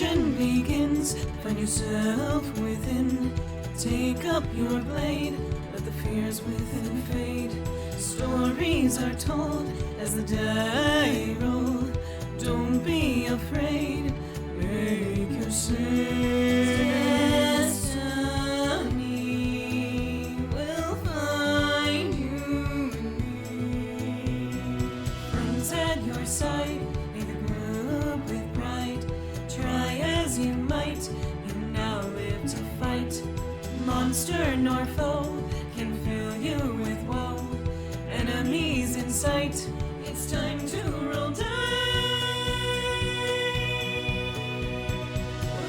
Ascension begins. Find yourself within. Take up your blade. Let the fears within fade. Stories are told as the die roll. Don't be afraid. Make your destiny will find you in me. Friends at your side, may the group with pride. Try as you might, you now live to fight. Monster nor foe can fill you with woe. Enemies in sight, it's time to roll dice.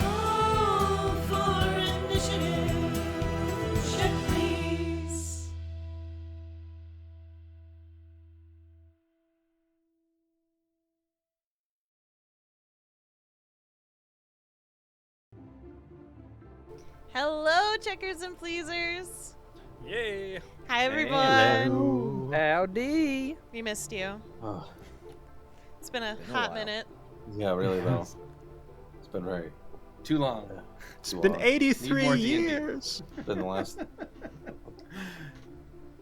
Roll for initiative. Check, please. Hello, checkers and pleasers. Yay! Hi, everyone. Hello. Howdy. We missed you. Oh, It's been a Been a hot while. minute. yeah, really though. It's been very Too long. it's Been Need 83 more D&D. years. been the last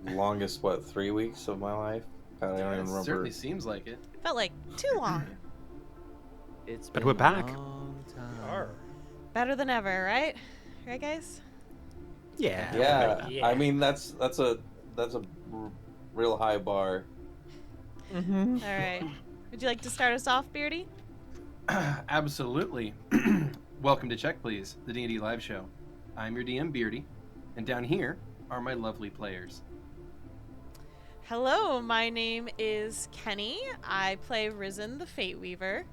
longest 3 weeks of my life. I don't even It remember. certainly seems like it. Felt like too long. It's But been we're a back. long time. Arr. Better than ever, right? Right, guys? Yeah. Yeah, Yeah. I mean that's a real high bar. Mm-hmm. All right. Would you like to start us off, Beardy? Absolutely. Welcome to Check Please, the D&D live show. I'm your DM Beardy, and down here are my lovely players. Hello, my name is Keni. I play Risen the Fateweaver.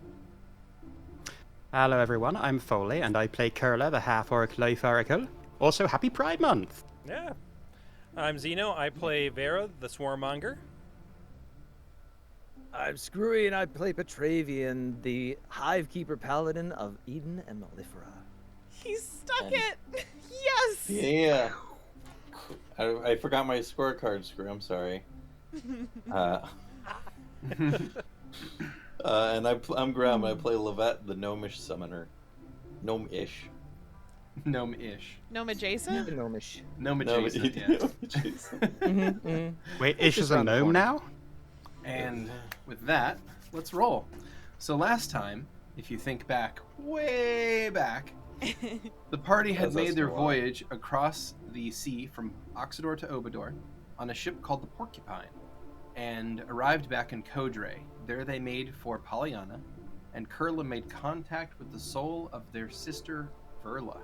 Hello, everyone. I'm Foaly, and I play Kurla, the Half-Orc Life Oracle. Also, happy Pride Month. Yeah. I'm Xeno. I play Vera, the Swarmonger. I'm Skrewy and I play Petravian, the Hivekeeper Paladin of Eden and Mellifera. He stuck And- it! Yes! Yeah. I forgot my scorecard, Screw. I'm sorry. And I'm Grem. I play Lovette, the gnomish summoner. Gnome-ish. Gnome-ish. Gnome adjacent? Gnomish. Gnome-adjacent, yeah. Mm-hmm. Wait, Ish just is a around the gnome corner. now? And with that, let's roll. So last time, if you think back, way back, the party had That's made their been a while. voyage across the sea from Oxidor to Obador on a ship called the Porcupine, and arrived back in Kodre. There they made for Pollyanna, and Kurla made contact with the soul of their sister, Verla.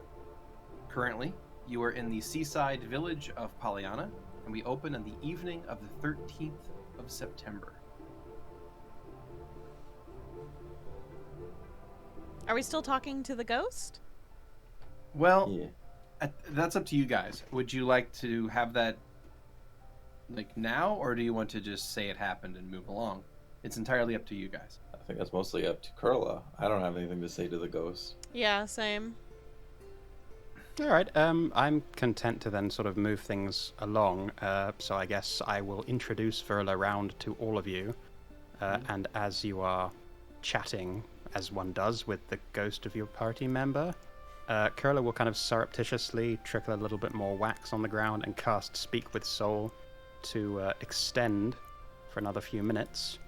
Currently, you are in the seaside village of Pollyanna, and we open on the evening of the 13th of September. Are we still talking to the ghost? Well, Yeah. that's up to you guys. Would you like to have that like now, or do you want to just say it happened and move along? It's entirely up to you guys. I think that's mostly up to Kurla. I don't have anything to say to the ghost. Yeah, same. All right. I'm content to then sort of move things along. So I guess I will introduce Verla round to all of you. And as you are chatting, as one does with the ghost of your party member, Kurla will kind of surreptitiously trickle a little bit more wax on the ground and cast Speak with Soul to extend for another few minutes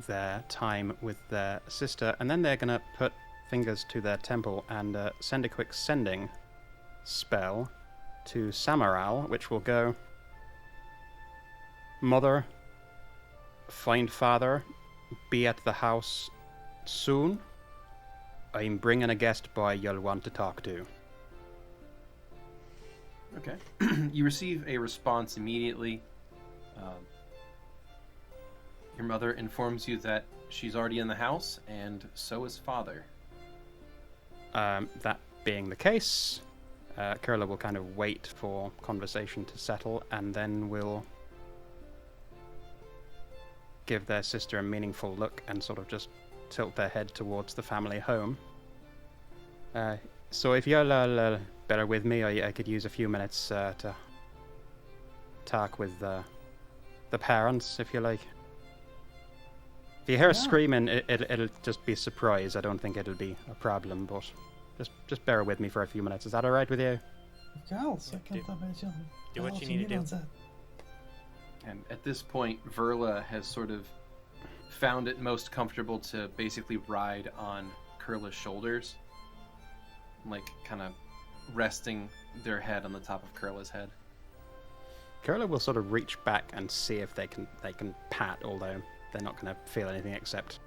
their time with their sister. And then they're going to put fingers to their temple and send a quick sending spell to Samaral, which will go: Mother, find father, be at the house soon. I'm bringing a guest boy you'll want to talk to. Okay. You receive a response immediately. Your mother informs you that she's already in the house, and so is father. That being the case, Kurla will kind of wait for conversation to settle, and then will give their sister a meaningful look and sort of just tilt their head towards the family home. So if you're better with me, I could use a few minutes to talk with the parents, if you like. If you hear Yeah. screaming, it'll just be a surprise. I don't think it'll be a problem, but just bear with me for a few minutes. Is that alright with you? Of course, I can't imagine. do what how you need to do. on that. And at this point, Verla has sort of found it most comfortable to basically ride on Kurla's shoulders, like kind of resting their head on the top of Kurla's head. Kurla will sort of reach back and see if they can pat, although they're not going to feel anything except...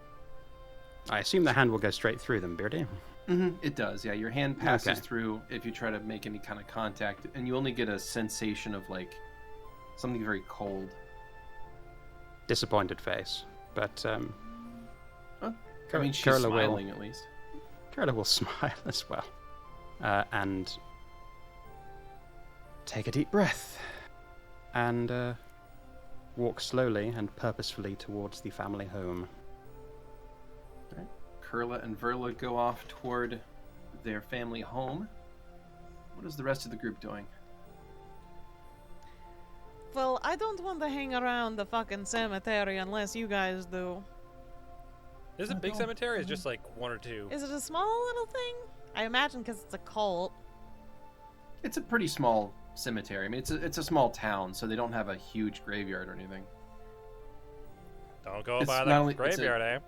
I assume the hand will go straight through them, Beardy. Mm-hmm. It does, yeah. Your hand passes Okay. through if you try to make any kind of contact, and you only get a sensation of like something very cold. Disappointed face, but I mean, she's Kurla smiling at least. Kurla will smile as well, and take a deep breath, and walk slowly and purposefully towards the family home. Kurla and Verla go off toward their family home. What is the rest of the group doing? Well, I don't want to hang around the fucking cemetery unless you guys do. Is it a big cemetery? It's just like one or two. Is it a small little thing? I imagine because it's a cult. It's a pretty small cemetery. I mean, it's a small town, so they don't have a huge graveyard or anything. Don't go It's by not the only- it's a- graveyard, eh?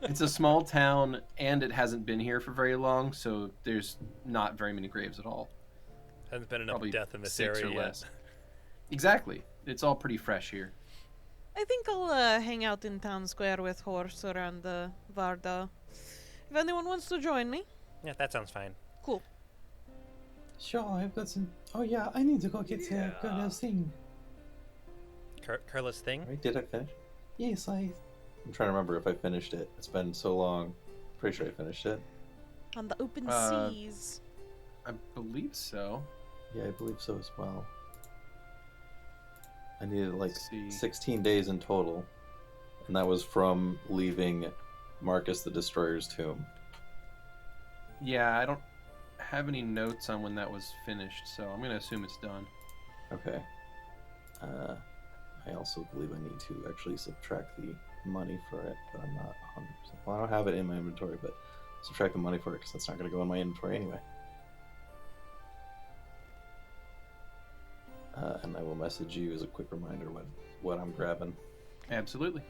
It's a small town, and it hasn't been here for very long, so there's not very many graves at all. Hasn't been enough Probably death in this 6 area or yet. less. Exactly. It's all pretty fresh here. I think I'll hang out in town square with Horse around the Varda. If anyone wants to join me. Yeah, that sounds fine. Cool. Sure, I've got some. Oh yeah, I need to go get Kurla's thing. Kurla's thing? Right, did I finish? Yes, I'm trying to remember if I finished it. It's been so long. Pretty sure I finished it. On the open seas. I believe so. Yeah, I believe so as well. I needed like Let's see. 16 days in total, and that was from leaving Marcus the Destroyer's tomb. Yeah, I don't have any notes on when that was finished, so I'm going to assume it's done. Okay. I also believe I need to actually subtract the money for it, but I'm not 100%. Well, I don't have it in my inventory, but subtract the money for it because that's not going to go in my inventory anyway. And I will message you as a quick reminder what I'm grabbing. Absolutely.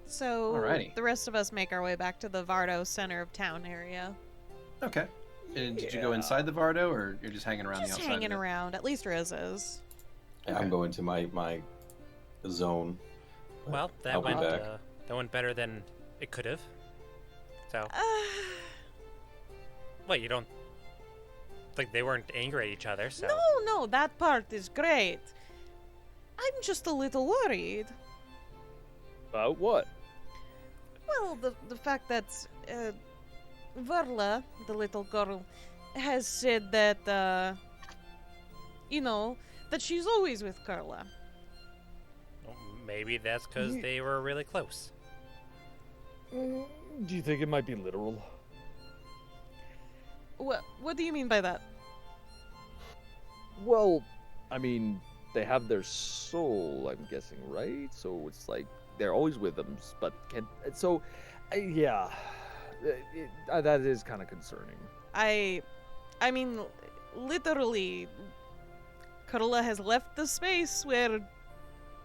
So Alrighty. the rest of us make our way back to the Vardo center of town area. Okay. And did you go inside the Vardo, or you're just hanging around Just the outside? hanging of it? around. At least Riz is. Yeah, I'm going to my zone. but Well, I'll be back. that went better than it could have. So, wait, you don't... Like, they weren't angry at each other, so... No, that part is great. I'm just a little worried. About what? Well, the fact that Verla, the little girl, has said that, that she's always with Kurla. Well, maybe that's because they were really close. Do you think it might be literal? What do you mean by that? Well, I mean, they have their soul, I'm guessing, right? So it's like they're always with them, but yeah, that is kind of concerning. I mean, literally, Kurla has left the space where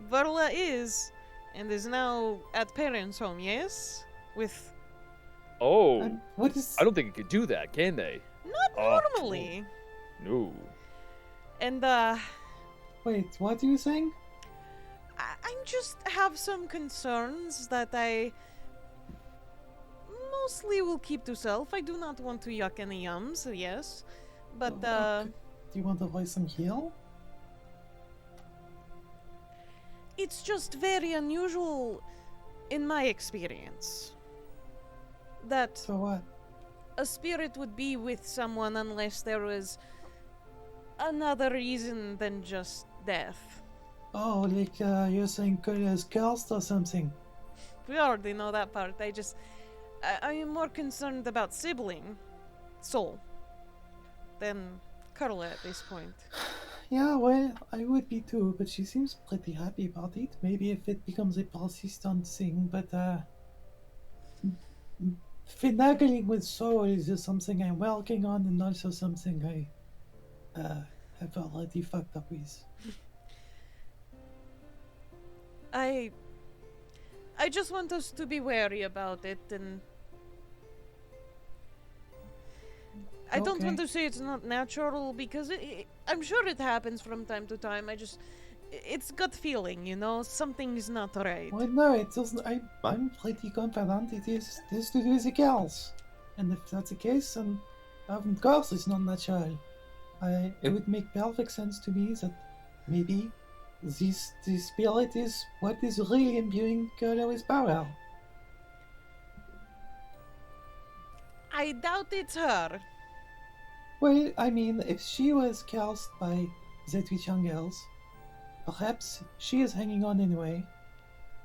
Verla is, and is now at parents' home, yes? With... Oh, what is? I don't think it could do that, can they? Not normally. No. And, Wait, what are you saying? I just have some concerns that I mostly will keep to self. I do not want to yuck any yums, yes. But, Do you want to voice some heal? it's just very unusual in my experience that So what? a spirit would be with someone unless there was another reason than just death. Oh, like you're saying Kurla's cursed or something? We already know that part. I am more concerned about sibling soul than Kurla at this point. Yeah, well, I would be too, but she seems pretty happy about it. Maybe if it becomes a persistent thing, but finagling with souls is something I'm working on, and also something I have already fucked up with. I just want us to be wary about it, and I don't want Okay. to say it's not natural because I'm sure it happens from time to time. It's gut feeling, you know. Something's not right. Well, no, it doesn't. I'm pretty confident it is this to do with the girls, and if that's the case, then of course it's not natural. It would make perfect sense to me that maybe the spirit is what is really imbuing Kurla with power. I doubt it's her. Well, I mean, if she was cursed by the Twitch girls, perhaps she is hanging on anyway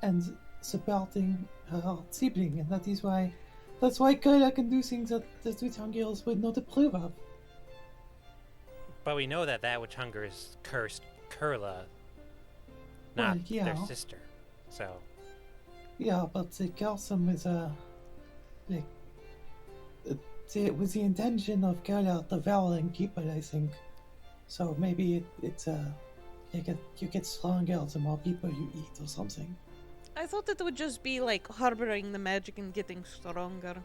and supporting her sibling, and that's why Kurla can do things that the Twitch girls would not approve of. But we know that witch hunger is cursed Kurla, not Well, yeah. their sister. So Yeah, but they curse them with with the intention of Kurla devouring people, I think. So maybe you get stronger the more people you eat or something. I thought it would just be like harboring the magic and getting stronger.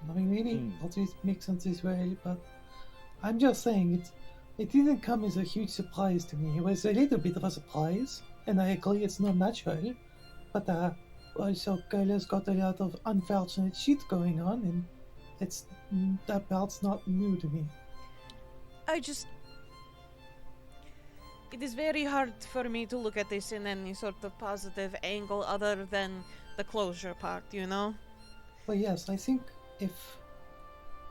I mean, maybe it makes sense this way, but I'm just saying it didn't come as a huge surprise to me. It was a little bit of a surprise, and I agree it's not natural, but also Kurla's got a lot of unfortunate shit going on, and that part's not new to me. It is very hard for me to look at this in any sort of positive angle other than the closure part, you know? But yes, I think if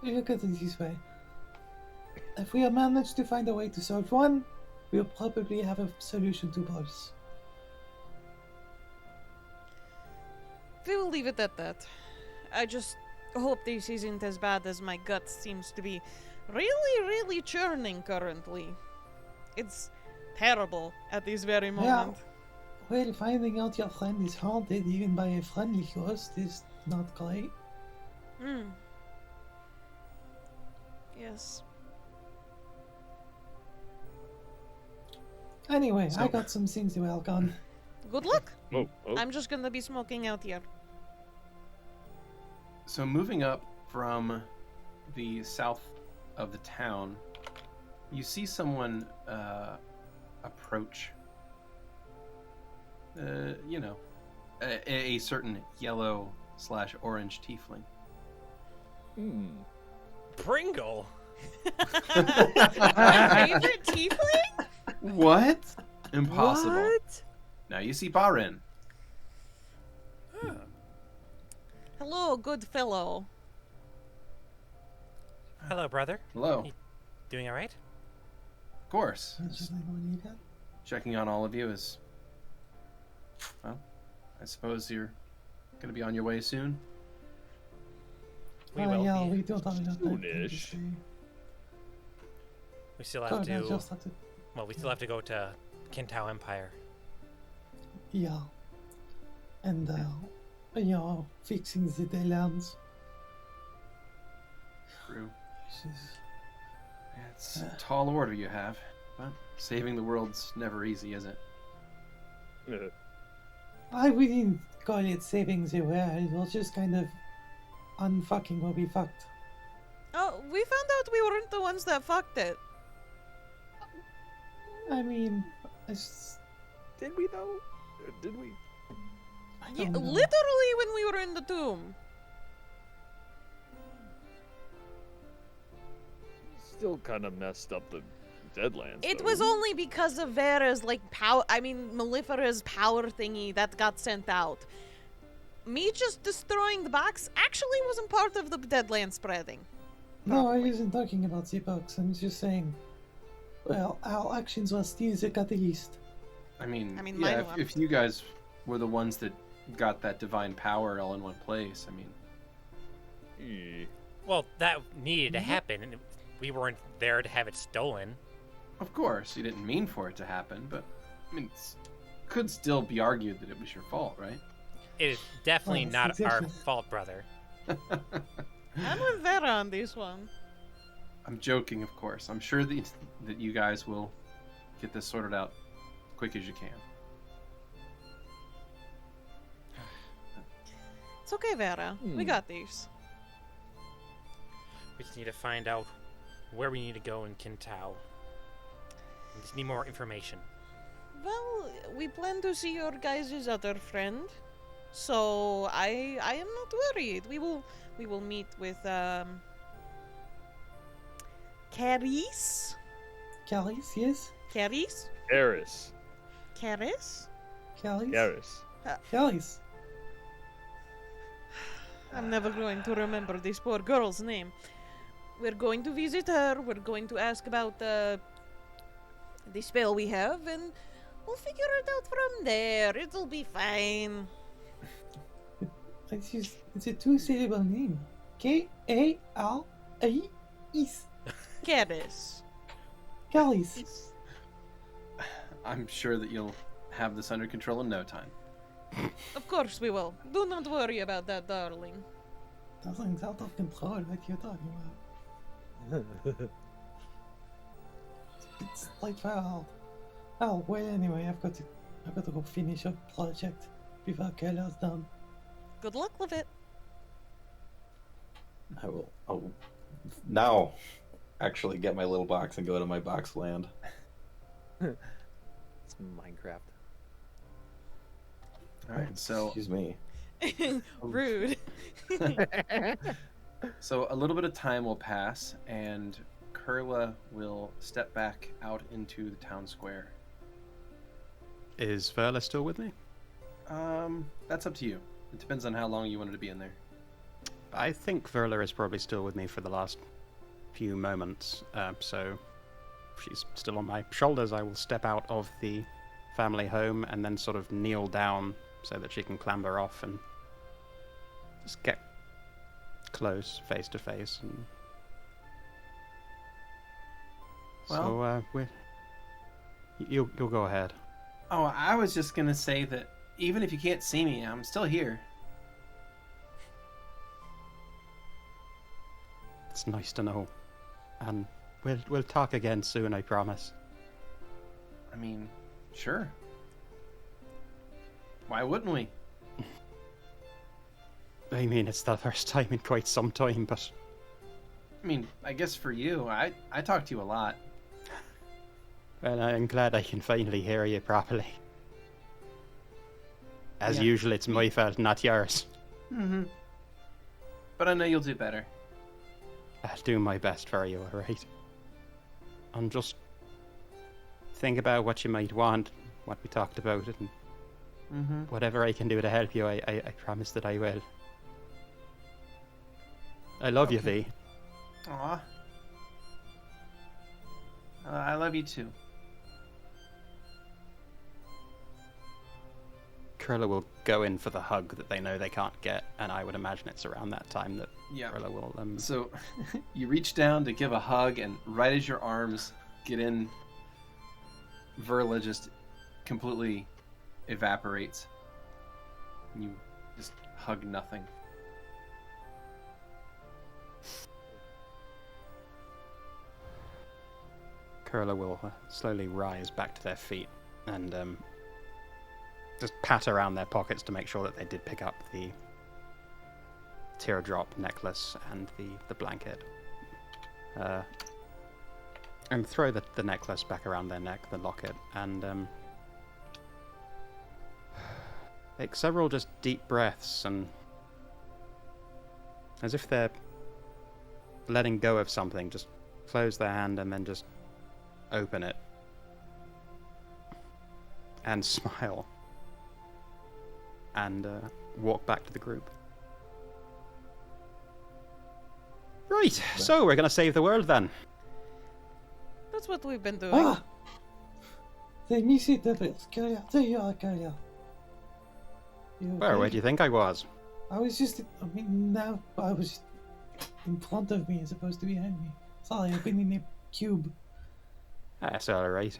you look at it this way, if we have managed to find a way to solve one, we'll probably have a solution to both. We will leave it at that. I just hope this isn't as bad as my gut seems to be really, really churning currently. It's terrible at this very moment. Well, finding out your friend is haunted even by a friendly ghost is not great. Yes. Anyway, I got some things to work on. Good luck. Oh. I'm just gonna be smoking out here. So moving up from the south of the town, you see someone approach. A certain yellow/orange tiefling. Pringle. My favorite tiefling? What? Impossible. What? Now you see Barin. Hello, good fellow. Hello, brother. Hello. You doing all right? Of course. Should Just I go need that? checking on all of you is. Well, I suppose you're going to be on your way soon. We will Yeah, be. we don't have enough time to Soonish. stay. We still have Oh, no, to. just have to. Well, we still have to go to Kintao Empire. Yeah. And, fixing the Daylands. True. Which is... It's a tall order you have, but saving the world's never easy, is it? I wouldn't call it saving the world. It was just kind of unfucking what we fucked. Oh, we found out we weren't the ones that fucked it. I mean, it's... Did we though? Did we? I Yeah, don't know. literally when we were in the tomb. Still kind of messed up the Deadlands. It though. was only because of Vera's, Mellifera's power thingy that got sent out. Me just destroying the box actually wasn't part of the Deadland spreading. No, I wasn't talking about the box. I'm just saying, well, our actions were still the catalyst. I mean, mine yeah, weren't. if you guys were the ones that got that divine power all in one place, I mean, Eh. Well, that needed to happen, and we weren't there to have it stolen. Of course, you didn't mean for it to happen, but I mean, could still be argued that it was your fault, right? It is definitely Well, not our exactly. fault, brother. I'm with Vera on this one. I'm joking, of course. I'm sure that you guys will get this sorted out quick as you can. It's okay, Vera. We got these. We just need to find out where we need to go in Kintao. We just need more information. Well, we plan to see your guys' other friend, so I am not worried. We will meet with Caris. Callies, yes? Caris? Eris. Caris? Callies? Eris. Callies. I'm never going to remember this poor girl's name. We're going to visit her. We're going to ask about the spell we have, and we'll figure it out from there. It'll be fine. It's a two-syllable name. K-A-L-A-I-S. Caris. Callies. I'm sure that you'll have this under control in no time. Of course we will. Do not worry about that, darling. Nothing's out of control. What you're talking about? It's like foul. Oh well. Anyway, I've got to go finish a project before Kurla's done. Good luck with it. I will. I'll now actually get my little box and go to my box land. It's Minecraft. All right, so Excuse me. Rude. So a little bit of time will pass, and Kurla will step back out into the town square. Is Verla still with me? That's up to you. It depends on how long you wanted to be in there. I think Verla is probably still with me for the last few moments, so if she's still on my shoulders, I will step out of the family home and then sort of kneel down so that she can clamber off and just get close, face to face. And Well- so you'll go ahead. Oh, I was just gonna say that even if you can't see me, I'm still here. It's nice to know, and we'll talk again soon, I promise. I mean, sure. Why wouldn't we? I mean, it's the first time in quite some time, but I mean, I guess for you, I talk to you a lot. well, I'm glad I can finally hear you properly. As Yeah. usual, it's my fault, not yours. Mm-hmm. But I know you'll do better. I'll do my best for you, alright? And just think about what you might want, what we talked about, and Mm-hmm. whatever I can do to help you, I promise that I will. I love you, Okay. V. Aw. I love you too. Kurla will go in for the hug that they know they can't get, and I would imagine it's around that time that Yeah. Kurla will. So you reach down to give a hug, and right as your arms get in, Verla just completely evaporates. You just hug nothing. Kurla will slowly rise back to their feet and just pat around their pockets to make sure that they did pick up the teardrop necklace and the blanket. And throw the necklace back around their neck, the locket, and take several just deep breaths, and as if they're letting go of something, just close their hand and then just open it and smile and walk back to the group. Right, so we're gonna save the world then. That's what we've been doing. Ah! They miss it, devils. Kurla. There you are, Kurla. Where do you think I was? I was just, I mean, now I was in front of me as opposed to behind me. Sorry, I've been in a cube. That's all right.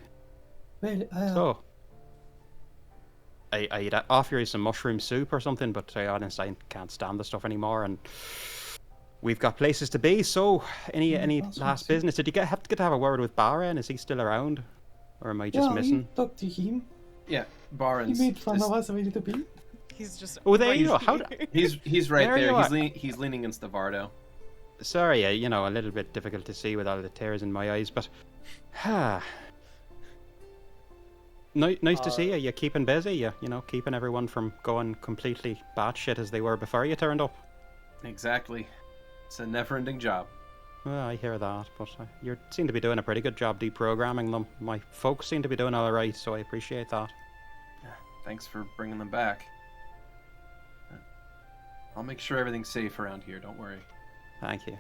Well, So, I'd offer you some mushroom soup or something, but to be honest, I can't stand the stuff anymore, and we've got places to be. So, any mushroom last soup. business? Did you have to have a word with Baran? Is he still around, or am I just yeah, missing? you talked to him. Yeah, He Baran's made fun just- of us a little bit. He's just. Oh, there right you go. How here. He's right There you there. are. He's leaning against the Vardo. Sorry, a little bit difficult to see with all the tears in my eyes, but nice to see you. You're keeping busy. You keeping everyone from going completely batshit as they were before you turned up. Exactly. It's a never-ending job. Well, I hear that, but you seem to be doing a pretty good job deprogramming them. My folks seem to be doing all right, so I appreciate that. Thanks for bringing them back. I'll make sure everything's safe around here. Don't worry. Thank you.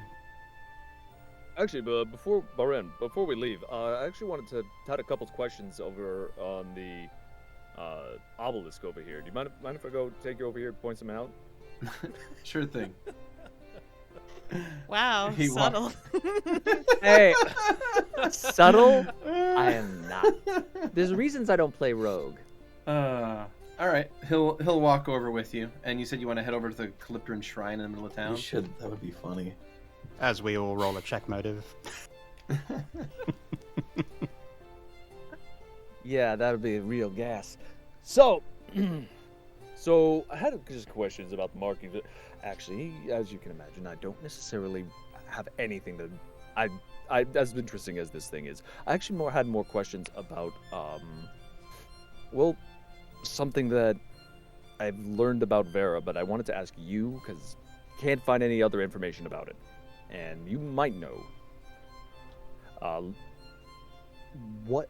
Actually, before we leave, I actually wanted to had a couple of questions over on the obelisk over here. Do you mind if I go take you over here and point some out? Sure thing. Wow, He subtle. Hey, subtle? I am not. There's reasons I don't play rogue. All right. He'll walk over with you, and you said you want to head over to the Calyptran Shrine in the middle of town. You should. That would be funny. As we all roll a check motive. Yeah, that would be real gas. So, I had just questions about the markings. Actually, as you can imagine, I don't necessarily have anything that I as interesting as this thing is. I actually had more questions about something that I've learned about Vera, but I wanted to ask you because can't find any other information about it, and you might know. What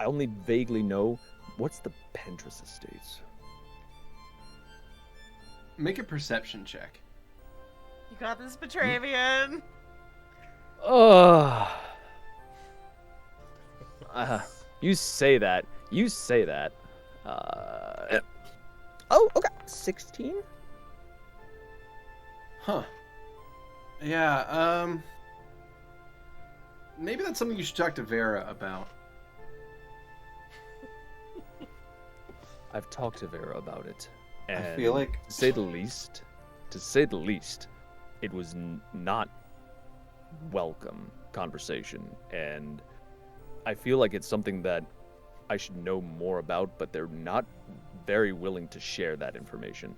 I only vaguely know. What's the Pentris Estates? Make a perception check. You got this, Petravian. You say that. Oh, okay. 16? Huh. Yeah, maybe that's something you should talk to Vera about. I've talked to Vera about it. And I feel like to say the least, it was not welcome conversation, and I feel like it's something that I should know more about, but they're not very willing to share that information.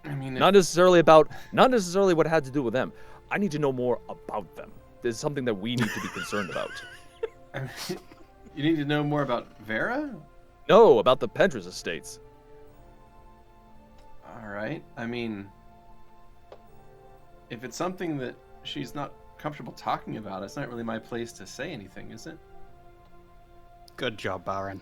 I mean, Not necessarily what had to do with them. I need to know more about them. This is something that we need to be concerned about. you need to know more about Vera? No, about the Pentris Estates. All right. I mean, if it's something that she's not comfortable talking about, it's not really my place to say anything, is it? Good job, Baran.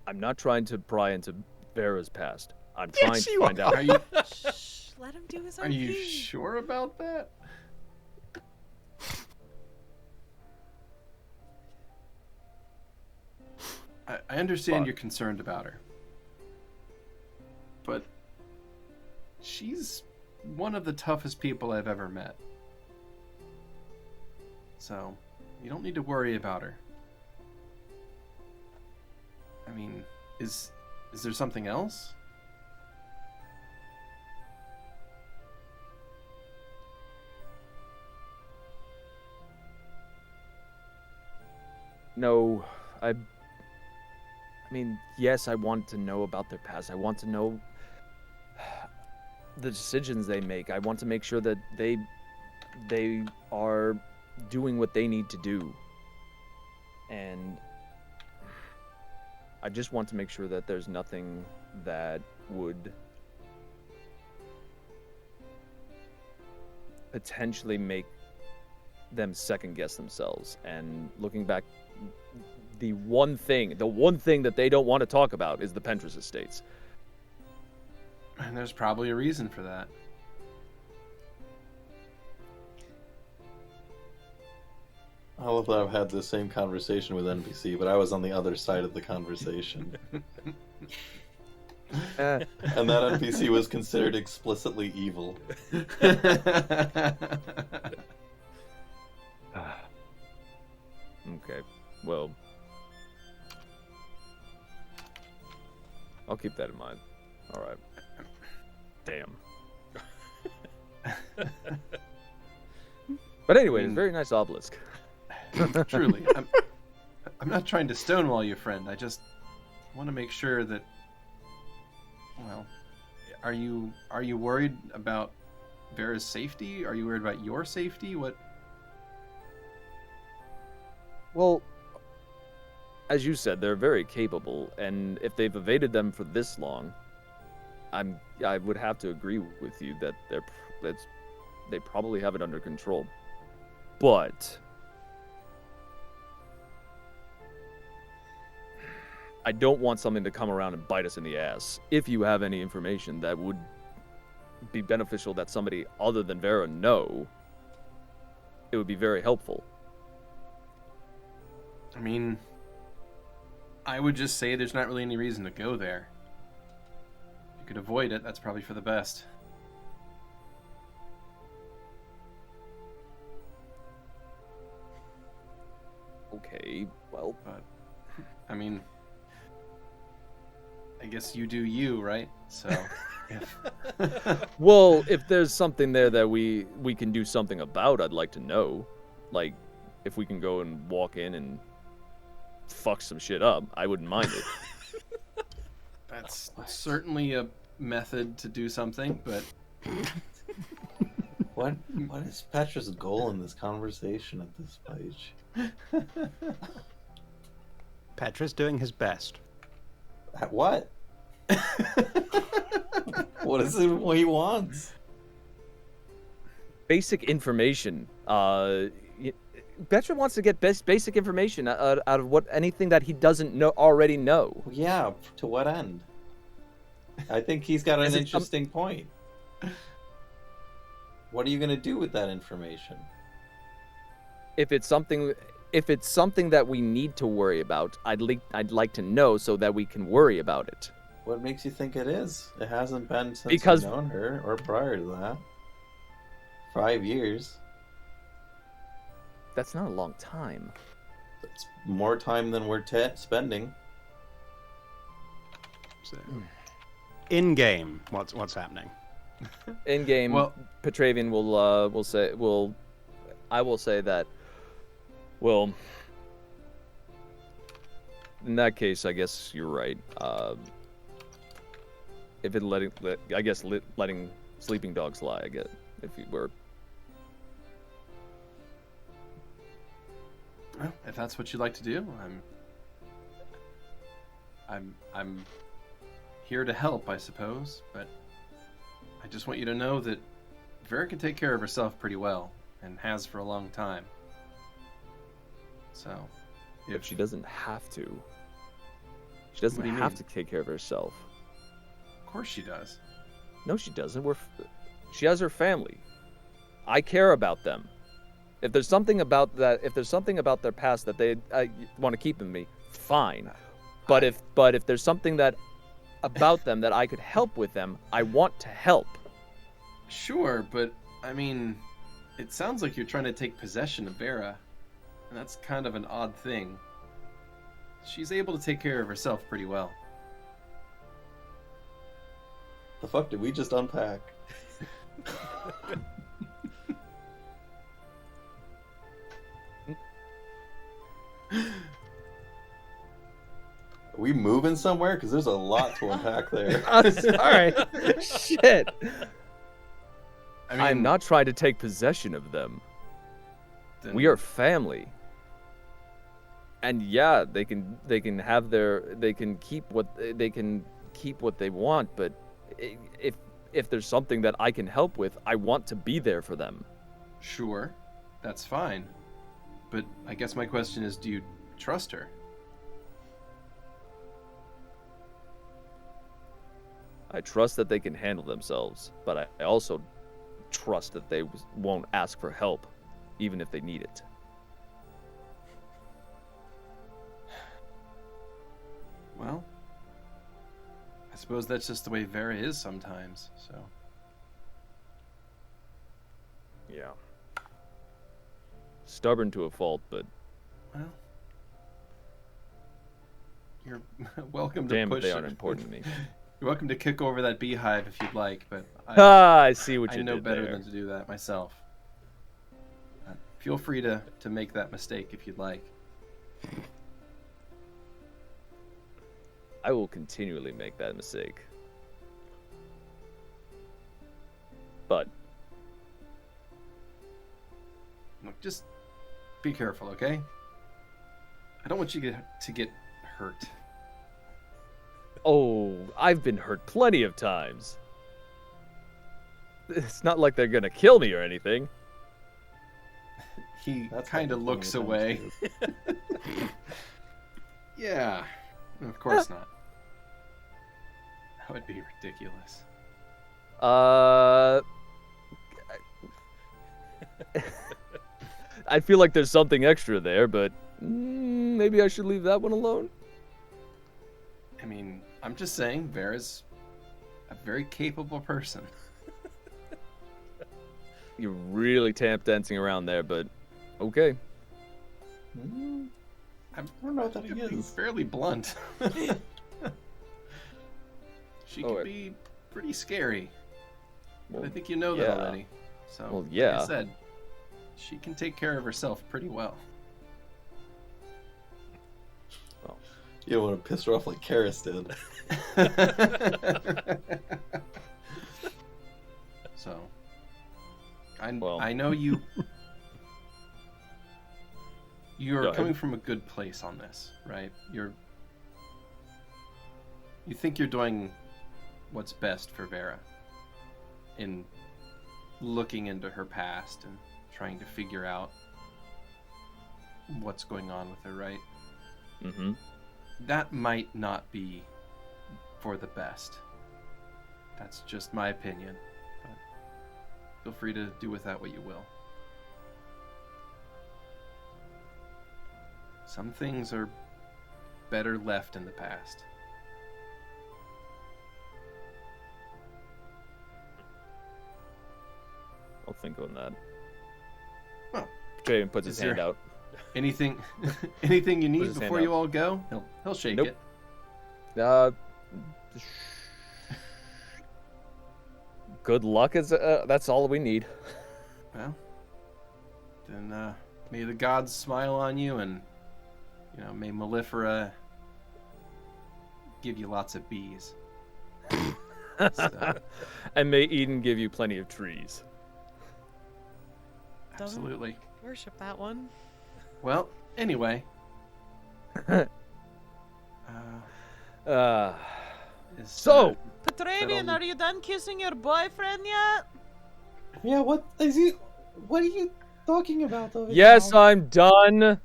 I'm not trying to pry into Vera's past. I'm trying to you find out. Are you Shh, let him do his own are you thing. sure about that? I understand Fuck. you're concerned about her, but she's one of the toughest people I've ever met. So, you don't need to worry about her. I mean, is there something else? No, I mean, yes, I want to know about their past. I want to know the decisions they make. I want to make sure that they are doing what they need to do. And I just want to make sure that there's nothing that would potentially make them second guess themselves. And looking back, the one thing that they don't want to talk about is the Pentris Estates. And there's probably a reason for that. I love that I've had the same conversation with NPC, but I was on the other side of the conversation. Eh, And that NPC was considered explicitly evil. okay, well, I'll keep that in mind. All right. Damn. But anyways, very nice obelisk. Truly, I'm not trying to stonewall you, friend. I just want to make sure that. Well, are you worried about Vera's safety? Are you worried about your safety? What? Well, as you said, they're very capable, and if they've evaded them for this long, I would have to agree with you that they probably have it under control. But I don't want something to come around and bite us in the ass. If you have any information that would be beneficial that somebody other than Vera know, it would be very helpful. I mean, I would just say there's not really any reason to go there. If you could avoid it, that's probably for the best. Okay, well, But, I mean, I guess you do you, right? So, if... well, if there's something there that we can do something about, I'd like to know. Like, if we can go and walk in and fuck some shit up, I wouldn't mind it. That's certainly a method to do something, but What is Petra's goal in this conversation at this page? Petra's doing his best. At what? What is it what he wants? Basic information. Petra wants to get basic information out of anything that he doesn't already know. Yeah, to what end? I think he's got an Is it interesting point. What are you going to do with that information? If it's something that we need to worry about, I'd like to know so that we can worry about it. What makes you think it is? It hasn't been since Because- you've known her, or prior to that. 5 years. That's not a long time. It's more time than we're spending. So, in game, what's happening? In game, Well- Petravian I will say that. Well, in that case, I guess you're right. If it letting sleeping dogs lie, I get if you were. well, if that's what you'd like to do, I'm here to help, I suppose. But I just want you to know that Vera can take care of herself pretty well, and has for a long time. So, But if she doesn't have to. She What doesn't do you have mean? to take care of herself. of course she does. No, she doesn't. She has her family. I care about them. If there's something about their past that they want to keep in me, fine. But if there's something about them that I could help with them, I want to help. Sure, but I mean, it sounds like you're trying to take possession of Vera, and that's kind of an odd thing. She's able to take care of herself pretty well. The fuck did we just unpack? Are we moving somewhere? Because there's a lot to unpack there. I'm sorry. Shit. I mean, I'm not trying to take possession of them. then- We are family. And yeah, they can keep what they want, but if there's something that I can help with, I want to be there for them. Sure, that's fine. But I guess my question is, do you trust her? I trust that they can handle themselves, but I also trust that they won't ask for help, even if they need it. Well, I suppose that's just the way Vera is sometimes, so. Yeah. Stubborn to a fault, but Well, you're welcome to damn push it, they it. aren't important to me. You're welcome to kick over that beehive if you'd like, but I see what I you know did better there. than to do that myself. Feel free to make that mistake if you'd like. I will continually make that mistake. But Look, just be careful, okay? I don't want you to get hurt. oh, I've been hurt plenty of times. It's not like they're gonna kill me or anything. He That's kind of not looks plenty of away. times, Yeah, of course not. That would be ridiculous. I feel like there's something extra there, but maybe I should leave that one alone. I mean, I'm just saying, Vera's a very capable person. You're really tap dancing around there, but okay. dude. I don't know what that could be is. fairly blunt. She Oh, can it- be pretty scary. But I Well, think you know that yeah. already. So, Well, like yeah. I said, she can take care of herself pretty well. You don't want to piss her off like Karis did. So, Well. I know you. You're Go ahead. coming from a good place on this, right? You think you're doing what's best for Vera in looking into her past and trying to figure out what's going on with her, right? Mm-hmm. That might not be for the best. That's just my opinion. But feel free to do with that what you will. Some things are better left in the past. I'll think on that. Well, Petravian puts his is there- hand out. Anything anything you need his hand before you out. all go? He'll shake Nope. it. Good luck. That's all we need. Well, then may the gods smile on you, and may Mellifera give you lots of bees. So, And may Eden give you plenty of trees. absolutely. Worship that one. Well, anyway. Is, So, Petravian, all- are you done kissing your boyfriend yet? Yeah, what is he? What are you talking about over yes, there? I'm done.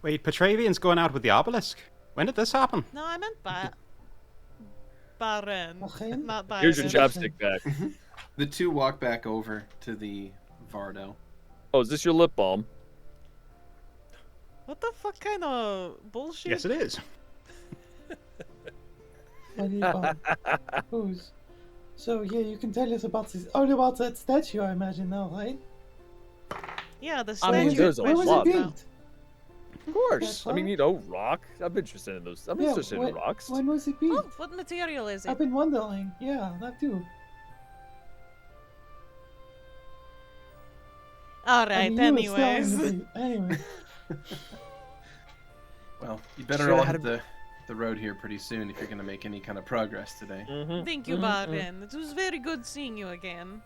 Wait, Petravian's going out with the obelisk? When did this happen? No, I meant Baron. Baron? Not Byron. Here's your chapstick back. the two walk back over to the Vardo. Oh, is this your lip balm? What the fuck kind of bullshit? Yes, it is. What do you call it? Who's? So yeah, you can tell us about this. All about that statue, I imagine now, right? Yeah, the I mean, statue. there's a Where was lot it now. built? Of course. That's I mean, fine. rock. I'm interested in those. I'm Yeah, interested in rocks. When was it built? Oh, what material is it? I've been wondering. Yeah, that too. All right. I mean, you were still in Anyways. the- Anyway, Well, you better Should've all had hit the road here pretty soon if you're going to make any kind of progress today. Mm-hmm. Thank you, Baron. It was very good seeing you again.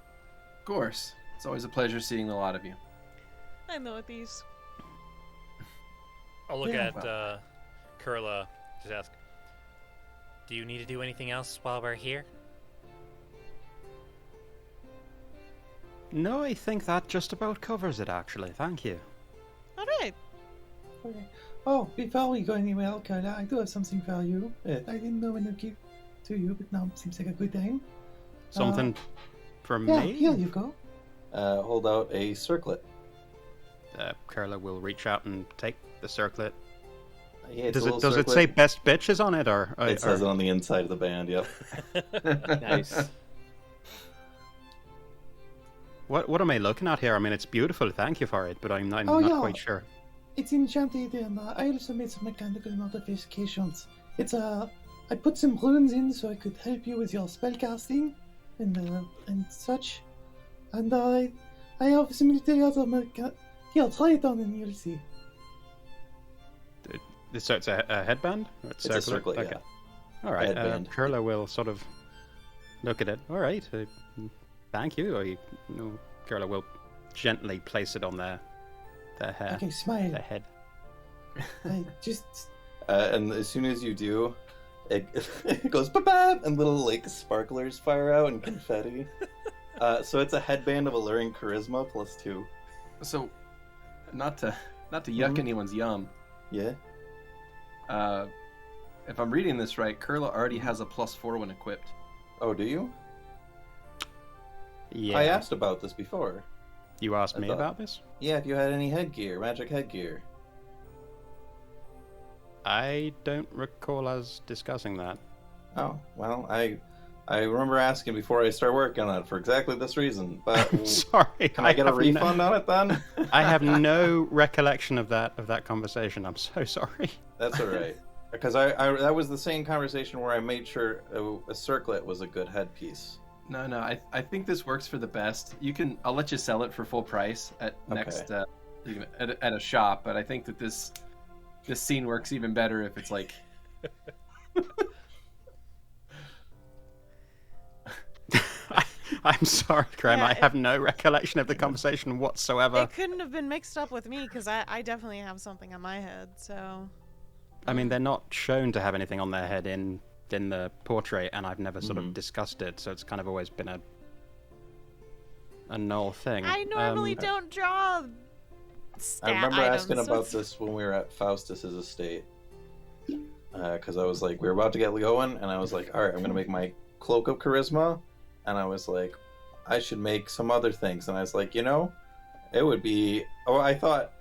Of course. It's always a pleasure seeing a lot of you. I know it is. I'll look Yeah. at Kurla, just ask, do you need to do anything else while we're here? No, I think that just about covers it, actually. Thank you. All right. okay. Oh, before we go anywhere, Kurla, I do have something for you. I didn't know when to give to you, but now seems like a good time. Something from Yeah, me? here you go. Hold out a circlet. Kurla will reach out and take the circlet. Yeah, it's Does a it little does it say circlet. best bitches on it, or It says it on the inside of the band. Yep. Nice. what am I looking at here? I mean, it's beautiful. Thank you for it, but I'm Oh, not yeah. quite sure. It's enchanted, and I also made some mechanical modifications. It's I put some runes in so I could help you with your spellcasting and such. And I have some little other here, try it on and you'll see. So it's a headband? Or It's a circlet. Okay. Yeah. All right. Headband. Kurla will sort of look at it. All right. Thank you. Kurla will gently place it on their hair. Okay, smile. Their head. I just And as soon as you do, it goes ba-bam, and little like sparklers fire out and confetti. So it's a headband of alluring charisma +2. So, not to yuck anyone's yum. Yeah. If I'm reading this right, Kurla already has a +4 when equipped. Oh, do you? Yeah. I asked about this before. You asked I me thought- about this? Yeah, if you had any headgear, magic headgear. I don't recall us discussing that. Oh, well, I remember asking before I start working on it for exactly this reason. But I'm sorry. can I get a have refund on it then? I have no recollection of that conversation. I'm so sorry. That's all right. Because I that was the same conversation where I made sure a circlet was a good headpiece. No, I think this works for the best. I'll let you sell it for full price at next at a shop, but I think that this scene works even better if it's like I'm sorry, Grem. Yeah, I have no recollection of the conversation whatsoever. It couldn't have been mixed up with me because I definitely have something on my head. So I mean, they're not shown to have anything on their head in the portrait, and I've never sort of discussed it, so it's kind of always been a null thing. I normally don't draw stat I remember items, asking so about it's- this when we were at Faustus's estate. Because I was like, we were about to get going, and I was like, all right, I'm going to make my Cloak of Charisma. And I was like, I should make some other things. And I was like, it would be... Oh, I thought,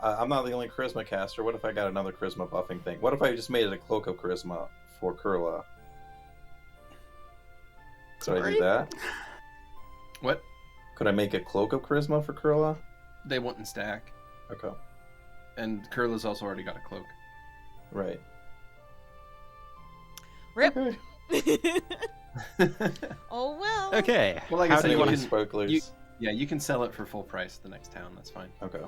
I'm not the only Charisma caster. What if I got another Charisma buffing thing? What if I just made it a Cloak of Charisma for Kurla? Could I do that? what? Could I make a Cloak of Charisma for Kurla? They wouldn't stack. Okay. And Kurla's also already got a cloak. Right. Rip. Okay. Oh well. Okay. Well, like I How said, do you you want can- to... Sparklers. You can sell it for full price at the next town. That's fine. Okay.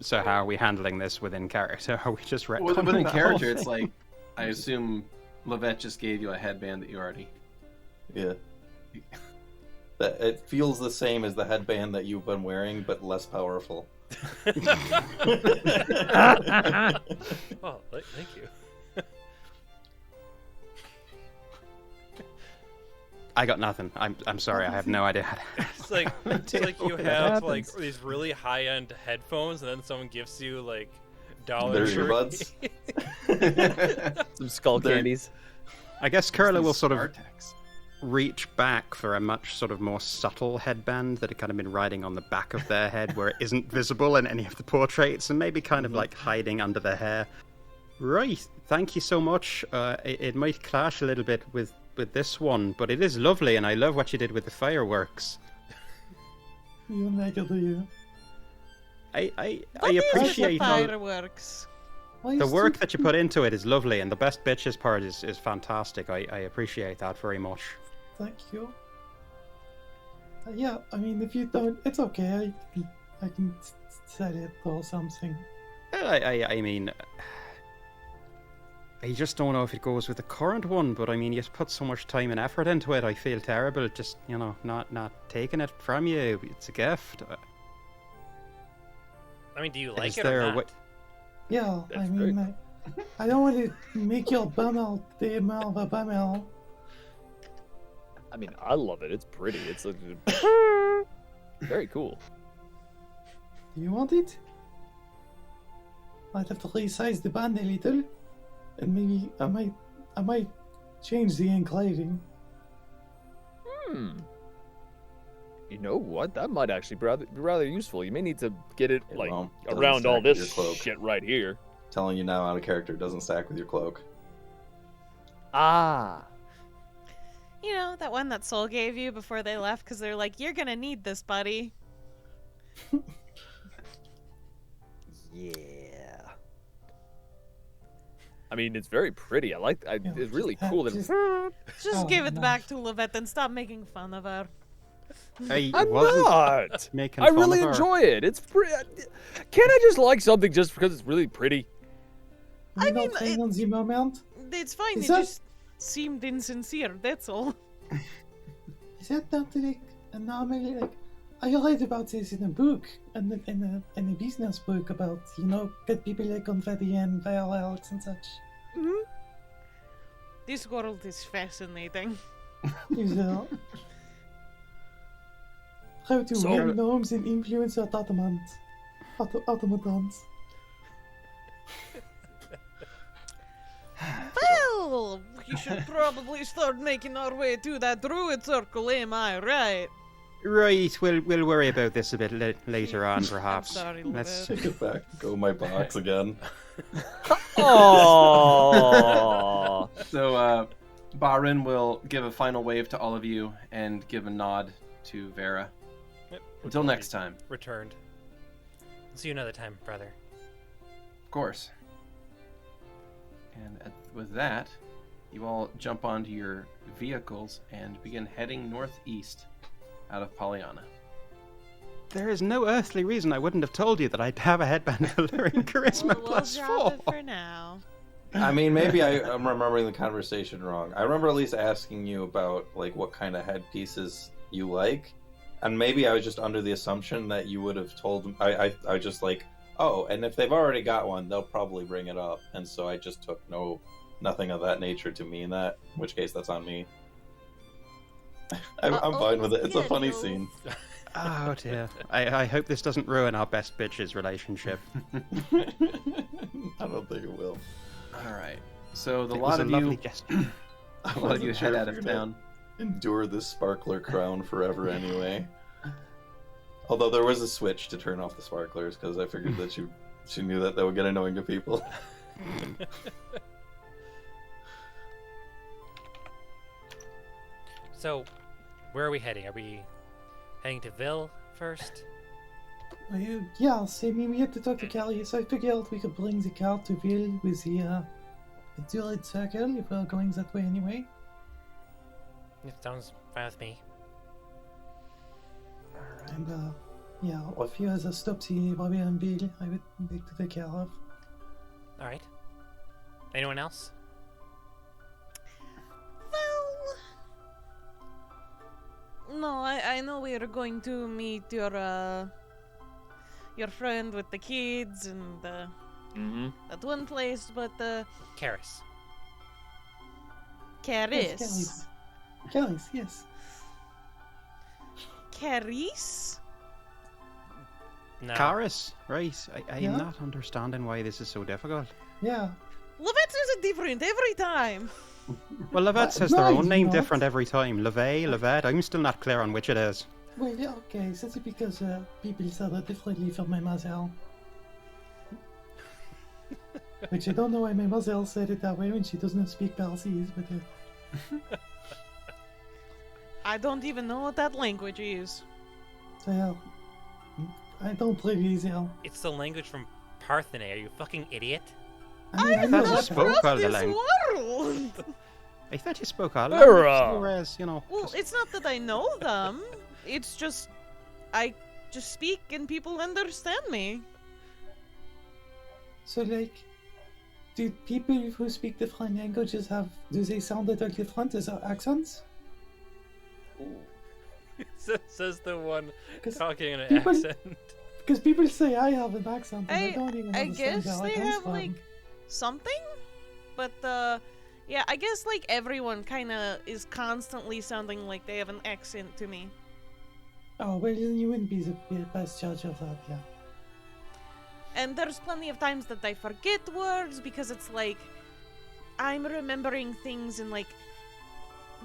So how are we handling this within character? Are we just retconning Within that character, whole it's thing? like I assume Lovette just gave you a headband that you already. Yeah. That it feels the same as the headband that you've been wearing, but less powerful. Oh, thank you. I got nothing. I'm sorry. I have no idea how to... It's like you That have like happens. these really high-end headphones, and then someone gives you like Dollar They're Tree. earbuds. Some skull They're- candies. I guess Kurla will sort of Artex. reach back for a much sort of more subtle headband that had kind of been riding on the back of their head where it isn't visible in any of the portraits and maybe kind of like hiding under their hair. Right, thank you so much. It might clash a little bit with this one, but it is lovely and I love what you did with the fireworks. you like it, do you? I What is with appreciate the how fireworks. the work that you put into it is lovely and the best bitches part is fantastic. I appreciate that very much. Thank you. Yeah, I mean, if you don't, it's okay. I can set it or something. I mean, I just don't know if it goes with the current one, but I mean, you put so much time and effort into it. I feel terrible just, not taking it from you. It's a gift. I mean, do you Is like it there or a not? way- Yeah, I That's mean, I don't want to make your bum out the more of a bum out. I mean, I love it. It's pretty. It's very cool. Do you want it? I'd have to resize the band a little, and maybe I might change the enclaving. You know what? That might actually be rather useful. You may need to get it It like won't. Doesn't around all stack with this your cloak. shit right here. telling you now out of character doesn't stack with your cloak. Ah. You know, that one that Soul gave you before they left, because they're like, you're gonna need this, buddy. Yeah. I mean, it's very pretty. It's really cool. Just Oh, give it nice. back to Lovette and stop making fun of her. I I'm wasn't not. making I fun really of her. enjoy it. It's pretty. Can't I just like something just because it's really pretty? You I know, mean, playing on the moment. It's fine, Is it that- just seemed insincere, that's all. Is that not like a normally like? I read about this in a book, in a business book about good people like Confedian, violence and such. Mhm. This world is fascinating. Is how to So- win gnomes and influence automatons. Well, we should probably start making our way to that Druid circle, am I right? Right, we'll worry about this a bit later on, perhaps. sorry, Let's. Lovette. Take it back. Go my box again. Oh. So, Barin will give a final wave to all of you and give a nod to Vera. Yep, Until we're next time, returned. See you another time, brother. of course. And with that, you all jump onto your vehicles and begin heading northeast out of Pollyanna. There is no earthly reason I wouldn't have told you that I'd have a headband of alluring charisma We'll plus drop 4. it for now. I mean, maybe I'm remembering the conversation wrong. I remember at least asking you about like what kind of headpieces you like, and maybe I was just under the assumption that you would have told. I was just like, oh, and if they've already got one, they'll probably bring it up, and so I just took nothing of that nature to mean that. In which case, that's on me. I'm fine with it. It's a funny scene. Oh dear. I hope this doesn't ruin our best bitches relationship. I don't think it will. All right. So the It lot was a of lovely you, gesture. a lot of you head out of town. Endure this sparkler crown forever anyway. Although there was a switch to turn off the sparklers because I figured that she knew that would get annoying to people. So, where are we heading? Are we heading to Ville first? Yes, I mean we have to talk to Callie, so I figured we could bring the car to Ville with the Druid circle if we're going that way anyway. It sounds fine with me. And yeah, a few other stops here, Bobby and Bill, I would like to take care of. Alright. Anyone else? Well, no, I know we are going to meet your friend with the kids and that one place, but Karis. Caris. Callie's, yes. Caris? No. Karis, right. I'm Yeah? not understanding why this is so difficult. Yeah. Lovette says it different every time. Well, Lovette says no, their I own do name not. different every time. Lovette, I'm still not clear on which it is. Well, yeah, okay, so that's because people said it differently from my mother. Which I don't know why my mother said it that way when she doesn't speak Parsis, but I don't even know what that language is. so yeah. I don't really either. It's the language from Parthenae. Are you a fucking idiot? I mean, I thought know you that. spoke all the this language. world. I thought you spoke all Vera! whereas, you know. Well, it's not that I know them. It's just I just speak and people understand me. So, like, do people who speak different languages do they sound at all different as their accents? Says the one 'Cause talking in an people- accent. Because people say I have an accent, and I don't even I understand guess where it they comes have from. like something, but yeah, I guess like everyone kind of is constantly sounding like they have an accent to me. Oh, well, then you wouldn't be the best judge of that, yeah. And there's plenty of times that I forget words because it's like I'm remembering things in like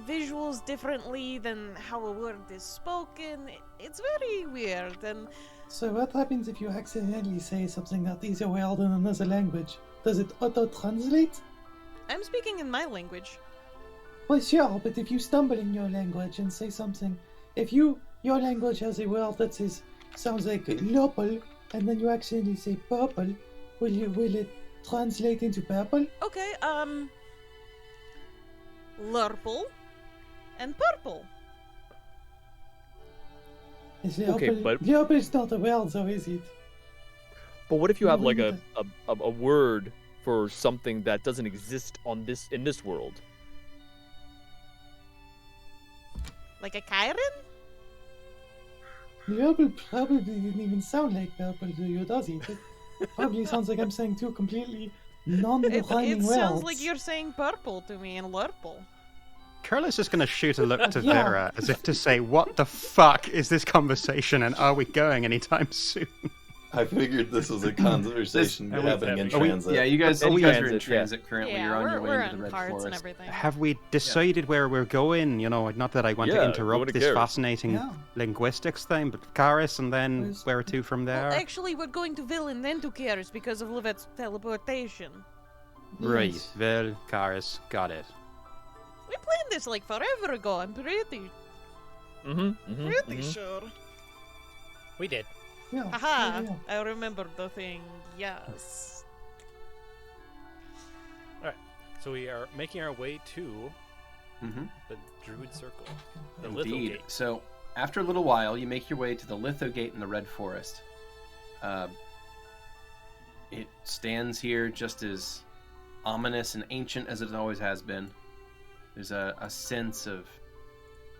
visuals differently than how a word is spoken. It's very weird, and So what happens if you accidentally say something that is a word in another language? Does it auto-translate? I'm speaking in my language. Well, sure, but if you stumble in your language and say something, if your language has a word that sounds like lopal, and then you accidentally say purple, will it translate into purple? Okay, lurple and purple. Is Okay, lopal, but- lopal's not a word, though, is it? But what if you have No, like we a word for something that doesn't exist in this world? Like a Kyron? Lopal probably didn't even sound like purple to you, does it? It probably sounds like I'm saying two completely non-rhyming It words. sounds like you're saying purple to me and lurple. Kurla's just going to shoot a look to Yeah. Vera as if to say, what the fuck is this conversation and are we going anytime soon? I figured this was a conversation This- happening in Are we- transit. Yeah, you guys are in transit, yeah. transit currently. Yeah, You're on your way we're into the on Red carts and Forest. everything. Have we decided where we're going? You know, not that I want to Yeah, interrupt nobody this cares. fascinating Yeah. linguistics thing, but Karis and then Where's- where to from there? Well, actually, we're going to Vil and then to Karis because of Lovette's teleportation. Right, Yes. Vil, Karis, got it. We planned this like forever ago. I'm pretty sure. We did. Yeah, Haha! yeah. I remember the thing. Yes. So we are making our way to Mm-hmm. the Druid Circle. The Indeed. Lithogate. So, after a little while, you make your way to the Lithogate in the Red Forest. It stands here just as ominous and ancient as it always has been. There's a sense of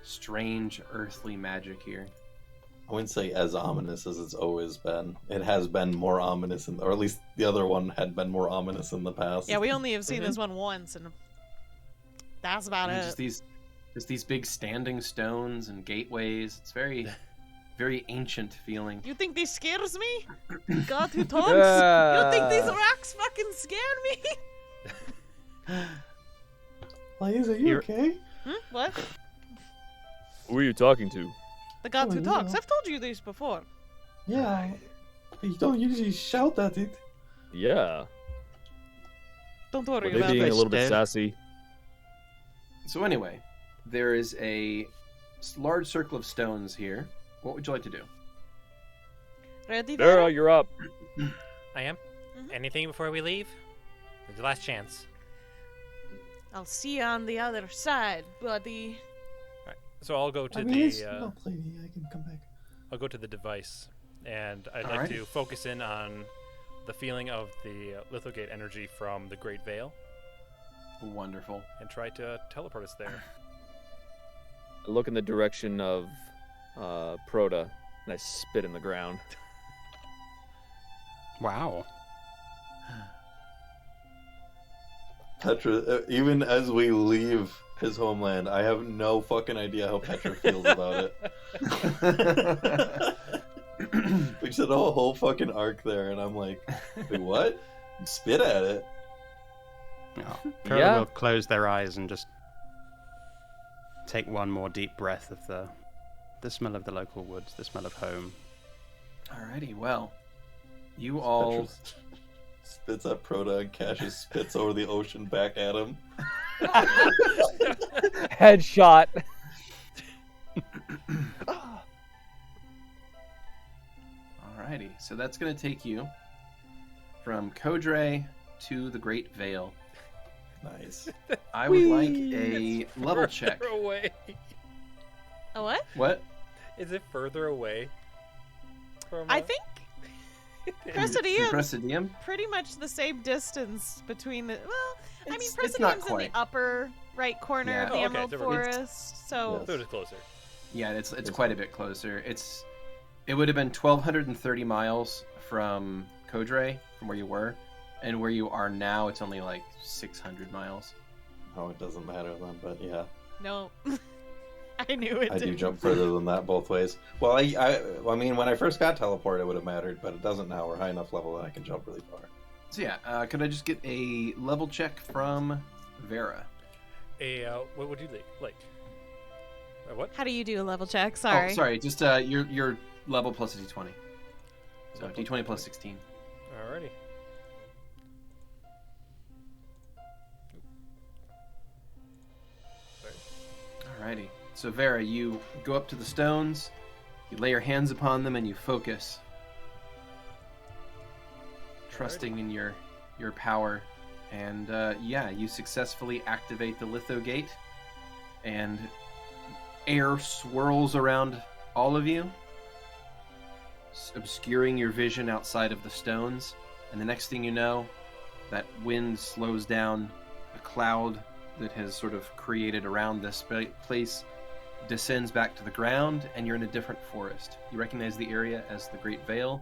strange earthly magic here. I wouldn't say as ominous as it's always been. It has been more ominous, or at least the other one had been more ominous in the past. Yeah, we only have seen this one once, and that's about And it. just these big standing stones and gateways. It's very, very ancient feeling. You think this scares me? God who talks? You think these Yeah. rocks fucking scare me? Liza, are you You're- okay? What? Who are you talking to? The God who Oh, talks. yeah. I've told you this before. Yeah. But you don't usually shout at it. Yeah. Don't Were worry they about being it. a little bit Dead. sassy? So anyway, there is a large circle of stones here. What would you like to do? Ready, Vera, Vera? you're up. I am. Mhm. Anything before we leave? It's the last chance. I'll see you on the other side, buddy. Alright. So I'll go to I mean, it's the not lady. I can come back. I'll go to the device, and I'd like Alright. to focus in on the feeling of the Lithogate energy from the Great Veil, Wonderful. and try to teleport us there. I look in the direction of Proto, and I spit in the ground. Wow. Petra, even as we leave his homeland, I have no fucking idea how Petra feels about it. We said a whole fucking arc there, and I'm like, wait, what? Spit at it. Oh. Kurla Yeah. will close their eyes and just take one more deep breath of the smell of the local woods, the smell of home. Alrighty, well, you all. Petra spits at Proto, and Cassius spits over the ocean back at him. Headshot. Alrighty, so that's going to take you from Kodre to the Great Veil. Nice. I would like a level check. Further away. A what? What? Is it further away? From, I think Presidium Presidium? pretty much the same distance between the. Well, I mean, It's not Presidium's in the quite. upper right corner Yeah. of the Oh, okay, Emerald so we're- Forest, so. Yes. So it is closer. Yeah, it's quite a bit closer. It would have been 1,230 miles from Kodre, from where you were, and where you are now, it's only like 600 miles. Oh, it doesn't matter then, but yeah. No. I knew it I do didn't. jump further than that both ways. Well, I mean, when I first got teleported, it would have mattered, but it doesn't now. We're high enough level that I can jump really far. So yeah, could I just get a level check from Vera? What would you like? What? How do you do a level check? Sorry. Oh, sorry, just your level plus a d20. So d20 plus 16. Alrighty. Alrighty. So Vera, you go up to the stones, you lay your hands upon them, and you focus, trusting in your power. And yeah, you successfully activate the litho gate, and air swirls around all of you, obscuring your vision outside of the stones. And the next thing you know, that wind slows down. A cloud that has sort of created around this place descends back to the ground, and you're in a different forest. You recognize the area as the Great Vale,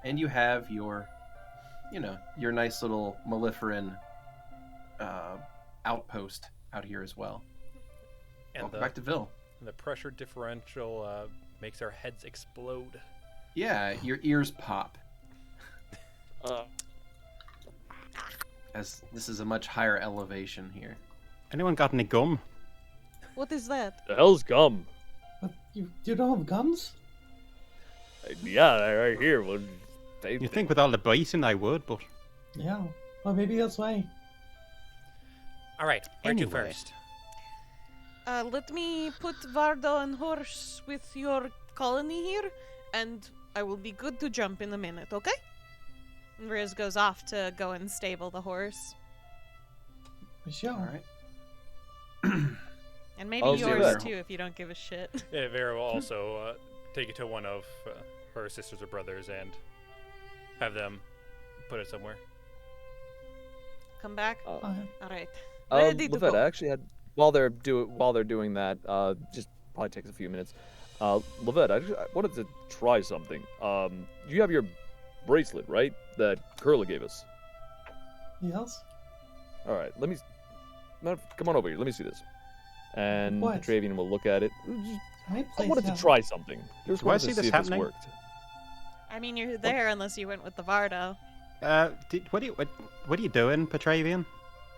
and you have your, your nice little Maleferan outpost out here as well. And Welcome back to Ville. The pressure differential makes our heads explode. Yeah, your ears pop. As this is a much higher elevation here. Anyone got any gum? What is that? The hell's gum? But you don't have gums? Yeah, right here. Well, You think with all the biting I would, but Yeah. Well, maybe that's why. All right, where to Anyway. first? Let me put Vardo on horse with your colony here, and I will be good to jump in a minute, okay? And Riz goes off to go and stable the horse. Sure. All right. And maybe I'll do yours that. too, if you don't give a shit. Yeah, Vera will also take it to one of her sisters or brothers and have them put it somewhere. Come back. Uh, Alright. Ready to Lovette, go. I actually had while they're doing that, just probably takes a few minutes. Lovette, I wanted to try something. You have your bracelet, right? That Kurla gave us. Yes. All right, come on over here. Let me see this. And What? Petravian will look at it. I wanted to that. try something. Just Do I wanted see to this see if happening? this worked. I mean, you're there unless you went with the Vardo. what are you doing, Petravian?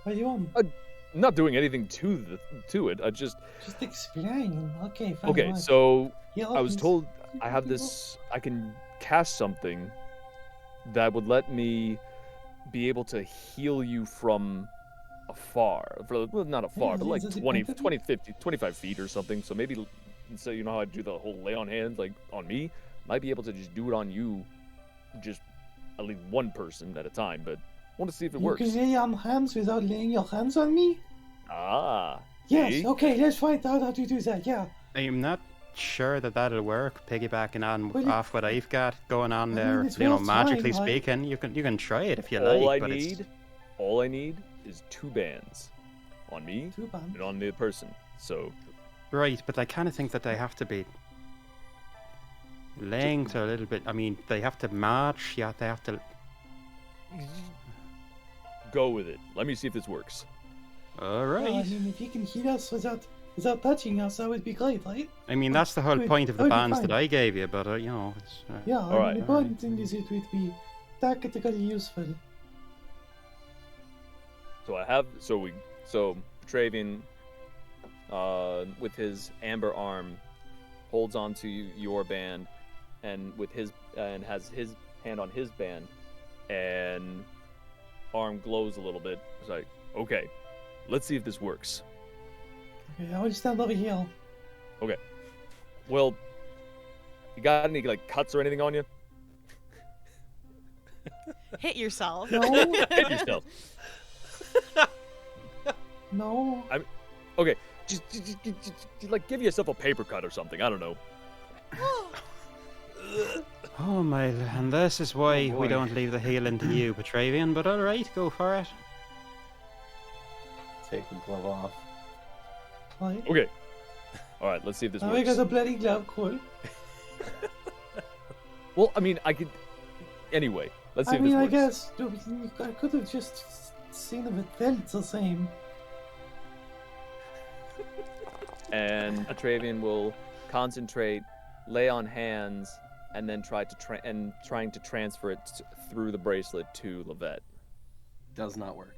What do you want? I'm not doing anything to it. I just Just explain. Okay, fine. okay. right. So Yeah, I was please. told I have this. I can cast something that would let me be able to heal you from afar. Well, not afar, Yeah, but like does it 20, benefit 20, 50, 25 feet or something. So maybe, so you know how I do the whole lay on hands, like on me, might be able to just do it on you, just at least one person at a time. But I want to see if it You works. can lay on hands without laying your hands on me? Ah. Yes, see? okay, let's find out how to do that, yeah. I'm not sure that'll work. Piggybacking on Well, off what I've got going on I there, mean, it's you know, worth magically trying, right? speaking, you can try it if you All like. I but all I need is 2 bands on me Too bad. and on the person. So right, but I kind of think that they have to be linked a little bit. I mean, they have to match. Yeah, they have to. go with it. Let me see if this works. All Well, I right. mean, if you can heal us without touching us, that would be great, right? I mean, that's the whole Good. point of the That'd be bands that fine. I gave you. But you know, it's, Yeah, All I right. mean, the important thing is it would be tactically useful. So Petravian, with his amber arm, holds onto your band, and has his hand on his band, and arm glows a little bit. It's like, okay, let's see if this works. Okay, I will stand over here. Well, you got any like cuts or anything on you? Hit yourself. No, Hit yourself. no. Okay, just like give yourself a paper cut or something. I don't know. oh my, and this is why Oh, we boy. don't leave the healing to you, Petravian. But all right, go for it. Take the glove off. Right. Okay. All right, let's see if this Now I works. got a bloody glove, cool. Well, I mean, I could. Anyway, let's see I if mean, this I works. guess I could have just seen if it felt the same. And Petravian will concentrate, lay on hands, and then trying to transfer it through the bracelet to Lovette. Does not work.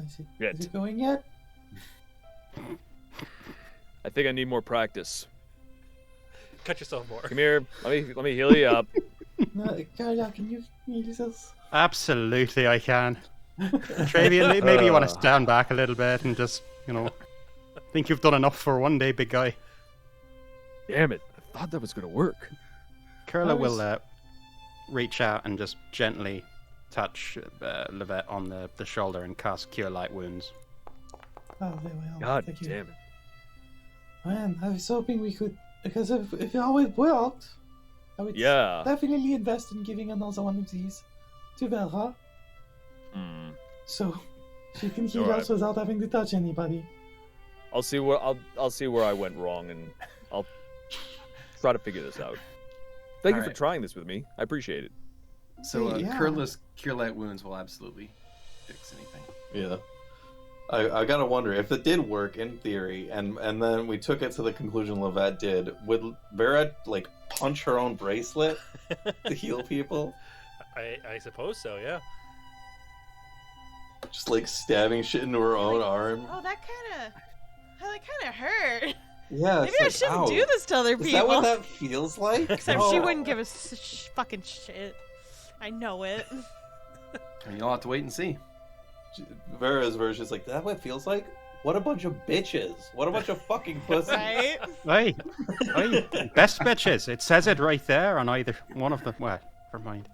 Is Good. it going yet? I think I need more practice. cut yourself more. Come here. Let me heal you up. Kurla, can you use us? Absolutely, I can. Petravian, maybe you want to stand back a little bit and just, think you've done enough for one day, big guy. Damn it! I thought that was gonna work. Kurla will reach out and just gently touch Lovette on the shoulder and cast Cure Light Wounds. Oh, there we are. God Thank you. damn it! Man, I was hoping we could, because if it always worked, I would definitely invest in giving another one of these to Vera, so she can heal us without having to touch anybody. I'll see where I went wrong, and I'll try to figure this out. Thank you for trying this with me. I appreciate it. So Kurla's Cure Light Wounds will absolutely fix anything. Yeah. I gotta wonder, if it did work in theory, and then we took it to the conclusion Lovette did, would Vera, like, punch her own bracelet to heal people? I suppose so, yeah. Just, like, stabbing shit into her own arm. Oh, that kind of hurt. Yeah, Maybe I shouldn't do this to other people. Is that what that feels like? Except she wouldn't give a fucking shit. I know it. And you'll have to wait and see. Vera's version is like, that what it feels like? What a bunch of bitches. What a bunch of fucking pussies. Right? Hey, best bitches. It says it right there on either one of them. Well, never mind.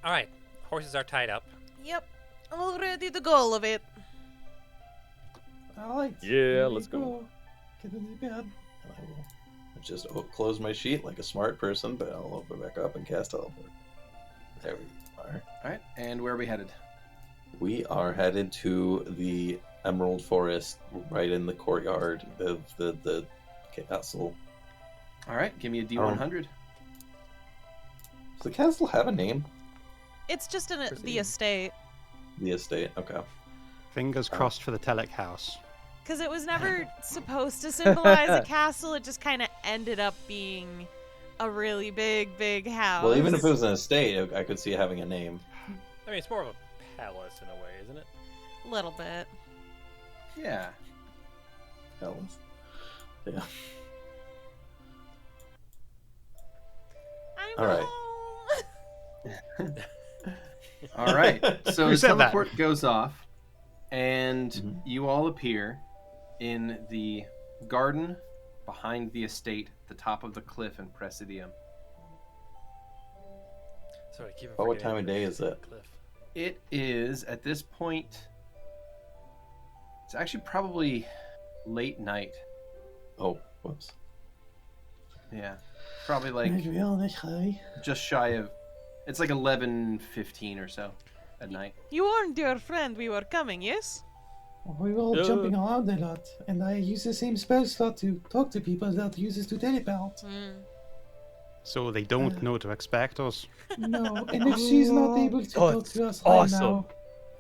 Alright, horses are tied up. Yep. All ready to go, Lovette. Alright. Yeah, let's go. Get in the bed. I will. Just close my sheet like a smart person, but I'll open it back up and cast teleport. There we are. Alright, and where are we headed? We are headed to the Emerald Forest, right in the courtyard of the castle. Alright, give me a D100. Does the castle have a name? It's just the estate. The estate, okay. Fingers crossed for the Telek house. Because it was never supposed to symbolize a castle. It just kind of ended up being a really big house. Well, even if it was an estate, I could see it having a name. I mean, it's more of a palace in a way, isn't it? A little bit. Yeah. Palace. Yeah. I'm All right. home. All right. So Who the said that? teleport goes off, and you all appear in the garden behind the estate, the top of the cliff in Presidium. Sorry, keep it. Oh, what time of day is it? Cliff. It is, at this point, it's actually probably late night. Oh, whoops. Yeah. Probably like just shy of, it's like 11:15 or so at night. You warned your friend we were coming, yes? We were all jumping around a lot, and I use the same spell slot to talk to people that uses to teleport. So they don't know to expect us. No, and if she's not able to talk to us right now,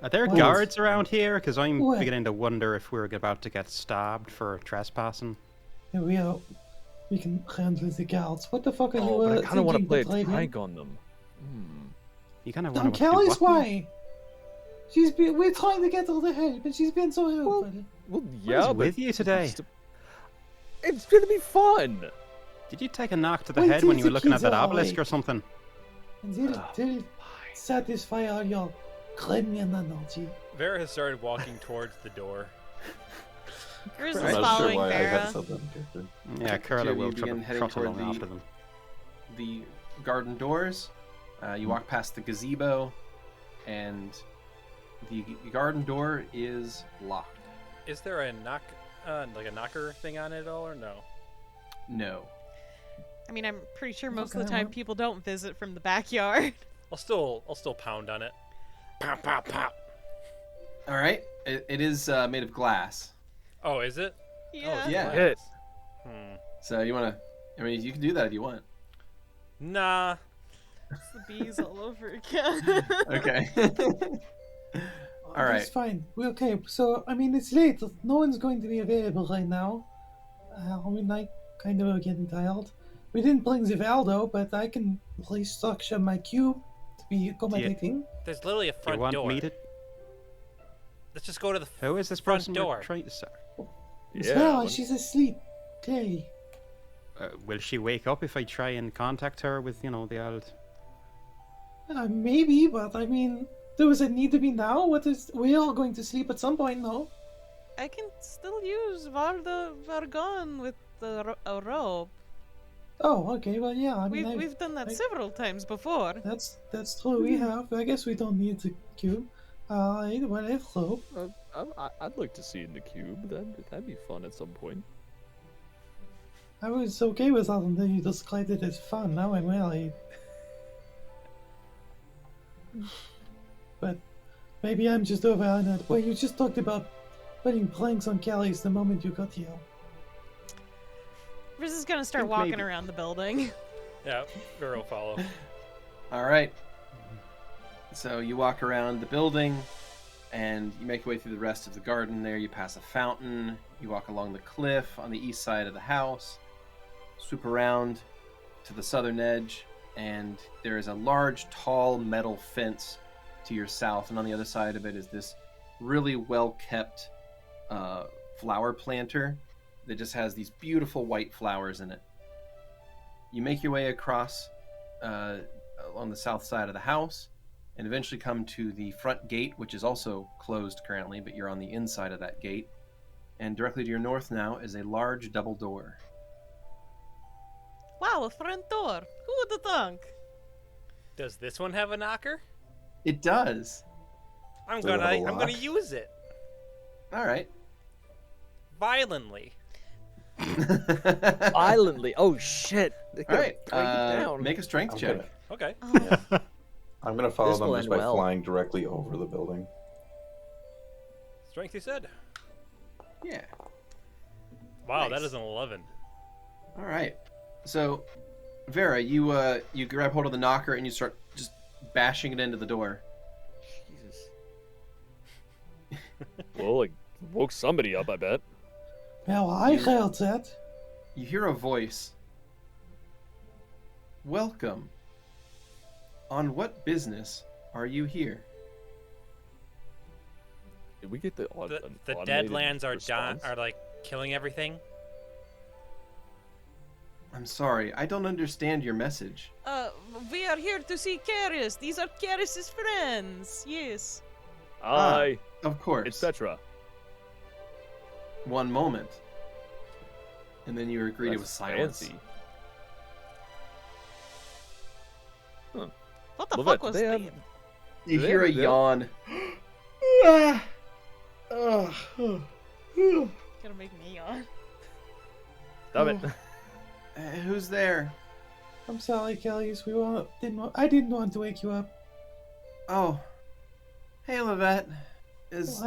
Are there What? guards around here? Because I'm What? beginning to wonder if we're about to get stabbed for trespassing. we can handle the guards. What the fuck are you But I kind of want to thinking, play a Petravian? prank on them. You kind of On want to do Callie's what? way. We're trying to get her the help, and she's been so helpful. Well, What yeah, is but with you today? it's gonna be fun. Did you take a knock to the Well, head when take you were the looking at kids that away. obelisk or something? And they'll satisfy all your Gremian energy. Vera has started walking towards the door. Grizz I'm is not sure following why I Vera. had something different. Yeah, Kurla you will begin heading trot toward along after them. the garden doors. You walk past the gazebo, and the garden door is locked. Is there a like a knocker thing on it at all, or no? No. I mean, I'm pretty sure most Okay, of the time well. people don't visit from the backyard. I'll still pound on it. Pow pow pow. All right. It is made of glass. Oh, is it? Yeah. Yeah. Hit. So you want to? I mean, you can do that if you want. Nah. It's the bees all over again. Okay. All right. That's fine. We're okay. So, I mean, it's late. No one's going to be available right now. I mean, I kind of are getting tired. We didn't bring the Valdo, but I can restructure my cube to be accommodating. There's literally a You front want door. me to? Let's just go to the Who is this front person door. we're trying to? Sorry. Well, when- she's asleep. Okay. Will she wake up if I try and contact her with, the old... Maybe, but I mean, does it need to be now? We're all going to sleep at some point, no? I can still use Vargon with a rope. Oh, okay. Well, yeah. I mean, We've done that I- several times before. that's true. We have. I guess we don't need the cube. Well, hello. I'd like to see in the cube. That'd be fun at some point. I was okay with that until you described it as fun. Now I'm really. But maybe I'm just over on it. Well, you just talked about putting planks on Callie's the moment you got here. We're just gonna start Think walking maybe- around the building. Yeah, Vera will follow. All right. So you walk around the building, and you make your way through the rest of the garden. There, you pass a fountain. You walk along the cliff on the east side of the house. Swoop around to the southern edge, and there is a large, tall metal fence to your south. And on the other side of it is this really well-kept flower planter that just has these beautiful white flowers in it. You make your way across along the south side of the house, and eventually come to the front gate, which is also closed currently, but you're on the inside of that gate. And directly to your north now is a large double door. Wow, a front door. Who would have thunk? Does this one have a knocker? It does. I'm Does it have a gonna lock? use it All right. violently. Violently. Oh shit. They All gotta right. break it down. Make a strength I'm check. gonna- Okay. Oh, I'm gonna follow This them will just end by well. flying directly over the building. Strength, you said. Yeah. Wow, Nice. that is an 11. All right. So, Vera, you grab hold of the knocker and you start just bashing it into the door. Jesus. Well, like woke somebody up, I bet. Well, I heard that. You hear a voice. Welcome. On what business are you here? Did we get the The Deadlands are are like killing everything. I'm sorry, I don't understand your message. we are here to see Karis. These are Karis's friends. Yes. Hi, Of course. it's Petra. One moment. And then you are greeted with That's silence. fancy. What the Lovette, fuck was they that? have- You They hear a have- yawn. Gonna make me yawn. Stop it. Who's there? I'm sorry, Kelly's. I didn't want to wake you up. Oh. Hey, Lovette. Is...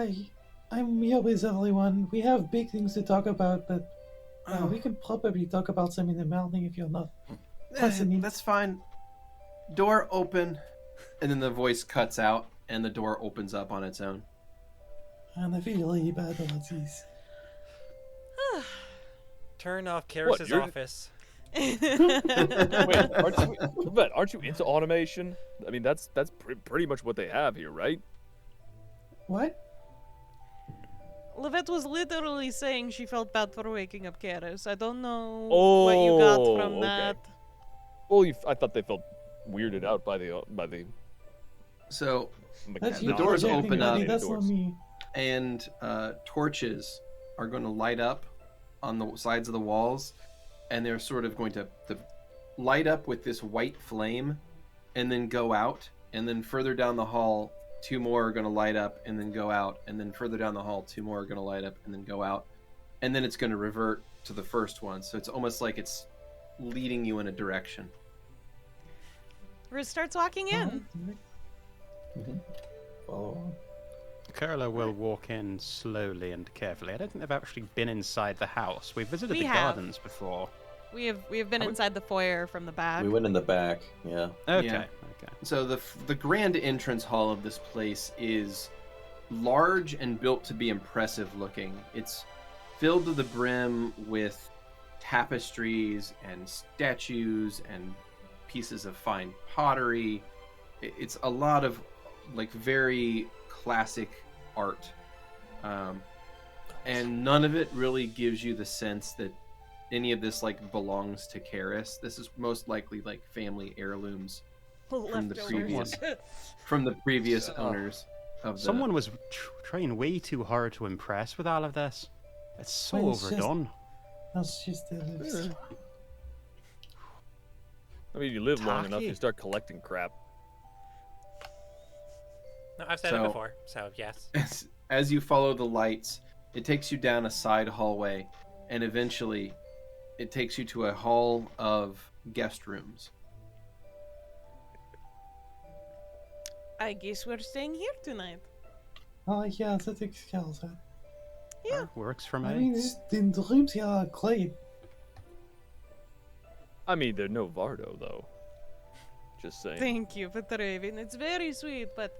I'm here with everyone. We have big things to talk about, but Oh. we can probably talk about some in the morning if you're not pressing me. That's fine. Door open. And then the voice cuts out, and the door opens up on its own. And I feel really bad about these. Turn off Karis's you're- office. Wait, aren't you into automation? I mean, that's pretty much what they have here, right? What? Lovette was literally saying she felt bad for waking up Karis. I don't know what you got from okay. that. Well, I thought they felt weirded out by the So, That's The you doors projecting, open buddy. up. That's not me. and torches are going to light up on the sides of the walls, and they're sort of going to light up with this white flame and then go out, and then further down the hall 2 more are going to light up and then go out, and then further down the hall 2 more are going to light up and then go out, and then it's going to revert to the first one. So it's almost like it's leading you in a direction. Riz starts walking in. Follow on. Kurla will walk in slowly and carefully. I don't think they've actually been inside the house. We've visited We the have. gardens before. We have been inside the foyer from the back. We went in the back, yeah. Okay, Yeah. okay. So the grand entrance hall of this place is large and built to be impressive looking. It's filled to the brim with tapestries and statues and pieces of fine pottery. It's a lot of like very classic art. and none of it really gives you the sense that any of this like belongs to Karis. This is most likely like family heirlooms from the previous owners of the. Someone was trying way too hard to impress with all of this. It's so Well, it's just- overdone. That's just the lives. I mean, you live long enough, Tacky. you start collecting crap. No, I've said So- it before, so yes. As you follow the lights, it takes you down a side hallway, and eventually, it takes you to a hall of guest rooms. I guess we're staying here tonight. Oh yeah, that excels it. Yeah. Works for I me. mean, the rooms here are great. I mean, there's no Vardo, though. Just saying. Thank you, Petravian. It's very sweet, but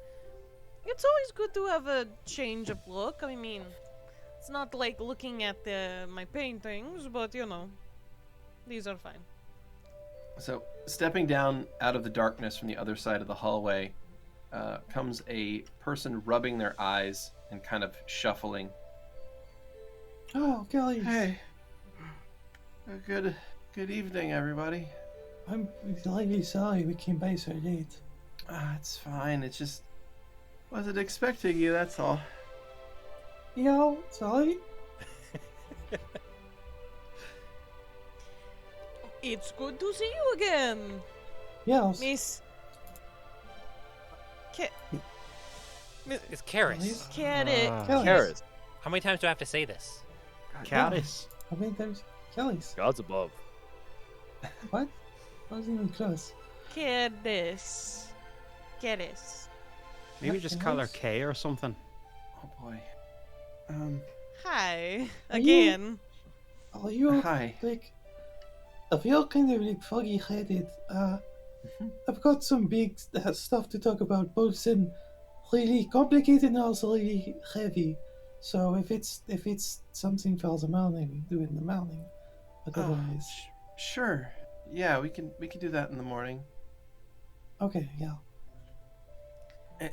it's always good to have a change of look. I mean, it's not like looking at my paintings, but you know, these are fine. So, stepping down out of the darkness from the other side of the hallway comes a person rubbing their eyes and kind of shuffling. Oh, Kelly. Hey. Good evening, everybody. I'm really sorry we came by so late. It's fine. It's just wasn't expecting you, that's all. You know, sorry. It's good to see you again, Yes. Miss. It's Karis. Please? Carrot. Kelly. Karis, How many times do I have to say this? Caddis. I mean, there's Kelly's. God's above. What? Wasn't even close. Caddis. Caddis. Maybe just call her Caddis? K or something. Oh boy. Hi. Are you- Again. Are you Hi. like? I feel kind of like foggy-headed. I've got some big stuff to talk about, both in really complicated and also really heavy. So if it's something for the morning, we do it in the morning. But otherwise, Sure. Yeah, we can do that in the morning. okay, yeah.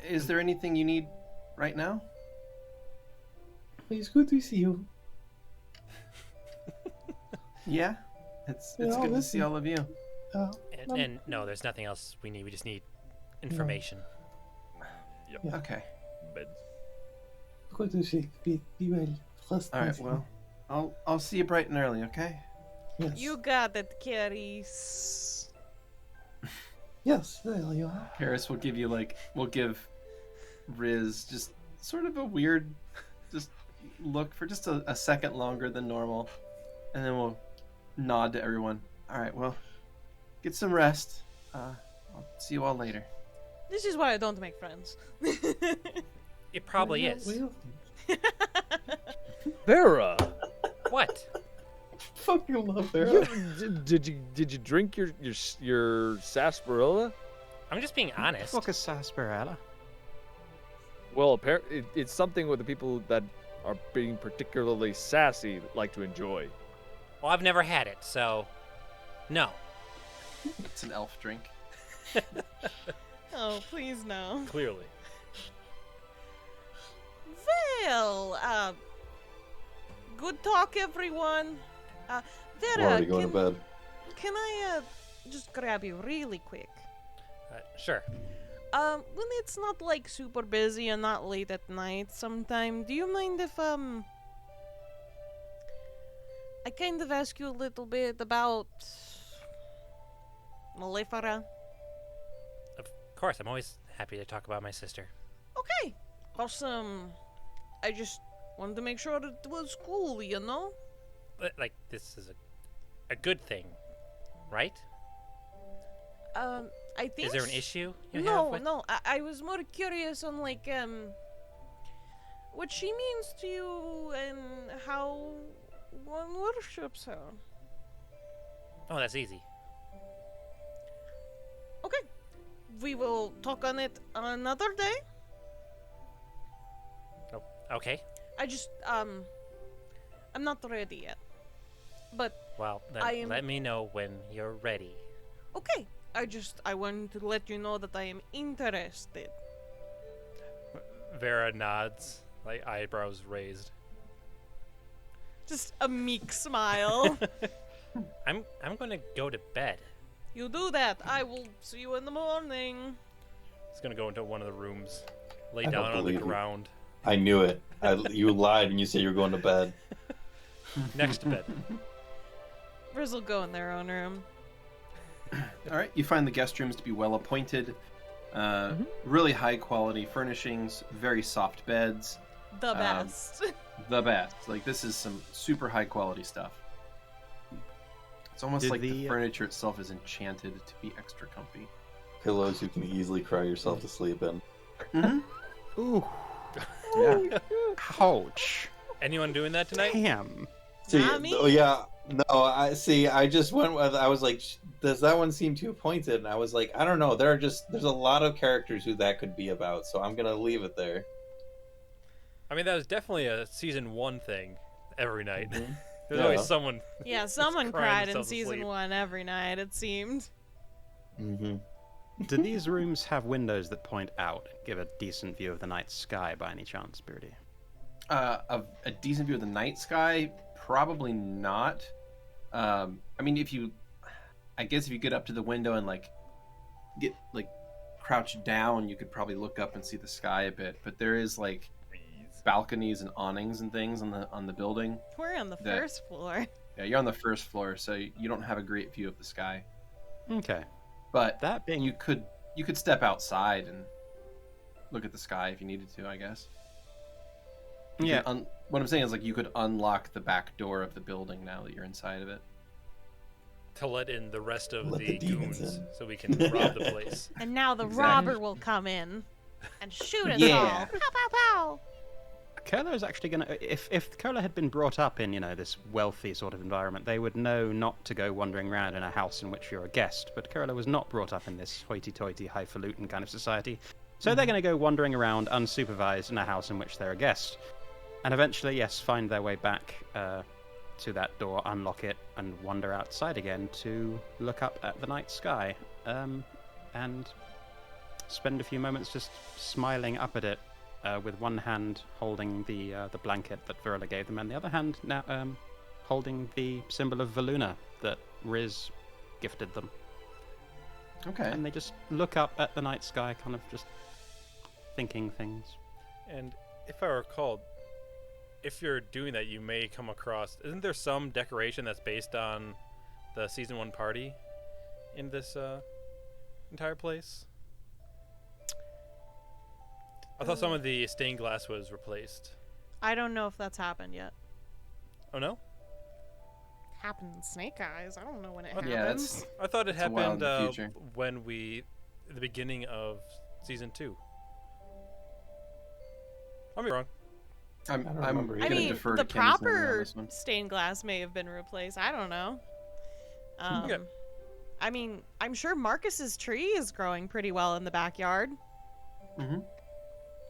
Is there anything you need right now? It's good to see you. Yeah. It's Yeah, good to listen. see all of you. And no, there's nothing else we need. We just need information. Yeah. Okay. Beds. Good to see. Be well. Trust All right. nothing. Well, I'll see you bright and early. Okay. Yes. You got it, Caris. Yes, there you are. Paris will give Riz just sort of a weird, just look for just a second longer than normal, and then we'll nod to everyone. All right. Well, get some rest. I'll see you all later. This is why I don't make friends. It probably Yeah, is. well, Vera! What? Fucking love Vera. Did you drink your sarsaparilla? I'm just being honest. Fuck is sarsaparilla? Well, it's something where the people that are being particularly sassy like to enjoy. Well, I've never had it, so no. It's an elf drink. Oh, please no. Clearly. Well, good talk, everyone. We're Vera, already going to bed. can I just grab you really quick? Sure. When it's not like super busy and not late at night sometime, do you mind if I kind of ask you a little bit about Malefara? Of course, I'm always happy to talk about my sister. Okay, awesome. I just wanted to make sure that it was cool, you know? But, like, this is a good thing, right? I think. Is there an issue you have No, with? no. I was more curious on like what she means to you and how one worships her. Oh, that's easy. Okay, we will talk on it on another day. Oh, okay. I just I'm not ready yet. But Well, then I am- let me know when you're ready. okay, I wanted to let you know that I am interested. Vera nods, like eyebrows raised. Just a meek smile. I'm gonna go to bed. You do that. I will see you in the morning. He's gonna go into one of the rooms, lay I don't down on the believe you. ground I knew it. You lied when you said you were going to bed. next to bed. Riz will go in their own room. All right, you find the guest rooms to be well appointed, really high quality furnishings, very soft beds, The best. the best. Like this is some super high quality stuff. It's almost Did like the the, furniture itself is enchanted to be extra comfy. Pillows you can easily cry yourself to sleep in. Ooh, Yeah. ouch. Anyone doing that tonight? Damn. See, Not me. oh yeah, no, I see. I just went with. I was like, does that one seem too pointed? And I was like, I don't know. There's a lot of characters who that could be about, so I'm gonna leave it there. I mean, that was definitely a season 1 thing every night. There's Yeah. always someone. Yeah, someone crying cried in themselves to season sleep. 1 every night, it seemed. Mm-hmm. Do these rooms have windows that point out and give a decent view of the night sky by any chance, Beardy? A decent view of the night sky, probably not. I mean, I guess if you get up to the window and get crouch down, you could probably look up and see the sky a bit. But there is balconies and awnings and things on the building. We're on the That- first floor. Yeah, you're on the first floor, so you don't have a great view of the sky. Okay. But That being you could step outside and look at the sky if you needed to, I guess. You yeah, could what I'm saying is you could unlock the back door of the building now that you're inside of it. To let in the rest of Let the the demons goons in. so we can rob the place. And now the Exactly. robber will come in and shoot us Yeah. all. Pow, pow, pow. Kurla is actually going to... If Kurla had been brought up in, this wealthy sort of environment, they would know not to go wandering around in a house in which you're a guest. But Kurla was not brought up in this hoity-toity, highfalutin kind of society. So they're going to go wandering around unsupervised in a house in which they're a guest. And eventually, yes, find their way back to that door, unlock it, and wander outside again to look up at the night sky. And spend a few moments just smiling up at it. With one hand holding the blanket that Vera gave them, and the other hand now holding the symbol of Valuna that Riz gifted them. Okay. And they just look up at the night sky, kind of just thinking things. And if I recall, if you're doing that, you may come across... Isn't there some decoration that's based on the Season 1 party in this entire place? I thought some of the stained glass was replaced. I don't know if that's happened yet. Oh, no? Happened in Snake Eyes. I don't know when it Yeah, happens. I thought it It's a while in happened the future. when the beginning of Season 2. I may be wrong. I'm don't remember gonna either. I mean, defer the to Kenny's memory on proper this one. stained glass may have been replaced. I don't know. Okay. I mean, I'm sure Marcus's tree is growing pretty well in the backyard. Mm-hmm.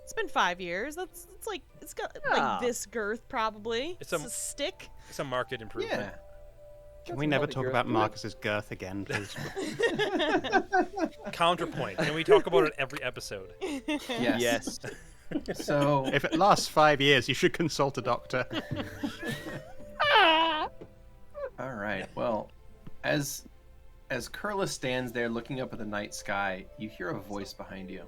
It's been 5 years. It's got Yeah. like this girth probably. It's It's a- a stick. It's a market improvement. Yeah. Can we never talk about Marcus's girth again, please? Counterpoint. And we talk about it every episode. Yes. So If it lasts 5 years, you should consult a doctor. all right. Well, as Kurla stands there looking up at the night sky, you hear a voice behind you.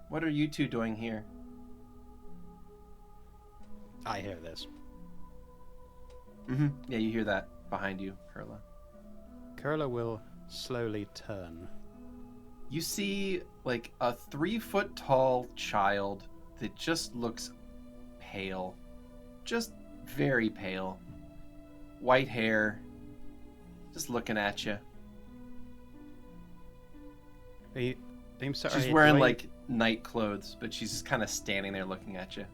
What are you two doing here? I hear this. Mm-hmm. Yeah, you hear that behind you, Kurla. Kurla will slowly turn. You see like a 3-foot tall child that just looks pale. Just very pale. White hair. Just looking at you. I'm sorry, She's wearing do I- like night clothes, but she's kind of standing there looking at you.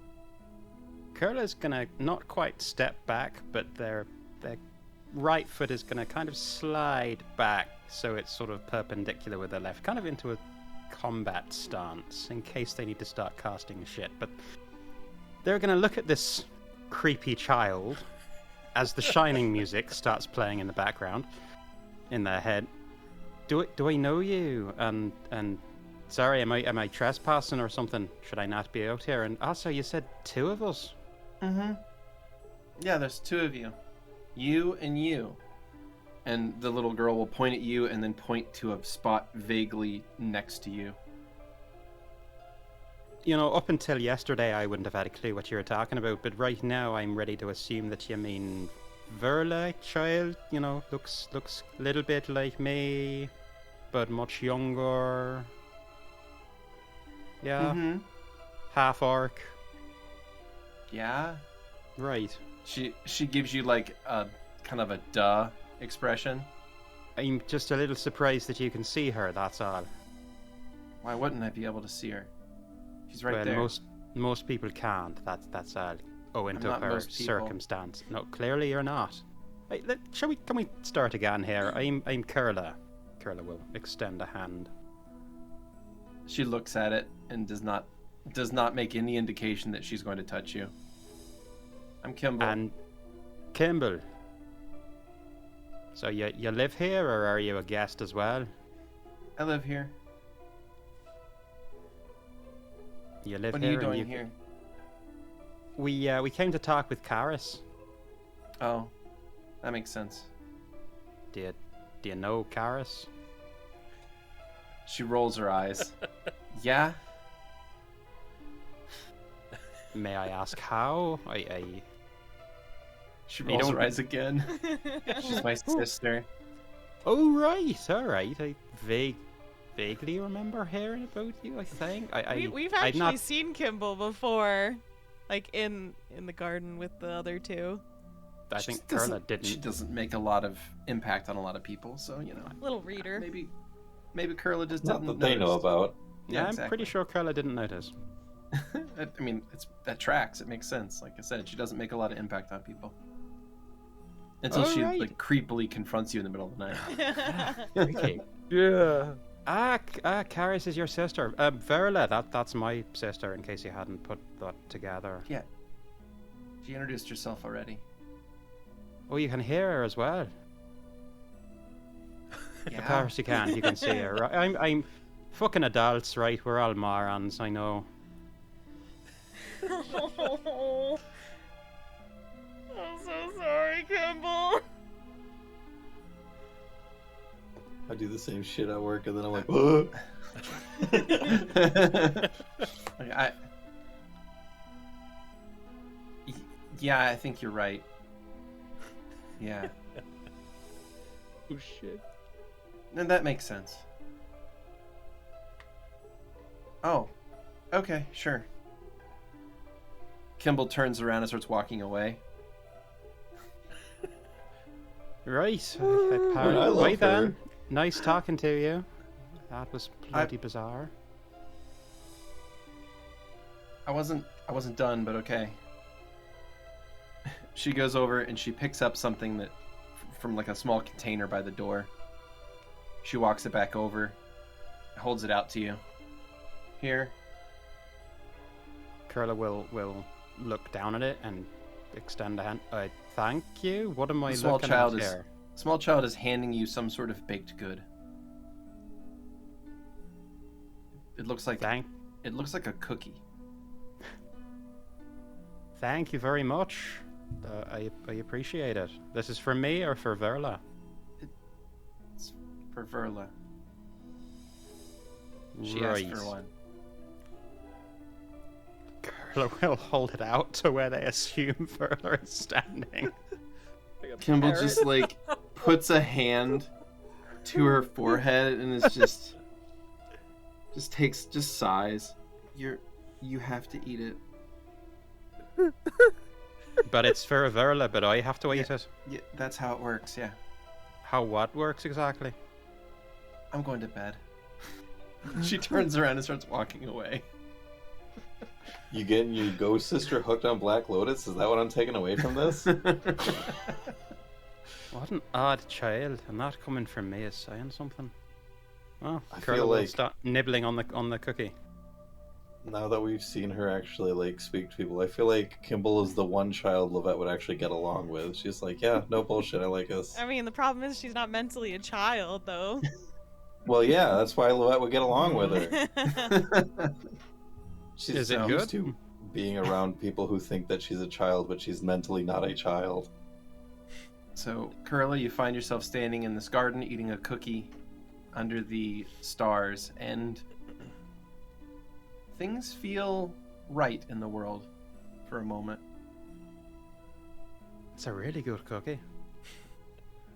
Kurla's gonna not quite step back, but their right foot is gonna kind of slide back so it's sort of perpendicular with their left, kind of into a combat stance in case they need to start casting shit. But they're gonna look at this creepy child as the Shining music starts playing in the background in their head. Do I know you? And Sorry, am I trespassing or something? Should I not be out here? And also, you said 2 of us. Mm-hmm. Yeah, there's 2 of you. You and you. And the little girl will point at you and then point to a spot vaguely next to you. You know, up until yesterday, I wouldn't have had a clue what you were talking about, but right now, I'm ready to assume that you mean Verla, child. You know, looks a little bit like me, but much younger. Yeah. Mm-hmm. Half-Orc. Yeah. Right. She gives you like a kind of a duh expression. I'm just a little surprised that you can see her, that's all. Why wouldn't I be able to see her? She's right well, there. most people can't. That's all. Owing I'm to not her most people. circumstance. No, clearly you're not. Right, can we start again here? I'm Kurla. Kurla will extend a hand. She looks at it and does not make any indication that she's going to touch you. I'm Kimball. And Kimball. So you live here, or are you a guest as well? I live here. You live What here. are you doing here? We came to talk with Karis. Oh, that makes sense. Do you know Karis? She rolls her eyes. Yeah. May I ask how? She You rolls don't- her eyes again. She's my sister. Oh right, all right. I vaguely remember hearing about you. I think We've I'd actually not. seen Kimball before, like in the garden with the other 2. I She think doesn't- Kurla didn't. She doesn't make a lot of impact on a lot of people, so you know. Little reader. Maybe Kurla just Not didn't that they know notice. about. Yeah, I'm exactly. pretty sure Kurla didn't notice. I mean, that tracks. It makes sense. Like I said, she doesn't make a lot of impact on people until she Alright. like creepily confronts you in the middle of the night. Okay. Yeah. Karis is your sister. Verla, that's my sister. In case you hadn't put that together. Yeah. She introduced herself already. Oh, you can hear her as well. Yeah. Of course you can. You can see her. Right? I'm fucking adults, right? We're all morons. I know. I'm so sorry, Kimball. I do the same shit at work, and then I'm like, "Ugh." Like, yeah, I think you're right. Yeah. Oh shit. And that makes sense. Oh. Okay, sure. Kimball turns around and starts walking away. Right. I love Right then. her. Nice talking to you. That was bloody bizarre. I wasn't done, but okay. She goes over and she picks up something that from like a small container by the door. She walks it back over, holds it out to you. Here. Kurla will look down at it and extend a hand. Thank you. What am I The small looking child at is here? small child is handing you some sort of baked good. It looks like a cookie. Thank you very much. I appreciate it. This is for me or for Verla? It's for Verla. She Right. asked for one. Kurla will hold it out to where they assume Verla is standing. Kimball just like puts a hand to her forehead and is just sighs. You have to eat it. But it's for Verla, but I have to eat it. Yeah, that's how it works. Yeah, How what works exactly? I'm going to bed. She turns around and starts walking away. You getting your ghost sister hooked on Black Lotus? Is that what I'm taking away from this? What an odd child, and that coming from me is saying something. Well, I Kurla feel will like- stop nibbling on the cookie. Now that we've seen her actually like speak to people, I feel like Kimball is the one child Lovette would actually get along with. She's like, yeah, no bullshit, I like this. I mean, the problem is she's not mentally a child, though. Well, yeah, that's why Lovette would get along with her. She's Is it used good? to being around people who think that she's a child, but she's mentally not a child. So, Kurla, you find yourself standing in this garden eating a cookie under the stars, and things feel right in the world for a moment. It's a really good cookie.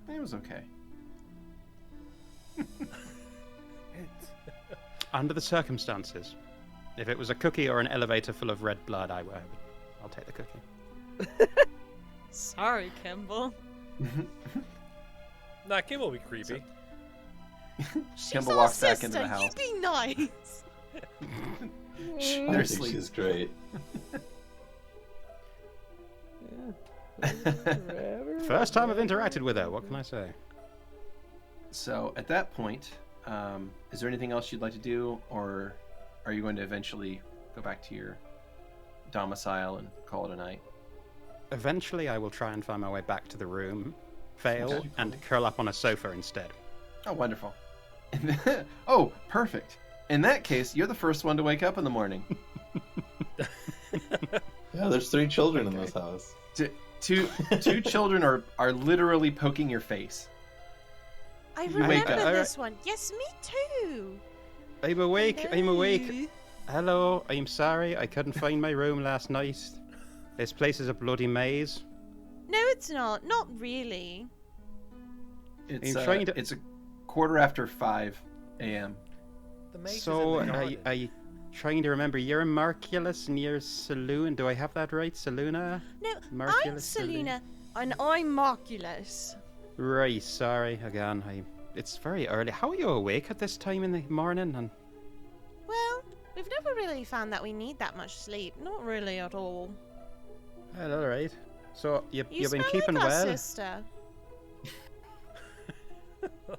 It was okay. Under the circumstances, if it was a cookie or an elevator full of red blood, I'll take the cookie. Sorry, Kimball. Nah, Kim will be creepy. She's Kimball our walks back sister. into the house. You be nice. Shh, I they're think asleep. she's great. First time I've interacted with her, what can I say? So, at that point, is there anything else you'd like to do, or are you going to eventually go back to your domicile and call it a night? Eventually, I will try and find my way back to the room, fail, Okay. and curl up on a sofa instead. Oh, wonderful. Oh, perfect. In that case, you're the first one to wake up in the morning. Yeah, there's 3 children in this house. Two children are literally poking your face. I You wake remember up. this one. Yes, me too. I'm awake, I'm awake. Hello. Hello, I'm sorry, I couldn't find my room last night. This place is a bloody maze. No, it's not. Not really. It's I'm trying to- it's a 5:15 a.m. The maze So, is in the are garden. you trying to remember? You're Marculus and you're Saloon. Do I have that right? Saluna? No, I'm Marculus Saloon? Selena, and I'm Marculus. Right, sorry again. It's very early. How are you awake at this time in the morning? And Well, we've never really found that we need that much sleep. Not really at all. well, all right. So You you've been smell keeping like our well. sister.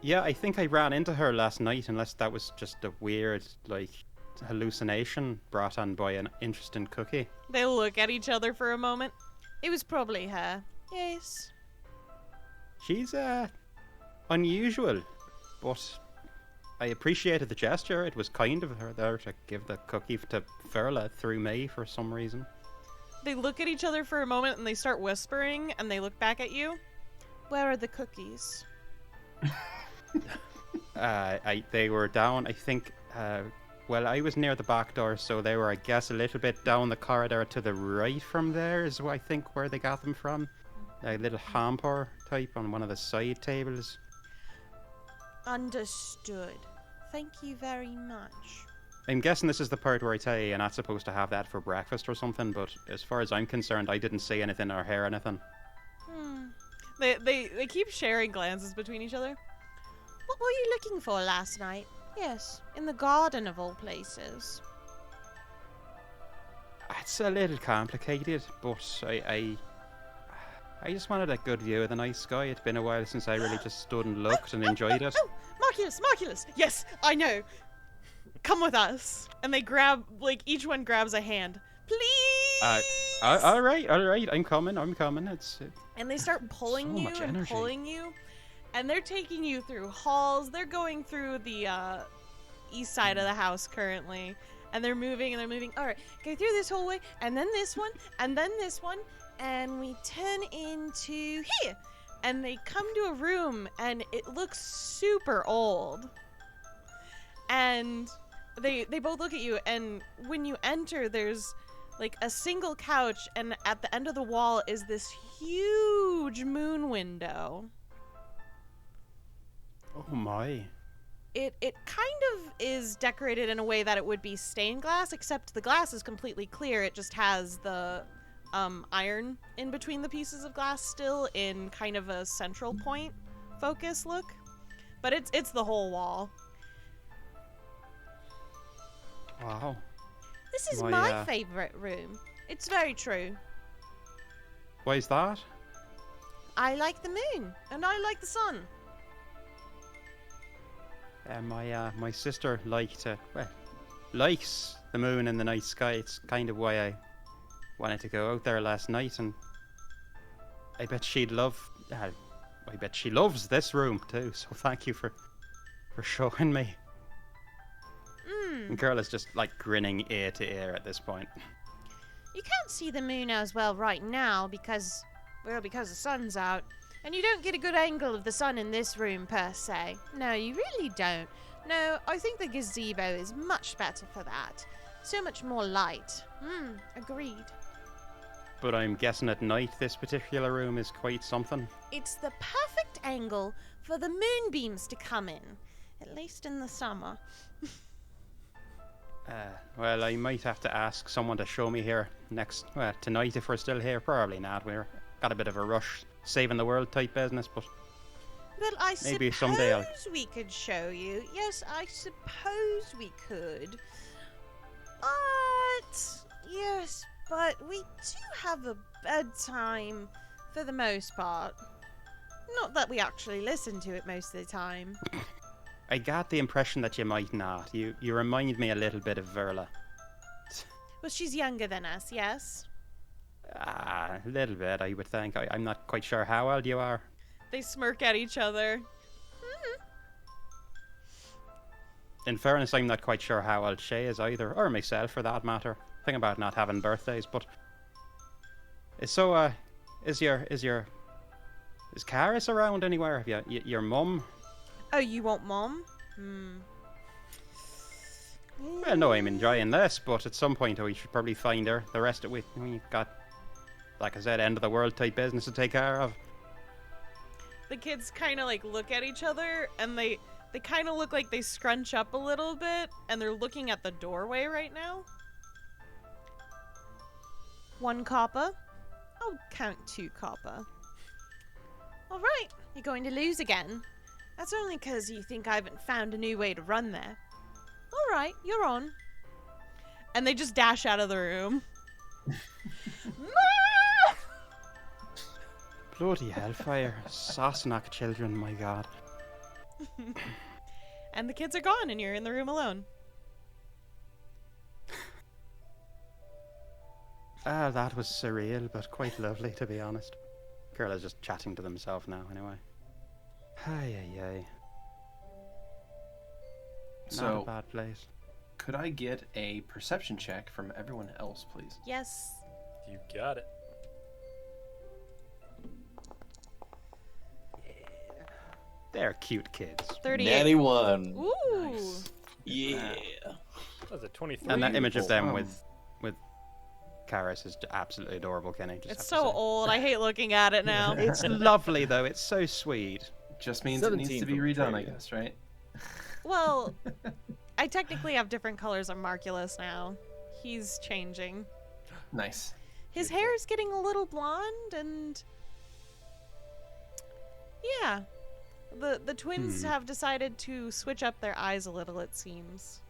Yeah, I think I ran into her last night, unless that was just a weird, like, hallucination brought on by an interesting cookie. They look at each other for a moment. It was probably her. Yes. She's unusual, but I appreciated the gesture. It was kind of her there to give the cookie to Verla through me for some reason. They look at each other for a moment and they start whispering and they look back at you. Where are the cookies? They were down, I think. Well, I was near the back door, so they were, I guess, a little bit down the corridor to the right from there is I think where they got them from. A little hamper type on one of the side tables. Understood. Thank you very much. I'm guessing this is the part where I tell you you're not supposed to have that for breakfast or something, but as far as I'm concerned, I didn't see anything or hear anything. They keep sharing glances between each other. What were you looking for last night? Yes, in the garden of all places. It's a little complicated, but I just wanted a good view of the night sky. It's been a while since I really just stood and looked and enjoyed it. Oh, Marculus! Yes, I know. Come with us. And they grab, like, each one grabs a hand. Please! All right, I'm coming. And they start pulling So you much and energy. pulling you. And they're taking you through halls. They're going through the east side of the house currently. And they're moving and they're moving. All right, go through this hallway, and then this one, and then this one. And we turn into here. And they come to a room, and it looks super old. And they both look at you, and when you enter, there's like a single couch, and at the end of the wall is this huge moon window. Oh my. It kind of is decorated in a way that it would be stained glass, except the glass is completely clear. It just has the iron in between the pieces of glass still in kind of a central point focus look. But it's the whole wall. Wow. This is Why, my favorite room. It's very true. Why is that? I like the moon, and I like the sun. My sister likes the moon and the night sky. It's kind of why I wanted to go out there last night, and I bet she loves this room too. So thank you for for showing me. Hmm. And Kurla's just like grinning ear to ear at this point. You can't see the moon as well right now because the sun's out. And you don't get a good angle of the sun in this room, per se. No, you really don't. No, I think the gazebo is much better for that. So much more light. Agreed. But I'm guessing at night this particular room is quite something. It's the perfect angle for the moonbeams to come in. At least in the summer. Well, I might have to ask someone to show me here tonight if we're still here. Probably not. We're got a bit of a rush, saving the world type business, but Well, I maybe suppose someday we could show you. Yes, I suppose we could. But we do have a bedtime for the most part. Not that we actually listen to it most of the time. I got the impression that you might not. You remind me a little bit of Verla. Well, she's younger than us, yes? A little bit, I would think. I'm not quite sure how old you are. They smirk at each other. In fairness, I'm not quite sure how old Shay is either, or myself for that matter. Thing about not having birthdays, but so is Karis around anywhere? Have your mum? Oh, you want Mom? Well, no, I'm enjoying this, but at some point we should probably find her. The rest of it, we got, like I said, end of the world type business to take care of. The kids kind of like look at each other, and they kind of look like they scrunch up a little bit, and they're looking at the doorway right now. 1 copper. I'll count 2 copper. All right, you're going to lose again. That's only because you think I haven't found a new way to run there. All right, you're on. And they just dash out of the room. Bloody hellfire. Sassenach children, my god. And the kids are gone, and you're in the room alone. That was surreal, but quite lovely, to be honest. Kurla's just chatting to themselves now, anyway. Ay. Not So, a bad place. could I get a perception check from everyone else, please? Yes. You got it. They're cute kids. 38. Natty 1. Ooh. Nice. Yeah. That was a 23. And that image of them Wow. with Karis is absolutely adorable, Kenny. Just It's have so to say. old. I hate looking at it now. It's lovely, though. It's so sweet. Just means it needs 17 to be from redone, I Petravian. guess, right? Well, I technically have different colors on Marculus now. He's changing. Nice. His hair is getting a little blonde, and yeah, the twins have decided to switch up their eyes a little. It seems.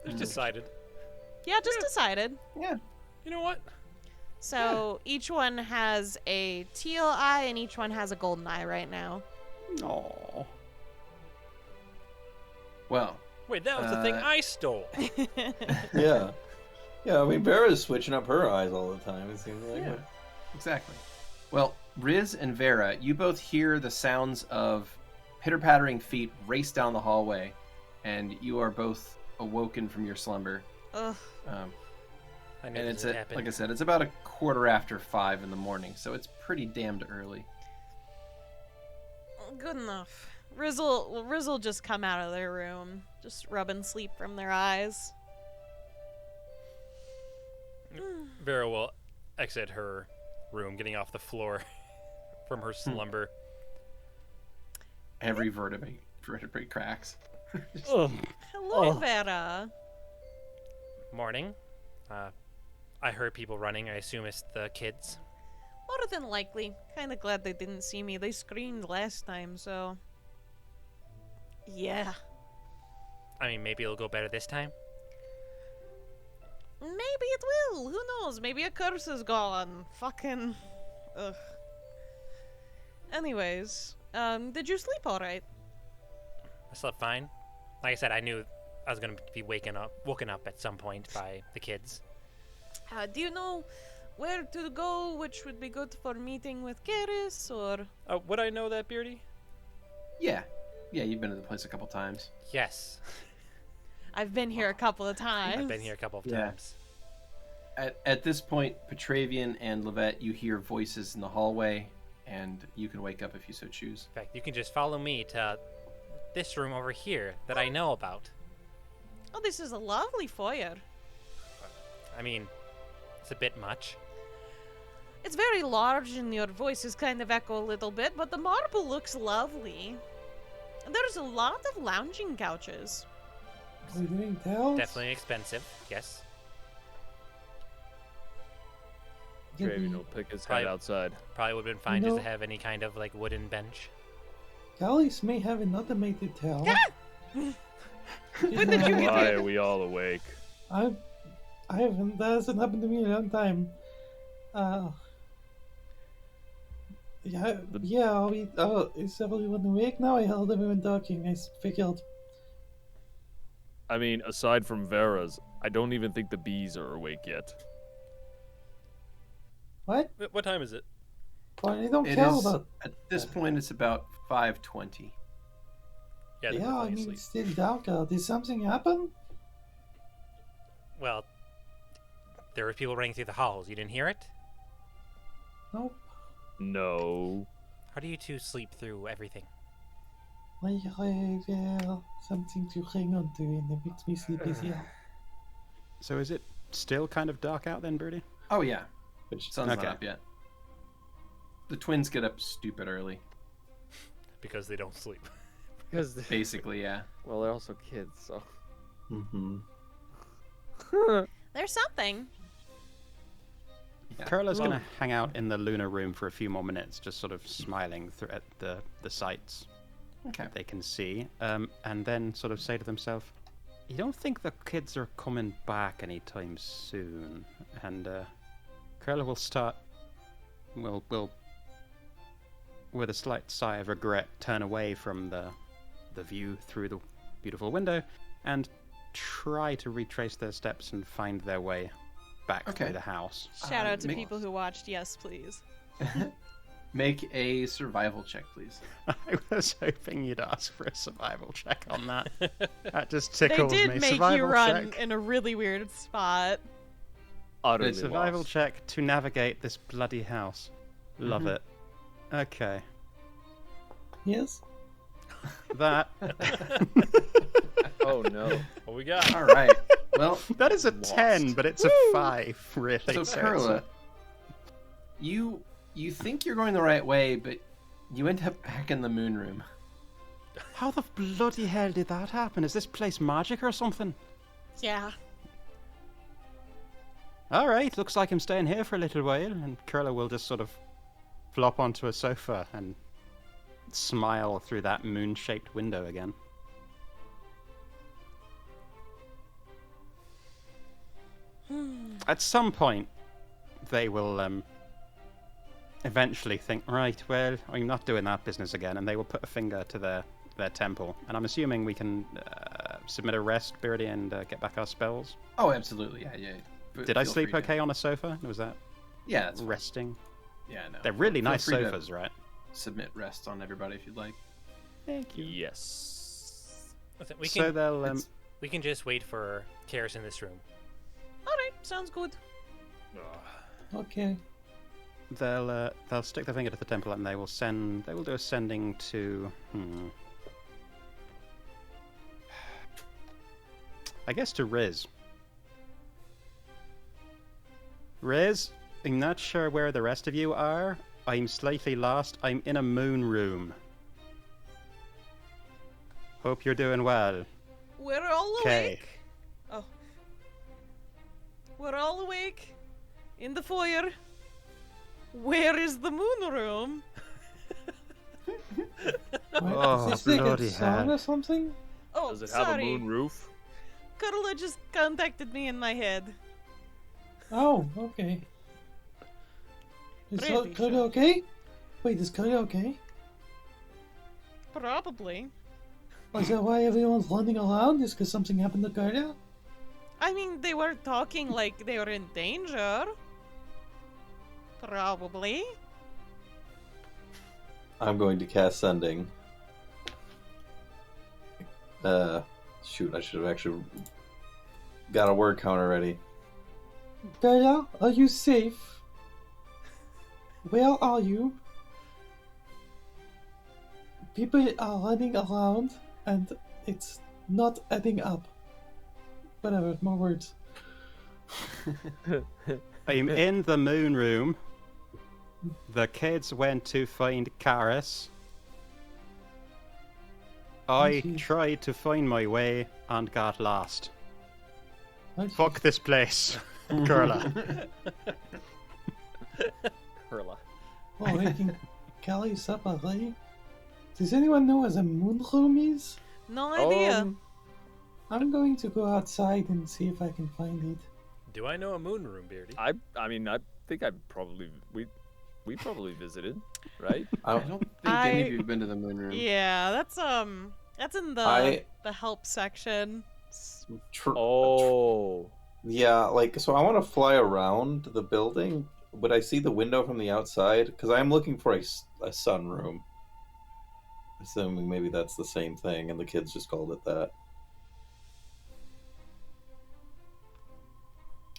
Just decided. Yeah, just decided. Yeah. You know what? So each one has a teal eye, and each one has a golden eye right now. Aww. Well, Wait, that was the thing I stole. Yeah. Yeah, I mean, Vera's switching up her eyes all the time, it seems like. yeah, exactly. Well, Riz and Vera, you both hear the sounds of pitter-pattering feet race down the hallway, and you are both awoken from your slumber. Ugh. I knew And this it's would happen. like I said, it's about 5:15 in the morning, so it's pretty damned early. Good enough. Rizzle just come out of their room, just rubbing sleep from their eyes. Vera will exit her room, getting off the floor from her slumber. Every vertebrae cracks. Hello, Oh. Vera. Morning. I heard people running. I assume it's the kids. More than likely. Kind of glad they didn't see me. They screamed last time, so. Yeah. I mean, maybe it'll go better this time. Maybe it will. Who knows? Maybe a curse is gone. Fucking. Ugh. Anyways, did you sleep alright? I slept fine. Like I said, I knew I was gonna be woken up at some point by the kids. Do you know where to go, which would be good for meeting with Karis, or. Would I know that, Beardy? Yeah. Yeah, you've been to the place a couple times. Yes, I've been here a couple of times. I've been here a couple of Yeah. times. At this point, Petravian and Lovette, you hear voices in the hallway, and you can wake up if you so choose. In fact, you can just follow me to this room over here that I know about. Oh, this is a lovely foyer. I mean, it's a bit much. It's very large and your voices kind of echo a little bit, but the marble looks lovely. And there's a lot of lounging couches. Are we doing towels? Definitely expensive, yes. Did Gravy we- will pick his Probably- head outside. Probably would have been fine just No. to have any kind of like wooden bench. Gallies may have an automated towel. When did you get Why here? are we all awake? I haven't. That hasn't happened to me in a long time. Yeah. Are we? Oh, is everyone awake now? I heard everyone talking. I figured. I mean, aside from Vera's, I don't even think the bees are awake yet. What? What time is it? Well, I don't It care is, about. at this point, it's about 5:20. Yeah, they're Yeah, I definitely mean, asleep. it's still dark out. Did something happen? Well, there were people running through the halls. You didn't hear it? Nope. No. How do you two sleep through everything? I have something to hang on to, and it makes me sleep easier. So is it still kind of dark out then, Beardy? Oh yeah, Which sun's Okay. not up yet. The twins get up stupid early. Because they don't sleep. Because, Basically, yeah. well, they're also kids, so. Mm-hmm. There's something. Yeah. Kurla's Well, going to hang out in the lunar room for a few more minutes, just sort of smiling through at the sights Okay. they can see, and then sort of say to themselves, "You don't think the kids are coming back anytime soon?" And Kurla will start. Will with a slight sigh of regret turn away from the view through the beautiful window and try to retrace their steps and find their way back Okay. through the house. Shout out to make- people who watched. Yes, please. Make a survival check, please. I was hoping you'd ask for a survival check on that. That just They tickles me. did make survival you run check. in a really weird spot. Utterly Survival lost. check to navigate this bloody house. Love Mhm. it. Okay. Yes. That Oh no. What we got? All right. Well, that is a Lost. 10, but it's a 5, really. so it's Kurla, you think you're going the right way, but you end up back in the moon room. How the bloody hell did that happen? Is this place magic or something? Yeah. Alright, looks like I'm staying here for a little while, and Kurla will just sort of flop onto a sofa and smile through that moon-shaped window again. At some point, they will eventually think, right, well, I'm not doing that business again, and they will put a finger to their temple. And I'm assuming we can submit a rest, Beardy, and get back our spells. Oh, absolutely. Yeah. Did I Feel sleep free to- okay on a sofa? Was that Yeah, that's fine. resting? Yeah, no. They're really Feel nice free to sofas, right? Submit rest on everybody if you'd like. Thank you. Yes. Listen, we So can they'll it's- we can just wait for Karis in this room. Alright, sounds good. Okay. they'll stick their finger to the temple and they will do a sending to I guess to Riz. Riz, I'm not sure where the rest of you are. I'm slightly lost. I'm in a moon room. Hope you're doing well. We're all 'Kay. awake. Oh. We're all awake. In the foyer. Where is the moon room? Oh, is this like bloody a song hell. or something? Oh, Does it have sorry. a moon roof? Kurla just contacted me in my head. Oh, okay. Is Pretty Kurla sure. okay? Wait, is Kurla okay? Probably. Is that why everyone's running around? Is because something happened to Kurla? I mean, they were talking like they were in danger. Probably. I'm going to cast Sending. Shoot, I should have actually got a word counter ready. Bella, are you safe? Where are you? People are running around, and it's not adding up. Whatever, more words. I'm in the moon room. The kids went to find Karis. I Jeez. tried to find my way and got lost. Oh, Fuck this place. Kurla. Kurla. Oh, waking Callie's up already? Does anyone know where the moon room is? No idea. I'm going to go outside and see if I can find it. Do I know a moon room, Beardy? I mean, I think I probably we probably visited, right? I don't think any of you have been to the moon room. Yeah, that's in the help section. Oh. Yeah, like, so I want to fly around the building. Would I see the window from the outside? Because I'm looking for a sunroom. Assuming maybe that's the same thing, and the kids just called it that.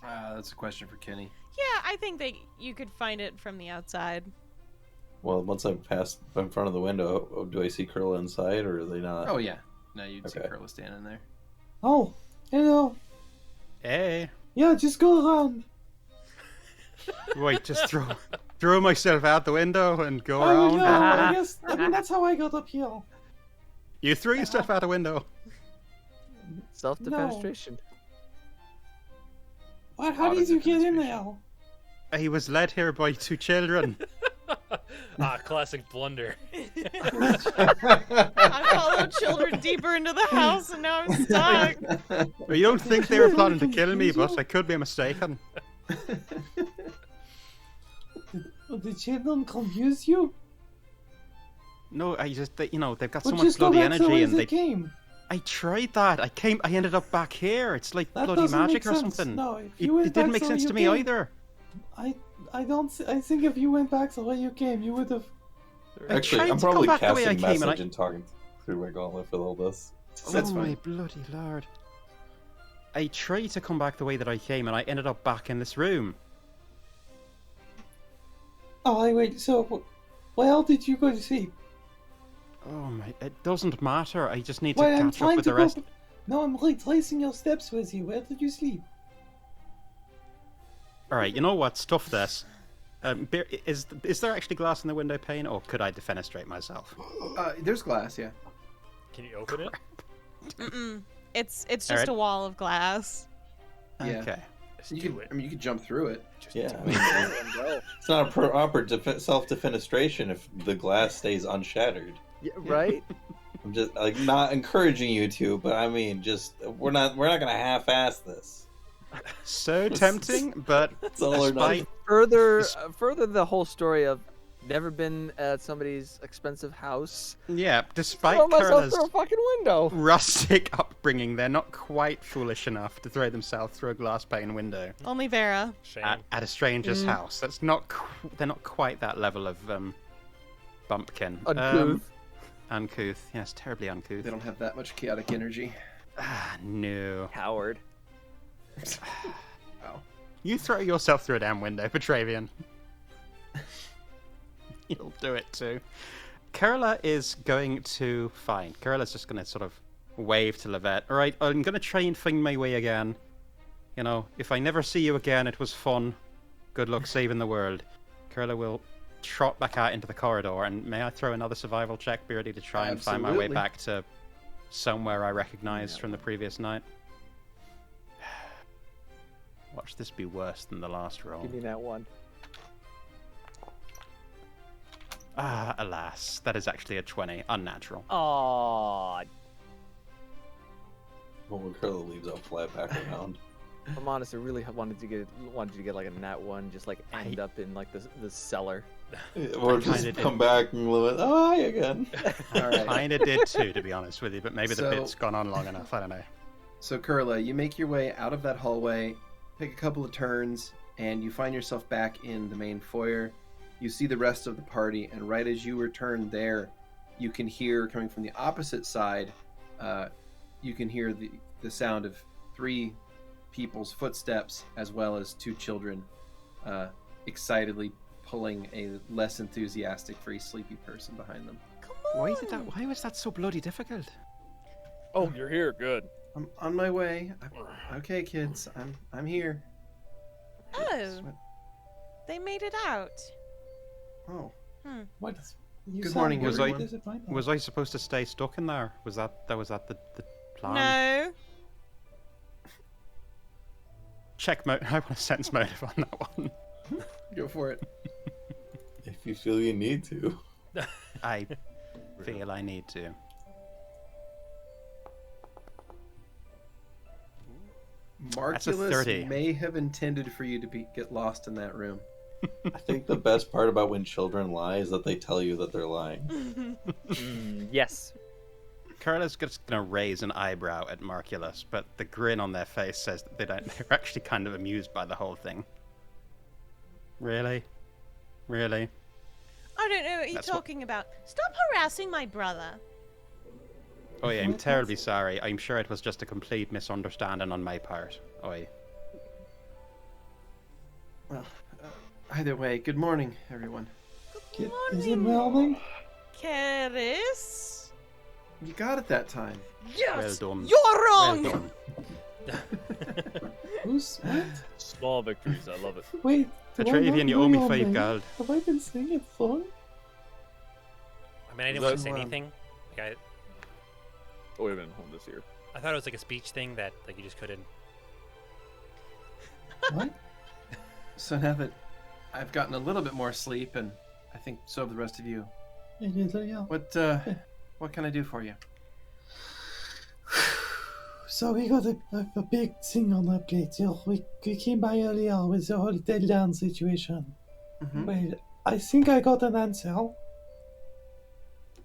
That's a question for Keni. Yeah, I think that you could find it from the outside. Well, once I pass in front of the window, do I see Kurla inside, or are they not? Oh yeah, no, you'd see Okay. Kurla standing there. Oh, hello. Hey. Yeah, just go around. Wait, just throw myself out the window and go Oh, around. yeah, I guess, I mean, that's how I got up here. You threw yourself out the window. Self-defenestration. What? How did you get in there? He was led here by two children. Classic blunder. I followed children deeper into the house, and now I'm stuck. Well, you don't think they were planning to kill me, but I could be mistaken. Did the children confuse you? No, they've got so Well, much just go bloody back to energy, where and they they. came. I tried that. I ended up back here. It's like That bloody doesn't magic make or sense. something. No, if It, you went it didn't back make the way sense you to me came- either. I don't. I think if you went back the way you came, you would have. Actually, tried I'm to come probably back the way I casting came, and message and talking through my gauntlet for all this. That's oh fine. my bloody lord! I tried to come back the way that I came, and I ended up back in this room. Oh, wait. So, where did you go to sleep? Oh my! It doesn't matter. I just need to Wait, I'm catch up trying with to the go. rest. No, I'm retracing your steps with you. Where did you sleep? All right, you know what? Stuff this. Is there actually glass in the window pane, or could I defenestrate myself? There's glass, yeah. Can you open it? Mm-mm. It's just Alright. a wall of glass. Yeah. Okay. Just You do could, it. I mean, you could jump through it. Yeah, I mean, it's not a proper self-defenestration if the glass stays unshattered. Yeah, right? I'm just like not encouraging you to, but I mean, just we're not gonna half-ass this. So tempting, but It's all or despite nothing. Further the whole story of never been at somebody's expensive house. despite Throw myself Kurla's through a fucking window. rustic upbringing, they're not quite foolish enough to throw themselves through a glass pane window Only Vera. Shame. at a stranger's house. That's not. They're not quite that level of bumpkin. Uncouth. Uncouth. Yes, terribly uncouth. They don't have that much chaotic energy. No. Coward. Wow. You throw yourself through a damn window, Petravian. You'll do it too. Kurla is going to... Fine. Kurla's just going to sort of wave to Lovette. Alright, I'm going to try and find my way again. You know, if I never see you again, it was fun. Good luck saving the world. Kurla will trot back out into the corridor, and may I throw another survival check, Beardy, to try and find my way Absolutely. back to somewhere I recognized from the previous night? Watch this be worse than the last roll. Give me that one. Ah, alas. That is actually a 20. Unnatural. Aww. Well, when Kurla leaves, I'll fly back around. If I'm honest, I really wanted you to get like a nat one, just like end up in like the cellar. Or just kinda come back and live it. Oh, hi again. Alright. Kinda did too, to be honest with you, but maybe the So- bit's gone on long enough. I don't know. So, Kurla, you make your way out of that hallway, take a couple of turns, and you find yourself back in the main foyer. You see the rest of the party, and right as you return there, you can hear coming from the opposite side you can hear the sound of 3 people's footsteps as well as 2 children excitedly pulling a less enthusiastic, very sleepy person behind them. Come on. Why was that so bloody difficult? Oh, you're here. Good. I'm on my way. Okay, kids, I'm here. Oh, they made it out. Oh, What? You Good sound morning, very everyone. disappointed. Was I supposed to stay stuck in there? Was that the plan? No. Check mode. I want a sense motive on that one. go for it. If you feel you need to. I feel I need to. That's a Marculus 30. may have intended for you to get lost in that room. I think the best part about when children lie is that they tell you that they're lying. Yes. Kurla's just gonna raise an eyebrow at Marculus, but the grin on their face says that they're actually kind of amused by the whole thing. Really? Really? I don't know what you're That's what- talking about. Stop harassing my brother. Oh yeah, I'm terribly sorry. I'm sure it was just a complete misunderstanding on my part. Oi. Well, either way, good morning, everyone. Good Is it morning, morning? Keris. You got it that time. Yes. Well done. You're wrong. Well done. Who's what? Small victories. I love it. Wait. do I not Petravian, you know owe me your 5 name? gold. Have I been singing song? I mean, I didn't want to say So, anything. Like, Oh, wait a minute. Hold this here. I thought it was like a speech thing that like you just couldn't. What? So now that I've gotten a little bit more sleep, and I think so have the rest of you, It is, yeah. what can I do for you? So we got a big thing on our plate. We came by earlier with the whole deadline situation. Mhm. Well, I think I got an answer.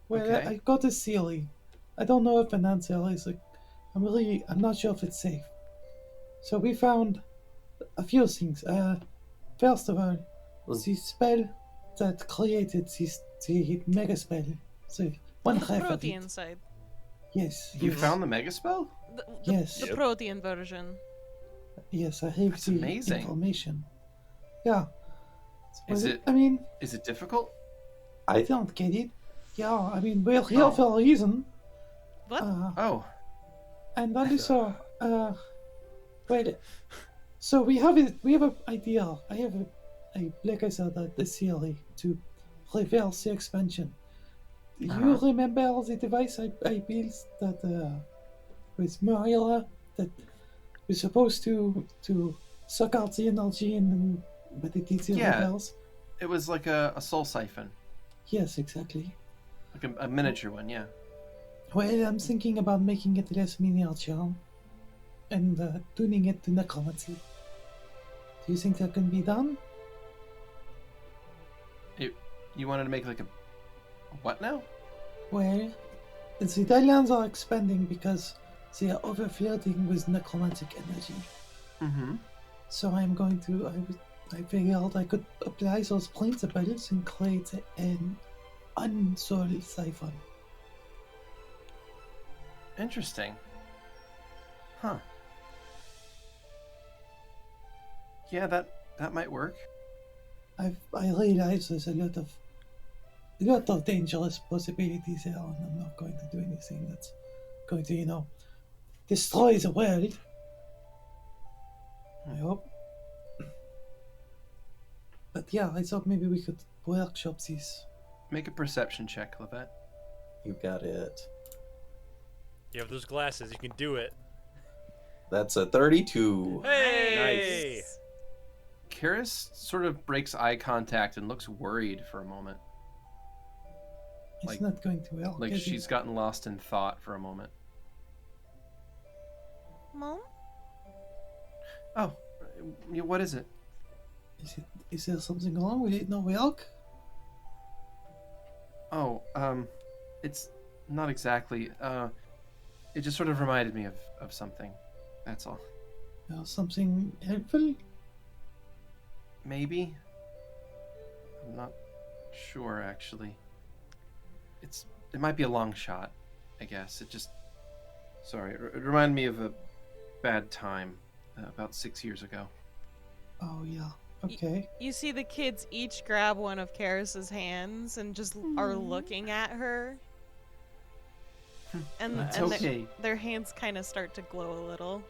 Well, Okay. I got a ceiling. I don't know if an answer is I'm not sure if it's safe. So we found a few things. First of all, the spell that created the mega spell. So one The half of protein it. side. Yes. You yes, found the mega spell? Yes. The protein version. Yes, I have That's the amazing. information. Yeah. Is it- I mean, Is it difficult? I don't get it. Yeah, I mean, we're here Oh. for a reason. What? Oh, And also, well, so we have an idea. I have like I said, the theory to reverse the expansion. Do you remember the device I built that with Marilla that was supposed to suck out the energy but it did the Yeah. reverse? it was like a soul siphon, Yes, exactly. like a miniature one. Yeah. Well, I'm thinking about making it less miniature and tuning it to necromancy. Do you think that can be done? You wanted to make like a what now? Well, the Italians are expanding because they are overflooding with necromantic energy. Mm-hmm. So I'm going to. I figured I could apply those principles and create an unsoul siphon. Interesting. Huh. Yeah, that might work. I realize there's a lot of dangerous possibilities there, and I'm not going to do anything that's going to, destroy the world. I hope. But yeah, I thought maybe we could workshop these. Make a perception check, Lovette. You got it. You have those glasses. You can do it. That's a 32. Hey! Karis sort of breaks eye contact and looks worried for a moment, It's Like- not going to work. like is she's it? gotten lost in thought for a moment. Mom? Oh, what is it? Is there something wrong with it? No work? Oh, it's not exactly. It just sort of reminded me of something. That's all. Something helpful? Maybe. I'm not sure actually. It might be a long shot, I guess. Sorry, it reminded me of a bad time about 6 years ago. Oh yeah. Okay. You see the kids each grab one of Karis's hands and just are looking at her. And, It's and okay. their hands kind of start to glow a little.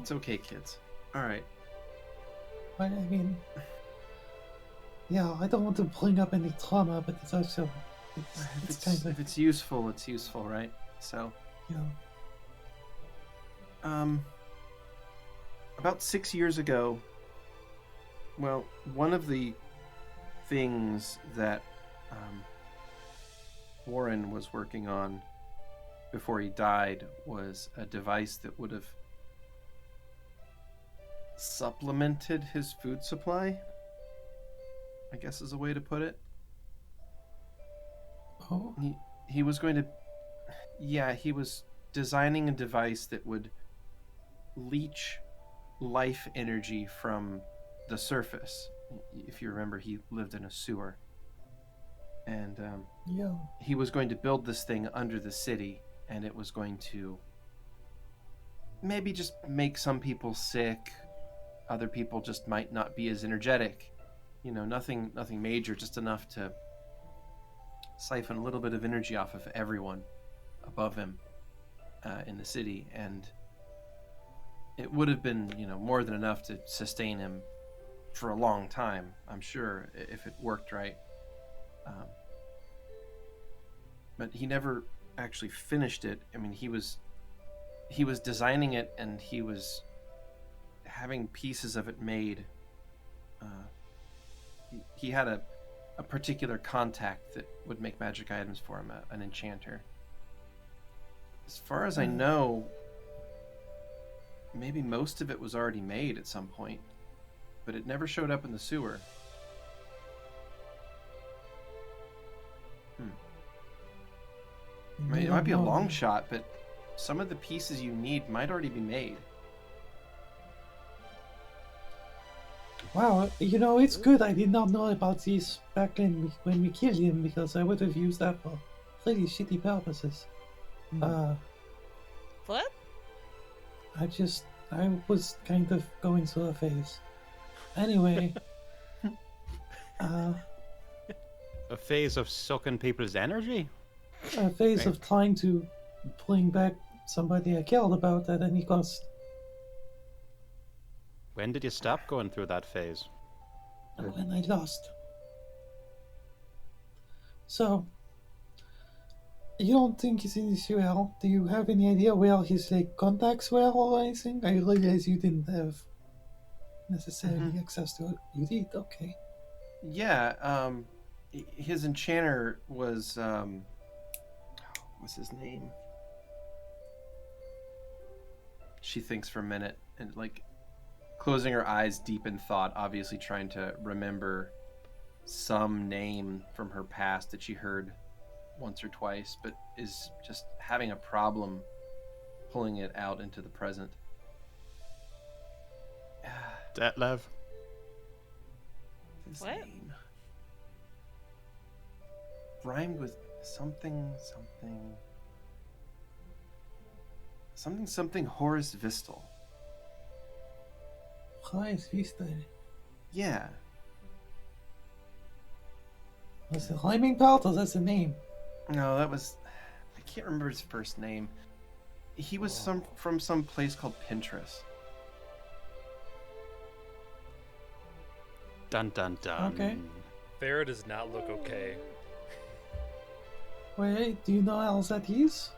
It's okay, kids. All right. I mean, yeah, I don't want to bring up any trauma, but it's also it's kind If of it's useful, it's useful, right? So, about 6 years ago, well, one of the things that Warren was working on before he died was a device that would have supplemented his food supply, I guess is a way to put it. Oh, He was going to, yeah, he was designing a device that would leech life energy from the surface. If you remember, he lived in a sewer. And yeah. he was going to build this thing under the city, and it was going to maybe just make some people sick. Other people just might not be as energetic. You know, nothing major, just enough to siphon a little bit of energy off of everyone above him in the city. And it would have been, you know, more than enough to sustain him for a long time, I'm sure, if it worked right. But he never actually finished it. I mean, he was designing it, and he was having pieces of it made. He had a particular contact that would make magic items for him, an enchanter. As far as I know, maybe most of it was already made at some point, but it never showed up in the sewer. I mean, it might be a long shot, but some of the pieces you need might already be made. Wow, you know, it's good I did not know about this back when we killed him, because I would have used that for really shitty purposes. What? I was kind of going through a phase. Anyway, A phase of sucking people's energy? a phase of trying to bring back somebody I cared about at any cost. When did you stop going through that phase? When I lost. So, you don't think he's in this UL? Do you have any idea where his contacts were or anything? I realize you didn't have necessarily access to it. You did, okay. Yeah, his enchanter was, what's his name? She thinks for a minute and, closing her eyes deep in thought, obviously trying to remember some name from her past that she heard once or twice, but is just having a problem pulling it out into the present. Detlev? His What? name rhymed with something Horace Vistel. Horace Vistel. Yeah. Was the rhyming part or that's the name? No, that was... I can't remember his first name. He was from some place called Pinterest. Dun dun dun. Okay. Vera does not look okay. Wait, do you know how that is?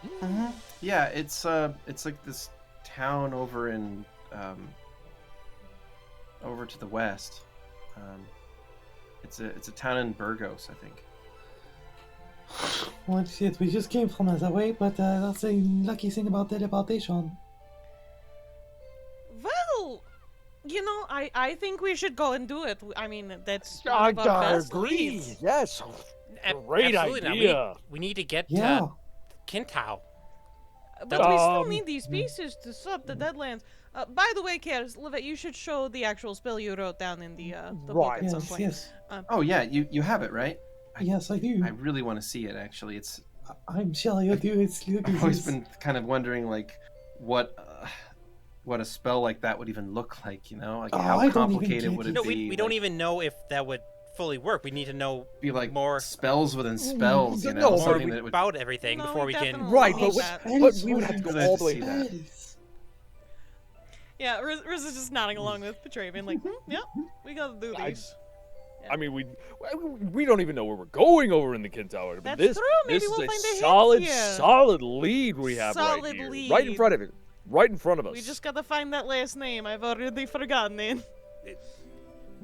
Mm-hmm. Yeah, it's like this town over in over to the west. It's a town in Burgos, I think. Well, shit, we just came from another way, but that's a lucky thing about teleportation. Well, I think we should go and do it. I mean, that's one I of our best agree. leads. Yes. Great Absolutely idea. not. We need to get Yeah. Kintao. But we still need these pieces to sub the Deadlands. By the way, Karis, Lovette, you should show the actual spell you wrote down in the book at some Yes, point. yes. Oh yeah, you have it, right? Yes, I do. I really want to see it, actually. It's I'm sure you do it. I've always been kind of wondering, like, what a spell like that would even look like, you know? Like, Oh, I how don't even complicated get would it. it No, be? we don't like, even know if that would fully work. We need to know be like more spells within spells, you no, know? more Something that would. about everything No, before we we can. definitely Right, need but that. but we would have to go all the way. See that. Yeah, Riz is just nodding along with Petravian, like, yeah, we gotta do these. I mean, we don't even know where we're going over in the Kin Tower. But That's this, true. Maybe this we'll is find a a hint solid, here. solid lead we have right Solid here, lead. right in front of it, right in front of us. We just gotta find that last name. I've already forgotten it.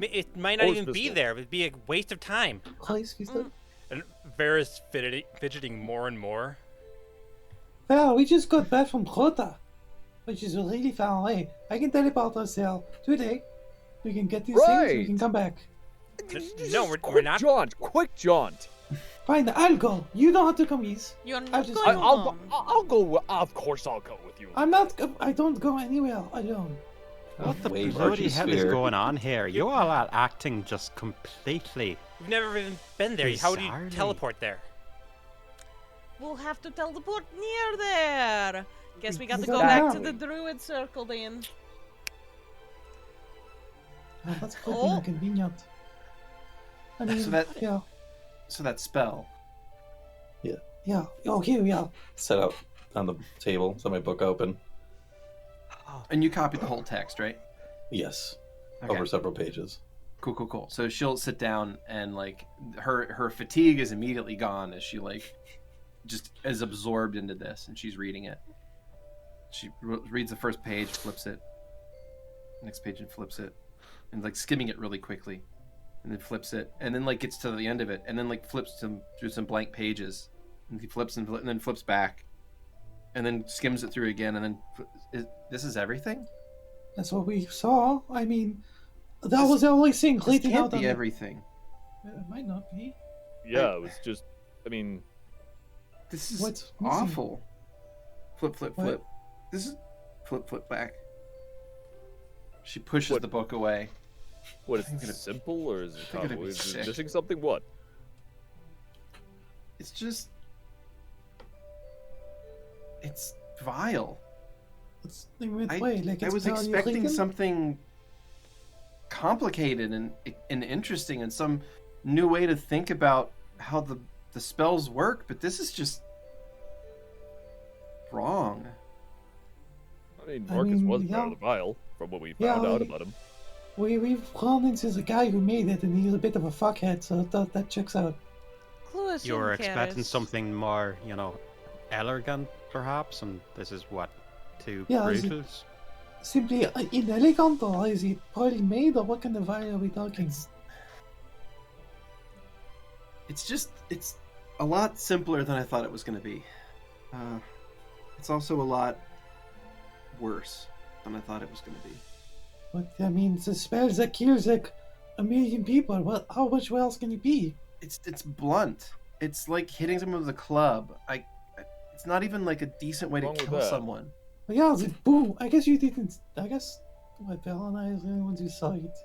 It might not Or even be pistol. there. It'd be a waste of time. Please, Vista. And Vera's fidgeting more and more. Well, we just got back from Grota, which is really far away. I can teleport us there today. We can get these things, we Right. can come back. No, we're quick not. jaunt, quick jaunt. Fine, I'll go. You don't have to come east. You're I'll not just- going I'll alone. go. I'll go. Of course, I'll go with you. I don't go anywhere alone. What the Wave bloody Archie hell is Spear. going on here? You all are acting just completely. We've never even been there. How do you Bizarrely. teleport there? We'll have to teleport near there. Guess we got to go Exactly. back to the Druid circle then. Oh, that's pretty Oh. inconvenient. I mean, So that- yeah, So that spell. yeah. Oh, here we are. Set up on the table, so my book open. And you copied the whole text, right? Yes, Okay. over several pages. Cool. So she'll sit down and like her fatigue is immediately gone as she like just is absorbed into this and she's reading it. She reads the first page, flips it, next page and flips it, and like skimming it really quickly, and then flips it, and then like gets to the end of it, and then like flips through some blank pages, and he flips and then flips back, and then skims it through again, and then this is everything. That's what we saw. I mean, that was the only thing This written can't out on be it. everything. It might not be. Yeah, it was just. I mean, This is What's missing? awful. Flip, What? flip. This is flip back. She pushes What? the book away. what is I'm it? gonna- Simple or is it I'm gonna be complicated? Is sick. it missing something? What? It's just. It's vile. It's in a weird I, way. Like I it's was apparently expecting written. something complicated and interesting and some new way to think about how the spells work, but this is just wrong. I mean, I Marcus mean, was yeah. part of the vial, from what we Yeah, found out like- about him. We've run into the guy who made it, and he's a bit of a fuckhead, so that checks out. Clueless You were in expecting Karis. something more, elegant, perhaps, and this is what, two Yeah, is it- brutals? Simply inelegant, or is it poorly made, or what kind of vial are we talking? It's a lot simpler than I thought it was going to be. It's also a lot worse than I thought it was going to be. But I mean, the spell that kills like a million people. What? How much else can it be? It's blunt. It's like hitting someone with a club. It's not even like a decent way to Wrong with kill that? someone. But yeah, the boom. I guess you didn't. I guess my Bella and I are the only ones who saw it.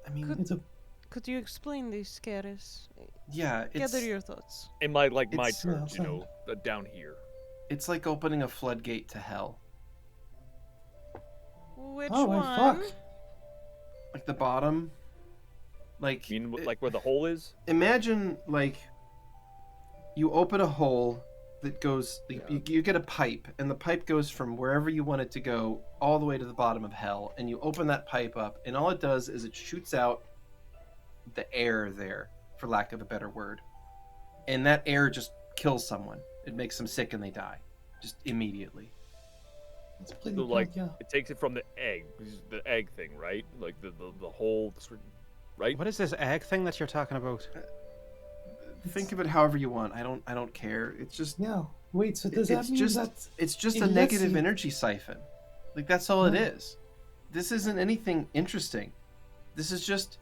I mean, Could- It's a Could you explain this, Karis? yeah, it's Gather your thoughts. In my my It's- terms, Yeah, down here. it's like opening a floodgate to hell. Which oh my one? fuck. Like the bottom. Like You mean like where the hole is? imagine like you open a hole that goes you get a pipe, and the pipe goes from wherever you want it to go all the way to the bottom of hell, and you open that pipe up, and all it does is it shoots out the air there, for lack of a better word, and that air just kills someone. It makes them sick and they die just immediately. It's pretty So, like, yeah. it takes it from the egg thing, right? Like the whole, right? What is this egg thing that you're talking about? Think of it however you want. I don't care. It's just Yeah. Wait. So does that it's mean just that? it's just it a lets negative you- energy siphon. Like that's all it Yeah. is. This isn't anything interesting. This is just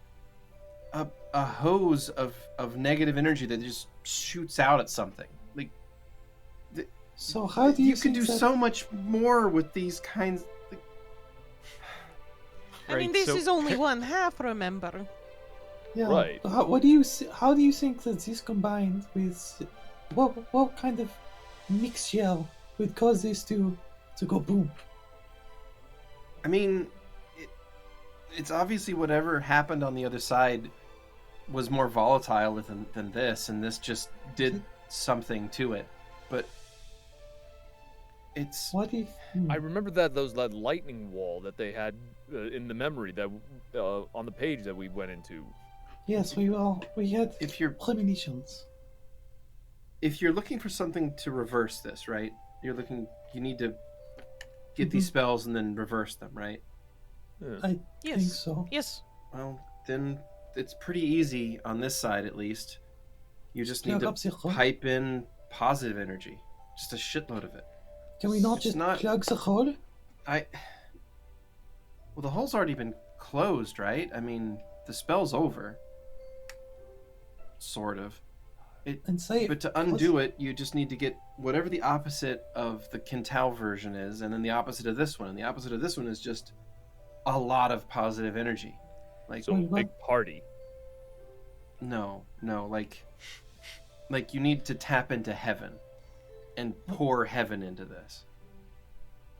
a hose of negative energy that just shoots out at something. Like So how do you? you can do think that- so much more with these kinds. Like, I mean, Right, this so- is only one half, remember? Yeah. Right. How do you think that this combined with what kind of mixture would cause this to go boom? I mean, it's obviously whatever happened on the other side was more volatile than this, and this just did something to it. But it's... What if... I remember that lightning wall that they had in the memory that on the page that we went into. Yes, we had If you're premonitions. if you're looking for something to reverse this, right? You need to get these spells and then reverse them, right? I Yes. think so. Yes. Well, then it's pretty easy on this side, at least. You just need Plug to up the hole. pipe in positive energy, just a shitload of it. Can we not It's just not- plug the hole? Well, the hole's already been closed, right? I mean, the spell's over. Sort of. And say... But to undo it, you just need to get whatever the opposite of the Kintao version is, and then the opposite of this one. And the opposite of this one is just a lot of positive energy. Like, So big party. no, like you need to tap into heaven and pour heaven into this.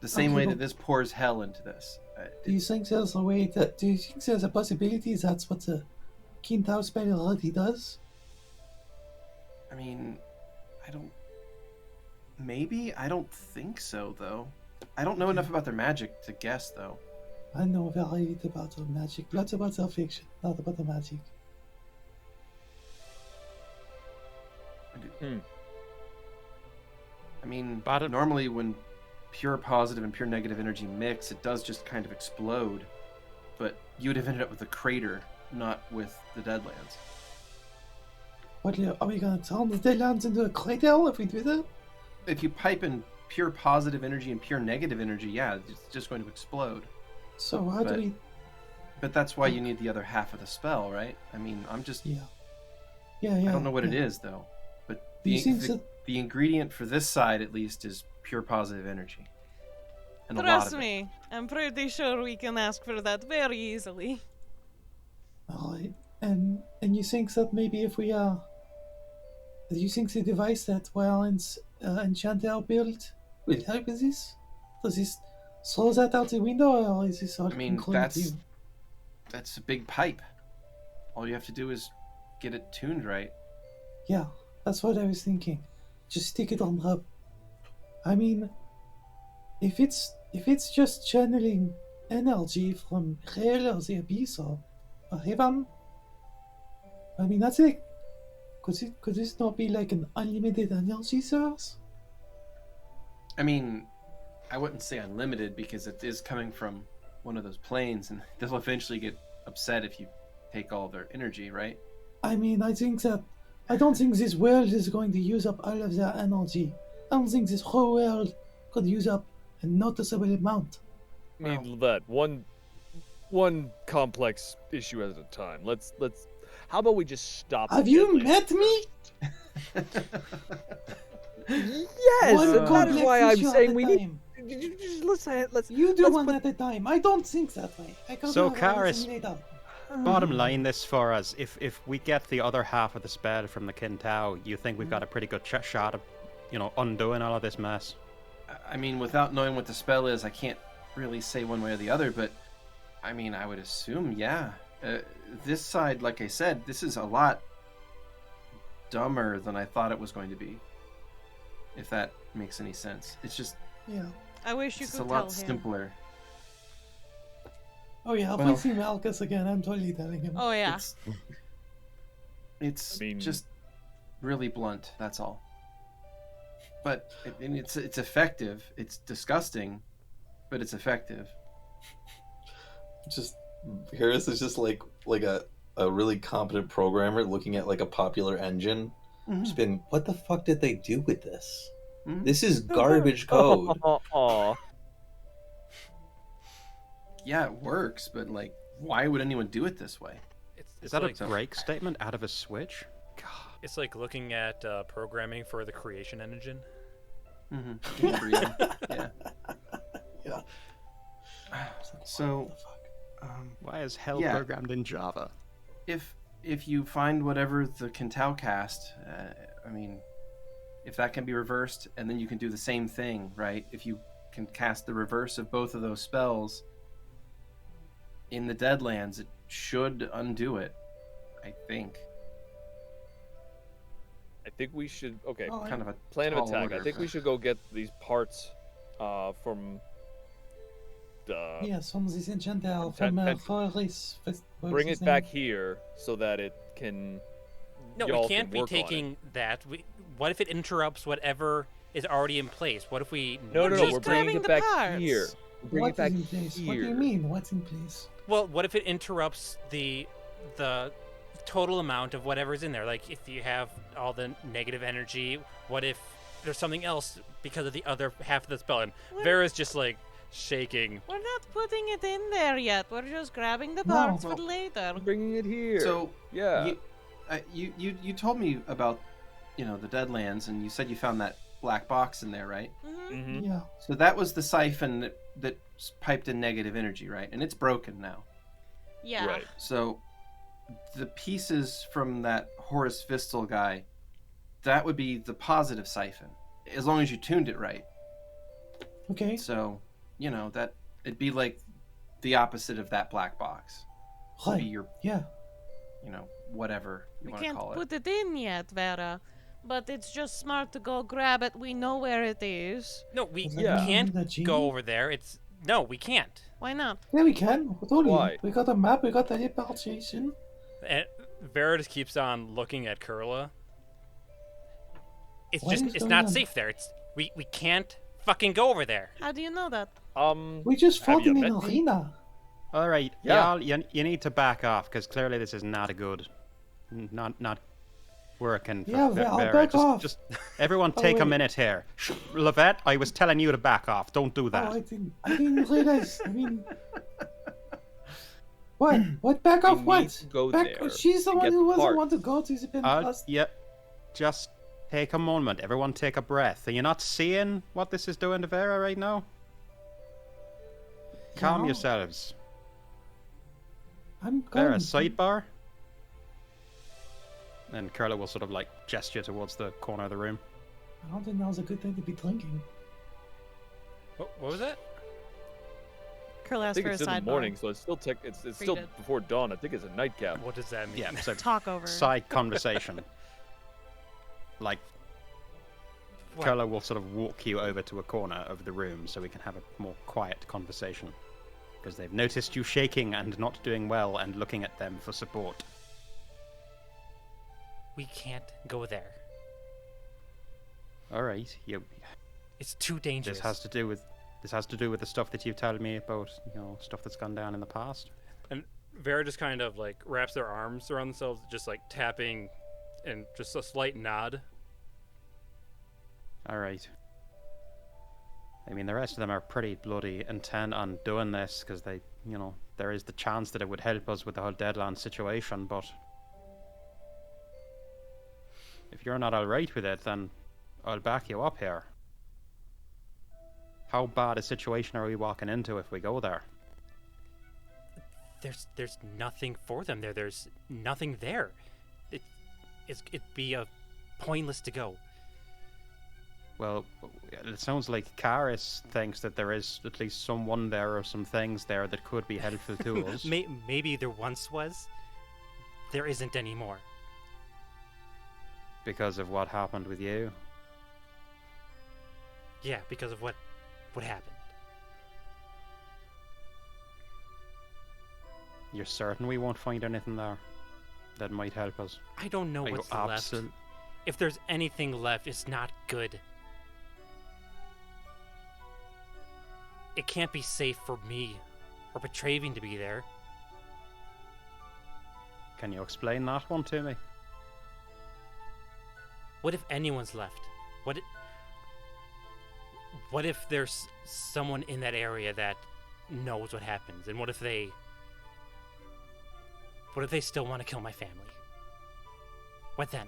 The same Okay, way but- that this pours hell into this. Do you think there's a way that... Do you think there's a possibility that's what the Kintao spell already does? I mean, I don't... Maybe? I don't think so, though. I don't know enough about their magic to guess, though. I know very little about the magic. Lots about the fiction, not about the magic. I mean, But- normally when pure positive and pure negative energy mix, it does just kind of explode. But you would have ended up with a crater, not with the Deadlands. What are we gonna turn the Deadlands into a crater if we do that? If you pipe in pure positive energy and pure negative energy, yeah, it's just going to explode. So how do But- we... But that's why you need the other half of the spell, right? I mean, I'm just... Yeah. Yeah. I don't know what it is, though. But Do you think the, that... the ingredient for this side, at least, is pure positive energy. And a lot Trust of it. me, I'm pretty sure we can ask for that very easily. Alright. And you think that maybe if we do you think the device that Wildland's Enchanter built will help with this? Does this throw that out the window, or is this all I mean, conclusive? that's a big pipe. All you have to do is get it tuned right. Yeah, that's what I was thinking. Just stick it on up. I mean, if it's just channeling energy from hell or the abyss or heaven, I mean that's it. Could this not be like an unlimited energy source? I mean, I wouldn't say unlimited because it is coming from one of those planes, and they'll eventually get upset if you take all their energy, right? I mean, I don't think this world is going to use up all of their energy. I don't think this whole world could use up a noticeable amount. I mean, that one complex issue at a time. Let's. How about we just stop? Have the you Deadlands? met me? Yes, One and that is complex why I'm issue at saying a we need. time. Let's. You do let's one put- at a time. I don't think that way. I can So, do everything Karis, later. Bottom line this for us, if we get the other half of the spell from the Kintao, you think we've got a pretty good shot of, undoing all of this mess? I mean, without knowing what the spell is, I can't really say one way or the other, but I mean, I would assume, yeah. This side, like I said, this is a lot dumber than I thought it was going to be. If that makes any sense. It's just, Yeah. I wish you it's could a tell lot him. simpler. Oh yeah, if Well- we see Malchus again, I'm totally telling him. Oh yeah. It's I mean- just really blunt, that's all. But it's effective. It's disgusting, but it's effective. Just Harris is just like a really competent programmer looking at like a popular engine. Just been, what the fuck did they do with this? Mhm. This is garbage code. Aw. Yeah, it works, but like, why would anyone do it this way? Is that like, a break statement out of a Switch? God. It's like looking at programming for the creation engine. Mm-hmm. Yeah. Yeah. So, Why is hell Yeah. programmed in Java? if you find whatever the Kintao cast, I mean, if that can be reversed, and then you can do the same thing, right? If you can cast the reverse of both of those spells in the Deadlands, it should undo it, I think. I think we should. Okay. Oh, Kind of a Plan of tall attack. order, I think but- we should go get these parts from the. Yes, from this Enchantel, Ten- from ten- Foaly's. Bring it back here so that it can. No, y'all we can can't be work on it. taking that. What if it interrupts whatever is already in place? What if we? No, Just we're bringing grabbing it the back parts. here. We're bringing What it back is in place? here. What do you mean? What's in place? Well, what if it interrupts the total amount of whatever's in there? Like if you have all the negative energy, what if there's something else because of the other half of the spell? And What? Vera's just like shaking. We're not putting it in there yet. We're just grabbing the No. parts for Well- later. We're bringing it here. So yeah. you told me about, the Deadlands, and you said you found that black box in there, right? Mm-hmm. Mhm. Yeah. So that was the siphon that piped in negative energy, right? And it's broken now. Yeah. Right. So the pieces from that Horus Vistal guy, that would be the positive siphon, as long as you tuned it right. Okay. So, that it'd be like the opposite of that black box. It'd Right. be your, Yeah. whatever you We want to can't call put it. it in yet, Vera. But it's just smart to go grab it. We know where it is. No, we Does that Yeah. mean can't the genie? go over there. No, we can't. Why not? Yeah, we can. Totally. Why? We got a map. We got the teleportation. And Vera just keeps on looking at Kurla. What is It's going not on? safe there. We can't fucking go over there. How do you know that? We just Have fought you in an met me? arena. All right, Yeah. y'all, you need to back off because clearly this is not a good, not working. For Yeah, Vera. I'll back off. Just everyone Oh, take a wait. minute here. Lovette, I was telling you to back off. Don't do that. Oh, I didn't realize. What? What? Back We off? need What? to go Back. there She's the and one get who the doesn't parts. want to go to the past. Yep. Just take a moment. Everyone take a breath. Are you not seeing what this is doing to Vera right now? Calm No. yourselves. I'm Vera, going. sidebar. And Kurla will sort of like gesture towards the corner of the room. I don't think now's a good thing to be drinking. What was that? Curl I asked think for a it's in the sidebar. morning, so it's still it's still Treated. before dawn. I think it's a nightcap. What does that mean? Yeah, so Talk over. side conversation. Like, What? Kurla will sort of walk you over to a corner of the room so we can have a more quiet conversation. Because they've noticed you shaking and not doing well and looking at them for support. We can't go there. Alright, It's too dangerous. this has to do with the stuff that you've told me about, stuff that's gone down in the past. And Vera just kind of like wraps their arms around themselves, just like tapping, and just a slight nod. Alright. I mean, the rest of them are pretty bloody intent on doing this because they, there is the chance that it would help us with the whole Deadlands situation, but if you're not alright with it, then I'll back you up here. How bad a situation are we walking into if we go there? There's nothing for them there. There's nothing there. It'd be pointless to go. Well, it sounds like Karis thinks that there is at least someone there or some things there that could be helpful to us. Maybe there once was. There isn't anymore. Because of what happened with you. Yeah, because of what happened. You're certain we won't find anything there that might help us? I don't know Are you what's left. absolute? If there's anything left, it's not good. It can't be safe for me or Petravian to be there. Can you explain that one to me? What if anyone's left? What if there's someone in that area that knows what happens? And what if they still want to kill my family? What then?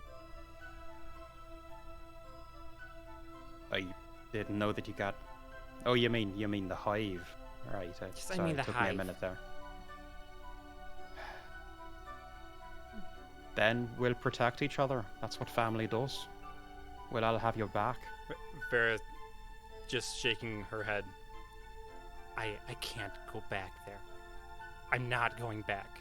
I didn't know that you got. Oh, you mean the hive? Right. Yes, I Sorry, mean the it took me a hive. minute there. Then we'll protect each other. That's what family does. Well, I'll have your back. Vera just shaking her head. I can't go back there. I'm not going back.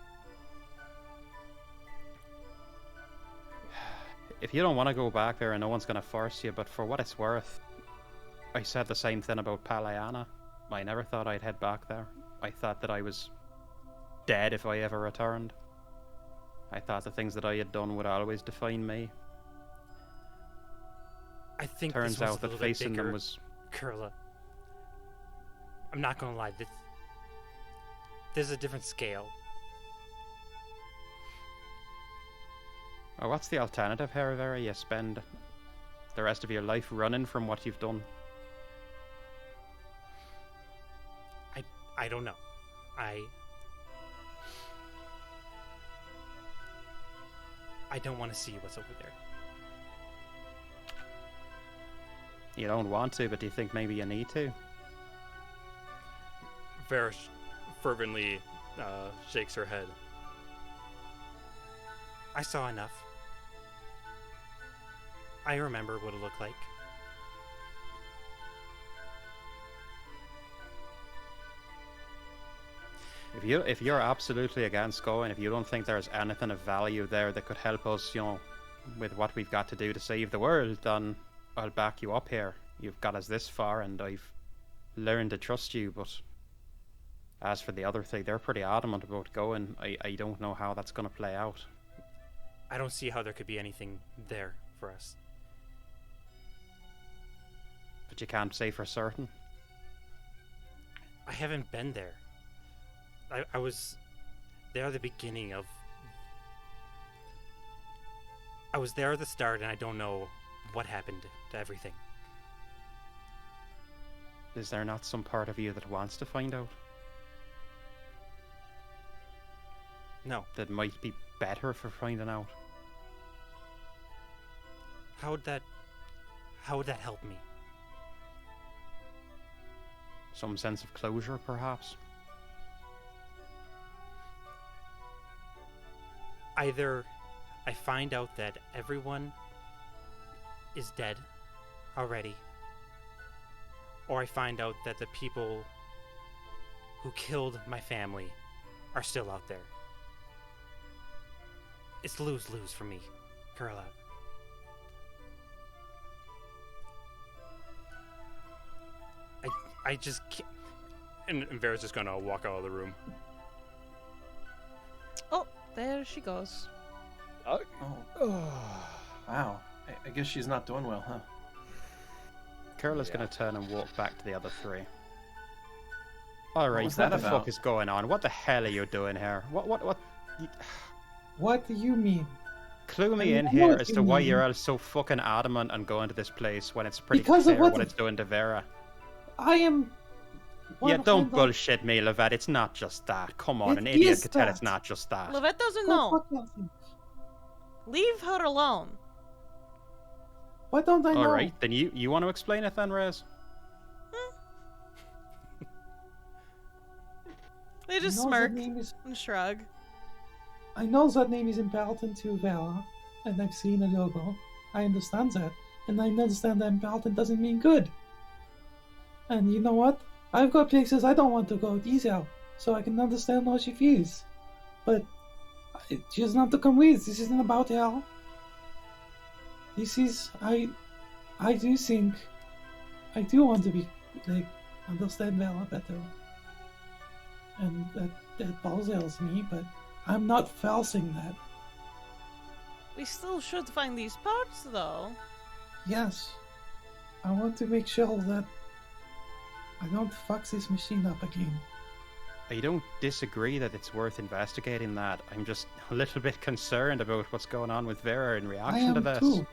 If you don't want to go back there, no one's going to force you, but for what it's worth, I said the same thing about Palayana. I never thought I'd head back there. I thought that I was dead if I ever returned. I thought the things that I had done would always define me. I think Turns this was out a that little bit facing bigger, them was... Kurla. I'm not gonna lie, there's a different scale. Oh, what's the alternative here, Vera? You spend the rest of your life running from what you've done. I don't know. I don't want to see what's over there. You don't want to, but do you think maybe you need to? Vera fervently shakes her head. I saw enough. I remember what it looked like. If you're absolutely against going, if you don't think there's anything of value there that could help us, with what we've got to do to save the world, then I'll back you up here. You've got us this far, and I've learned to trust you, but as for the other thing, they're pretty adamant about going. I don't know how that's going to play out. I don't see how there could be anything there for us. But you can't say for certain. I haven't been there. I was there at the beginning of... I was there at the start, and I don't know what happened to everything. Is there not some part of you that wants to find out? No. That might be better for finding out? How would that help me? Some sense of closure, perhaps? Either I find out that everyone is dead already, or I find out that the people who killed my family are still out there. It's lose-lose for me, Kurla. I just can't. And Vera's just gonna walk out of the room. Oh, there she goes. Oh. Wow. I guess she's not doing well, huh? Kurla's going to turn and walk back to the other three. Alright, was what that the about? fuck is going on? What the hell are you doing here? What? What do you mean? Clue me I in know here what as you to why mean. you're all so fucking adamant on going to this place when it's pretty Because of clear what what the- it's doing to Vera. I am. Yeah, don't 100 bullshit me, Lovette. It's not just that. Come on, It an idiot is could tell it's that. not just that. Lovette doesn't Go know. fuck yourself. Leave her alone. Why don't I know? Alright, then you want to explain it then, Rez? They just I know smirk that name is. and shrug. I know that name is important to Vera, and I've seen a logo. I understand that, and I understand that important doesn't mean good. And you know what? I've got places I don't want to go either, so I can understand how she feels. But she doesn't have to come with. This isn't about her. This is I do think I do want to be understand Vera better, and that bothers me. But I'm not forcing that. We still should find these parts, though. Yes, I want to make sure that I don't fuck this machine up again. I don't disagree that it's worth investigating that. I'm just a little bit concerned about what's going on with Vera in I reaction to am this. too.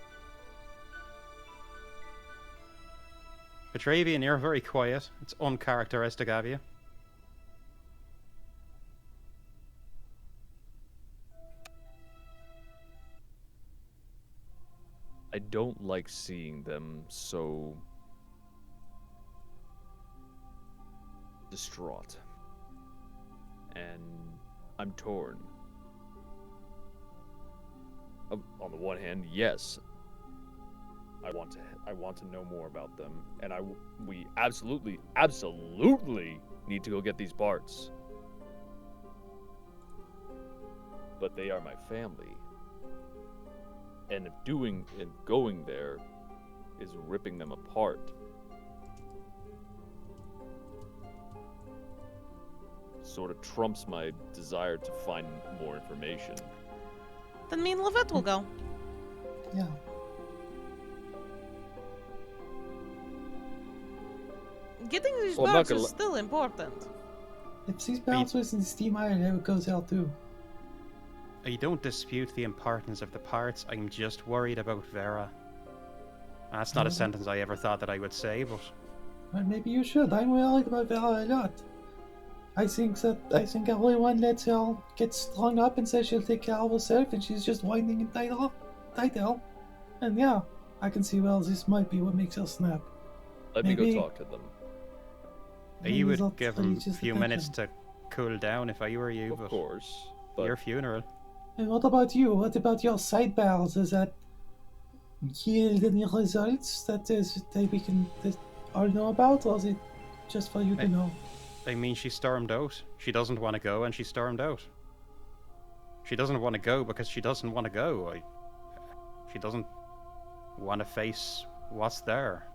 Petravian, you're very quiet. It's uncharacteristic of you. I don't like seeing them so distraught. And I'm torn. On the one hand, yes, I want to know more about them, and we absolutely need to go get these parts. But they are my family, and going there is ripping them apart. Sort of trumps my desire to find more information. Then me and Lovette will go. Yeah. Getting these Well, I'm not parts gonna is still important. If these belts was in steam iron, it goes out too. I don't dispute the importance of the parts. I'm just worried about Vera. That's not a sentence I ever thought that I would say, but Well, maybe you should. I'm worried about Vera a lot. I think everyone lets her get strung up and says she'll take care of herself, and she's just whining and tighter. And yeah, I can see well this might be what makes her snap. Let me go talk to them. you Maybe would give really him a just few attention. minutes to cool down if I were you, Of but course, but your funeral. And what about you? What about your sidebars? Does that yield any results that we can all know about, or is it just for you to know? I mean, she stormed out. She doesn't want to go, and she stormed out. She doesn't want to go because she doesn't want to go. She doesn't want to face what's there.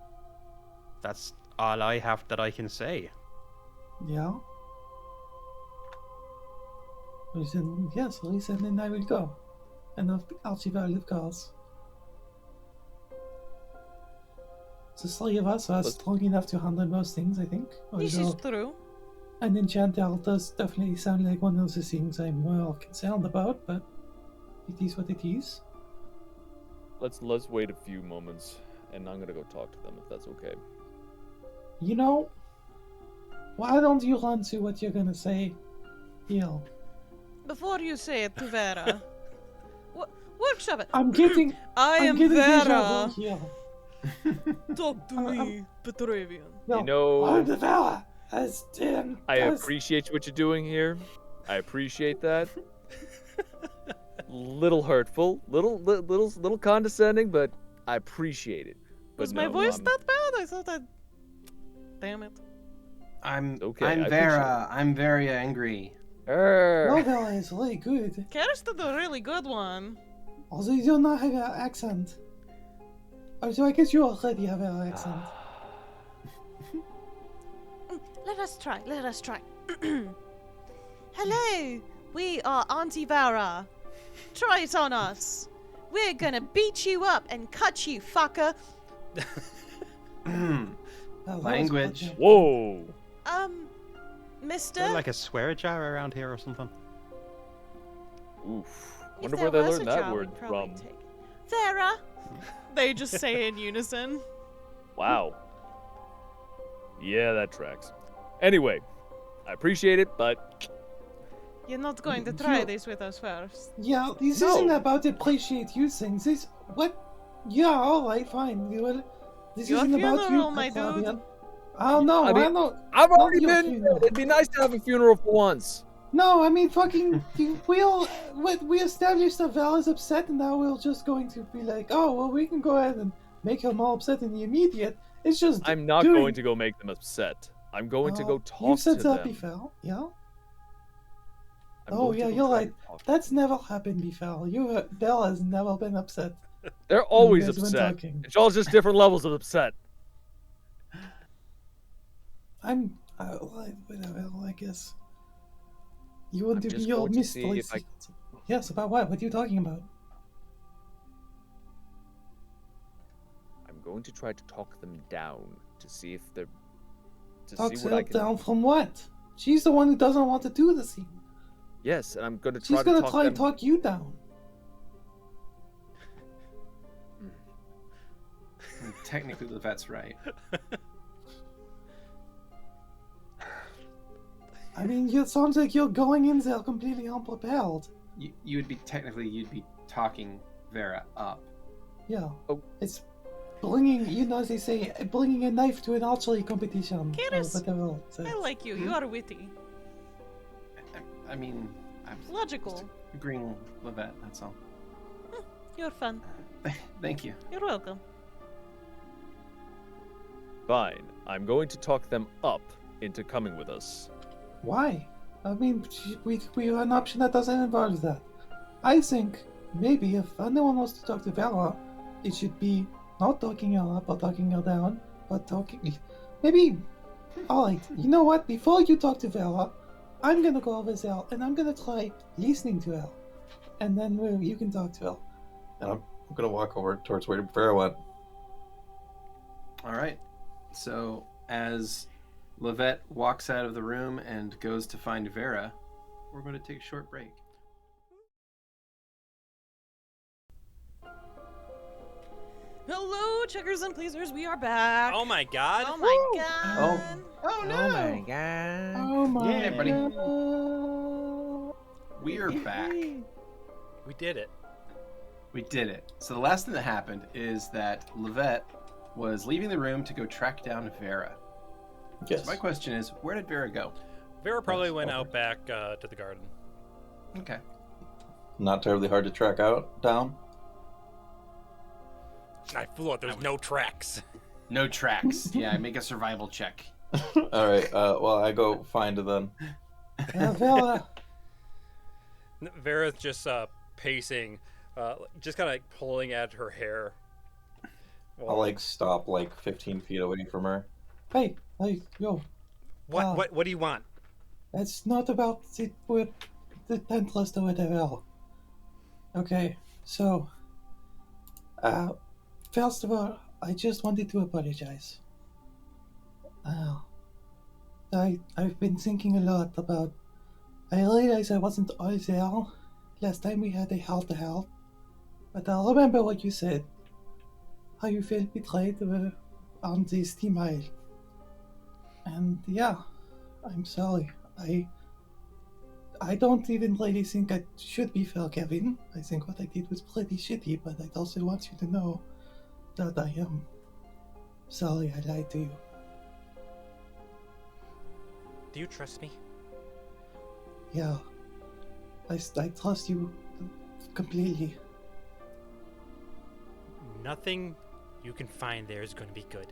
That's all I have that I can say. Yeah. We said, yes, Lisa and then I will go. And Archibald, of course. The three of us are strong enough to handle most things, I think. This is Although true. an enchanter does definitely sound like one of the things I'm well concerned about, but it is what it is. let's wait a few moments, and I'm gonna go talk to them if that's okay. You know, why don't you run to what you're gonna say here? Before you say it to Vera, workshop it. I'm getting I I'm am getting deja Vera. vu here. Talk to me, Petravian. No, You know, I'm the Vera. As damn. I appreciate what you're doing here. I appreciate that. Little hurtful, little condescending, but I appreciate it. But Was my no, voice that bad? I thought I'd... Damn it. I'm Okay, I I'm appreciate Vera. I'm very angry. No, Vera is really good. Karis did a really good one. Although you do not have an accent. So I guess you already have an accent. Let us try. Hello, we are Auntie Vera. Try it on us. We're gonna beat you up and cut you, fucker. Well, that was Language. quite Whoa! Mister? Is there like a swear jar around here or something? Oof. If Wonder there where they was learned a that jar, word we'd probably from. take- Vera. They just say in unison. Wow. Yeah, that tracks. Anyway, I appreciate it, but You're not going to try You- this with us first. Yeah, this No. isn't about appreciate you things. This what? Yeah, all right, fine. This Your isn't about funeral, you, my dude. Petravian. Oh no, I mean, I don't. I've Not already your been. funeral. It'd be nice to have a funeral for once. No, I mean fucking. We established that Val is upset, and now we're just going to be like, oh well, we can go ahead and make her more upset in the immediate. It's just. I'm not doing- going to go make them upset. I'm going to go talk You said to that them. before, yeah. I'm Oh going to yeah, go you're try right. to talk to That's never happened before. Belle has never been upset. them. They're always guys went upset. talking. It's all just different levels of upset. Whatever, I guess. You want I'm to be just your going to see mystery. if I- Yes, about what? What are you talking about? I'm going to try to talk them down to see if they're. To Talk see what I her can. down from what? She's the one who doesn't want to do the scene. Yes, and I'm going to try She's to gonna talk try them. and talk you down. Technically, Lovette's right. I mean, it sounds like you're going in there completely unprepared. You would be you'd be talking Vera up. Yeah. Oh. It's bringing, they say, bringing a knife to an archery competition. Or Karis, whatever. So I like you. You are witty. I mean, I'm Logical. just agreeing with Lovette. That's all. You're fun. Thank you. You're welcome. Fine. I'm going to talk them up into coming with us. Why? I mean, we have an option that doesn't involve that. I think maybe if anyone wants to talk to Vera, it should be not talking her up or talking her down, but talking. Maybe. Alright, you know what? Before you talk to Vera, I'm gonna go over there and I'm gonna try listening to her. And then you can talk to her. And I'm gonna walk over towards where Vera went. All right. So as Lovette walks out of the room and goes to find Vera, we're going to take a short break. Hello, checkers and pleasers. We are back. Oh my god. Oh my god. Oh no! Oh my god. Oh my Yeah, buddy. God. We are back. We did it. We did it. So the last thing that happened is that Lovette was leaving the room to go track down Vera. Yes. So my question is, where did Vera go? Vera probably That's went over. out back to the garden. Okay. Not terribly hard to track down. I flew out. There's no tracks. No tracks. Yeah, make a survival check. All right. Well, I go find it then. Vera. Vera's just pacing, just kind of like pulling at her hair. I'll like stop like 15 feet away from her. Hey, yo. What do you want? It's not about the tent list or whatever. Okay, so, first of all, I just wanted to apologize. I've been thinking a lot about. I realized I wasn't all there last time we had a heart-to-heart, but I remember what you said. How you felt betrayed on the steam aisle. And yeah, I'm sorry. I don't even really think I should be forgiven. I think what I did was pretty shitty, but I also want you to know that I am sorry I lied to you. Do you trust me? Yeah, I trust you completely. Nothing you can find there is going to be good.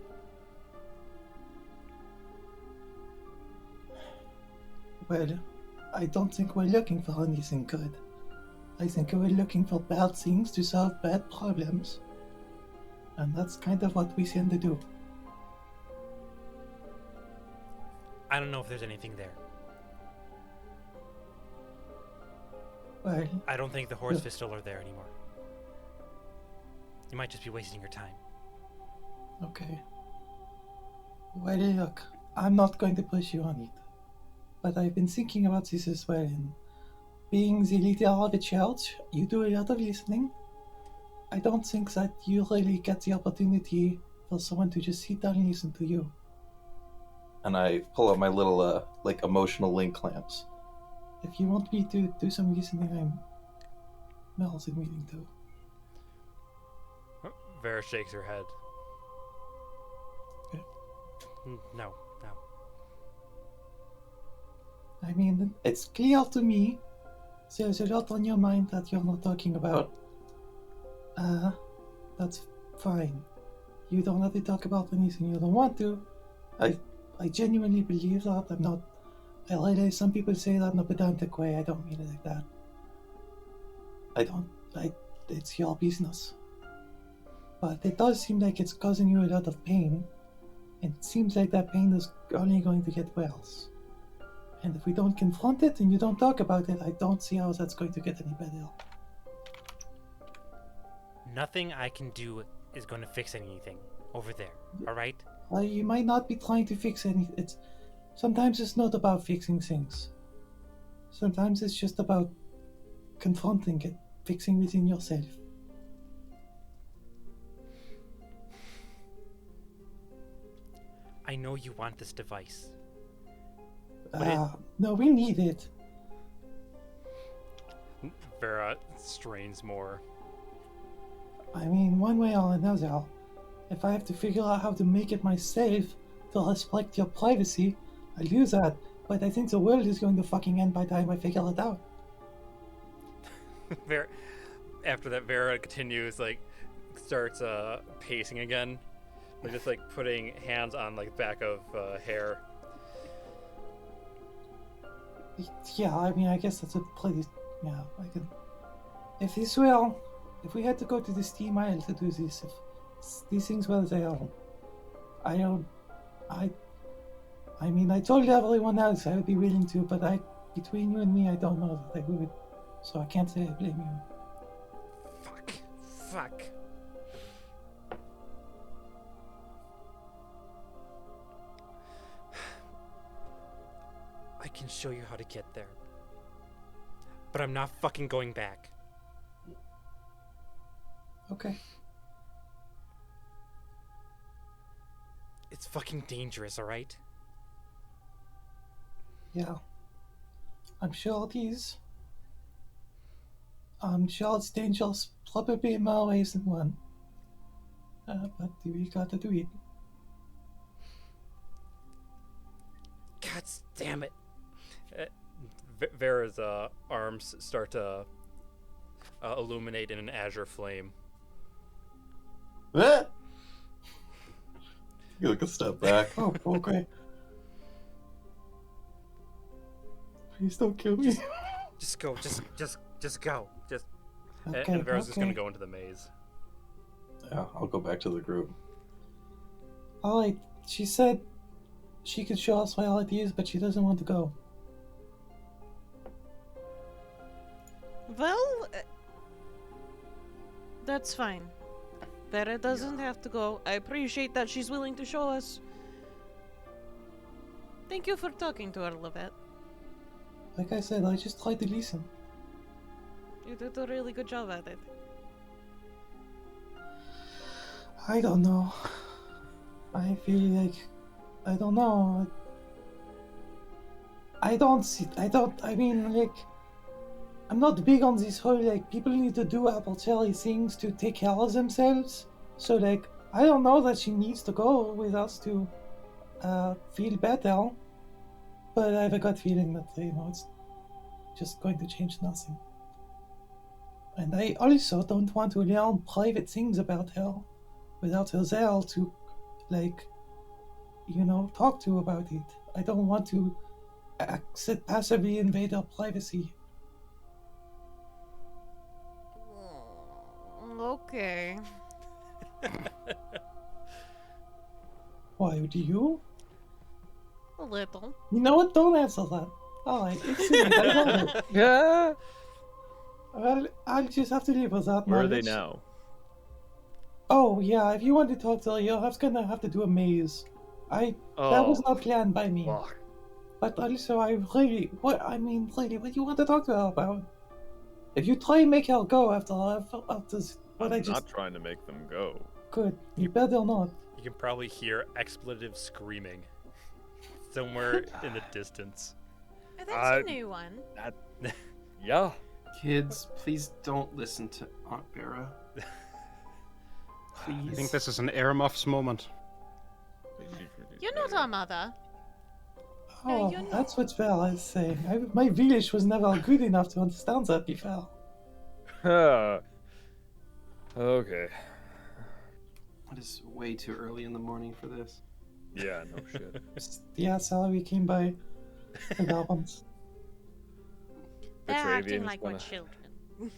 Well, I don't think we're looking for anything good. I think we're looking for bad things to solve bad problems. And that's kind of what we tend to do. I don't know if there's anything there. Well, I don't think the Horse Fistel are there anymore. You might just be wasting your time. okay. Well, look, I'm not going to push you on it. But I've been thinking about this as well, and being the leader of a church, you do a lot of listening. I don't think that you really get the opportunity for someone to just sit down and listen to you. And I pull out my little like emotional link clamps. If you want me to do some listening, I'm also willing to. Vera shakes her head. No. I mean, it's clear to me there's a lot on your mind that you're not talking about. That's fine. You don't have to talk about anything you don't want to. I genuinely believe that. I'm not. I realize some people say that in a pedantic way. I don't mean it like that. It's your business. But it does seem like it's causing you a lot of pain. And it seems like that pain is only going to get worse. And if we don't confront it and you don't talk about it, I don't see how that's going to get any better. Nothing I can do is going to fix anything over there, alright? Well, you might not be trying to fix anything. Sometimes it's not about fixing things. Sometimes it's just about confronting it, fixing within yourself. I know you want this device. No, we need it. Vera strains more. I mean, one way or another, if I have to figure out how to make it myself to respect your privacy, I'll use that. But I think the world is going to fucking end by the time I figure it out. After that, Vera continues, like, starts pacing again. They're just like putting hands on like back of hair. Yeah, I mean, I guess that's a pretty. Yeah, I can. If we had to go to the Steam Isle to do this, if these things were there, I mean, I told everyone else I would be willing to, but between you and me, I don't know that I would. So I can't say I blame you. Fuck. I can show you how to get there. But I'm not fucking going back. Okay. It's fucking dangerous, alright? Yeah. I'm sure it is. I'm sure it's dangerous, probably in more ways than one. But we gotta do it. God damn it. Vera's arms start to illuminate in an azure flame. Ah! You look a step back. Oh, okay. Please don't kill me. Just go, just go. Just Okay, and Vera's just gonna okay. go into the maze. Yeah, I'll go back to the group. Alright, she said she could show us where it is, but she doesn't want to go. Well, that's fine. Vera doesn't have to go. I appreciate that she's willing to show us. Thank you for talking to her, Lovette. Like I said, I just tried to listen. You did a really good job at it. I don't know. I feel like I don't know. I mean, like, I'm not big on this whole, like, people need to do arbitrary things to take care of themselves. So, like, I don't know that she needs to go with us to feel better. But I have a gut feeling that, it's just going to change nothing. And I also don't want to learn private things about her without her there to, like, talk to about it. I don't want to passively invade her privacy. Okay. Why do you? A little. You know what? Don't answer that. Alright, it's sweet. I love it. Yeah. Well, I'll just have to leave with that Where are they knowledge. now? Oh, yeah, if you want to talk to her, you're gonna have to do a maze. That was not planned by me. Fuck. But also, what do you want to talk to her about? If you try and make her go after what I I'm just... not trying to make them go. Good. You better not. You can probably hear expletive screaming somewhere in the distance. Oh, that's a new one. Yeah. Kids, please don't listen to Aunt Vera. Please. I think this is an earmuffs moment. You're not our mother. Oh, you're not. that's what Vera is saying. My village was never good enough to understand that before. Okay. It is way too early in the morning for this. Yeah, no shit. Yeah, sorry, we came by the goblins. They're acting Petravian's like we're gonna- children.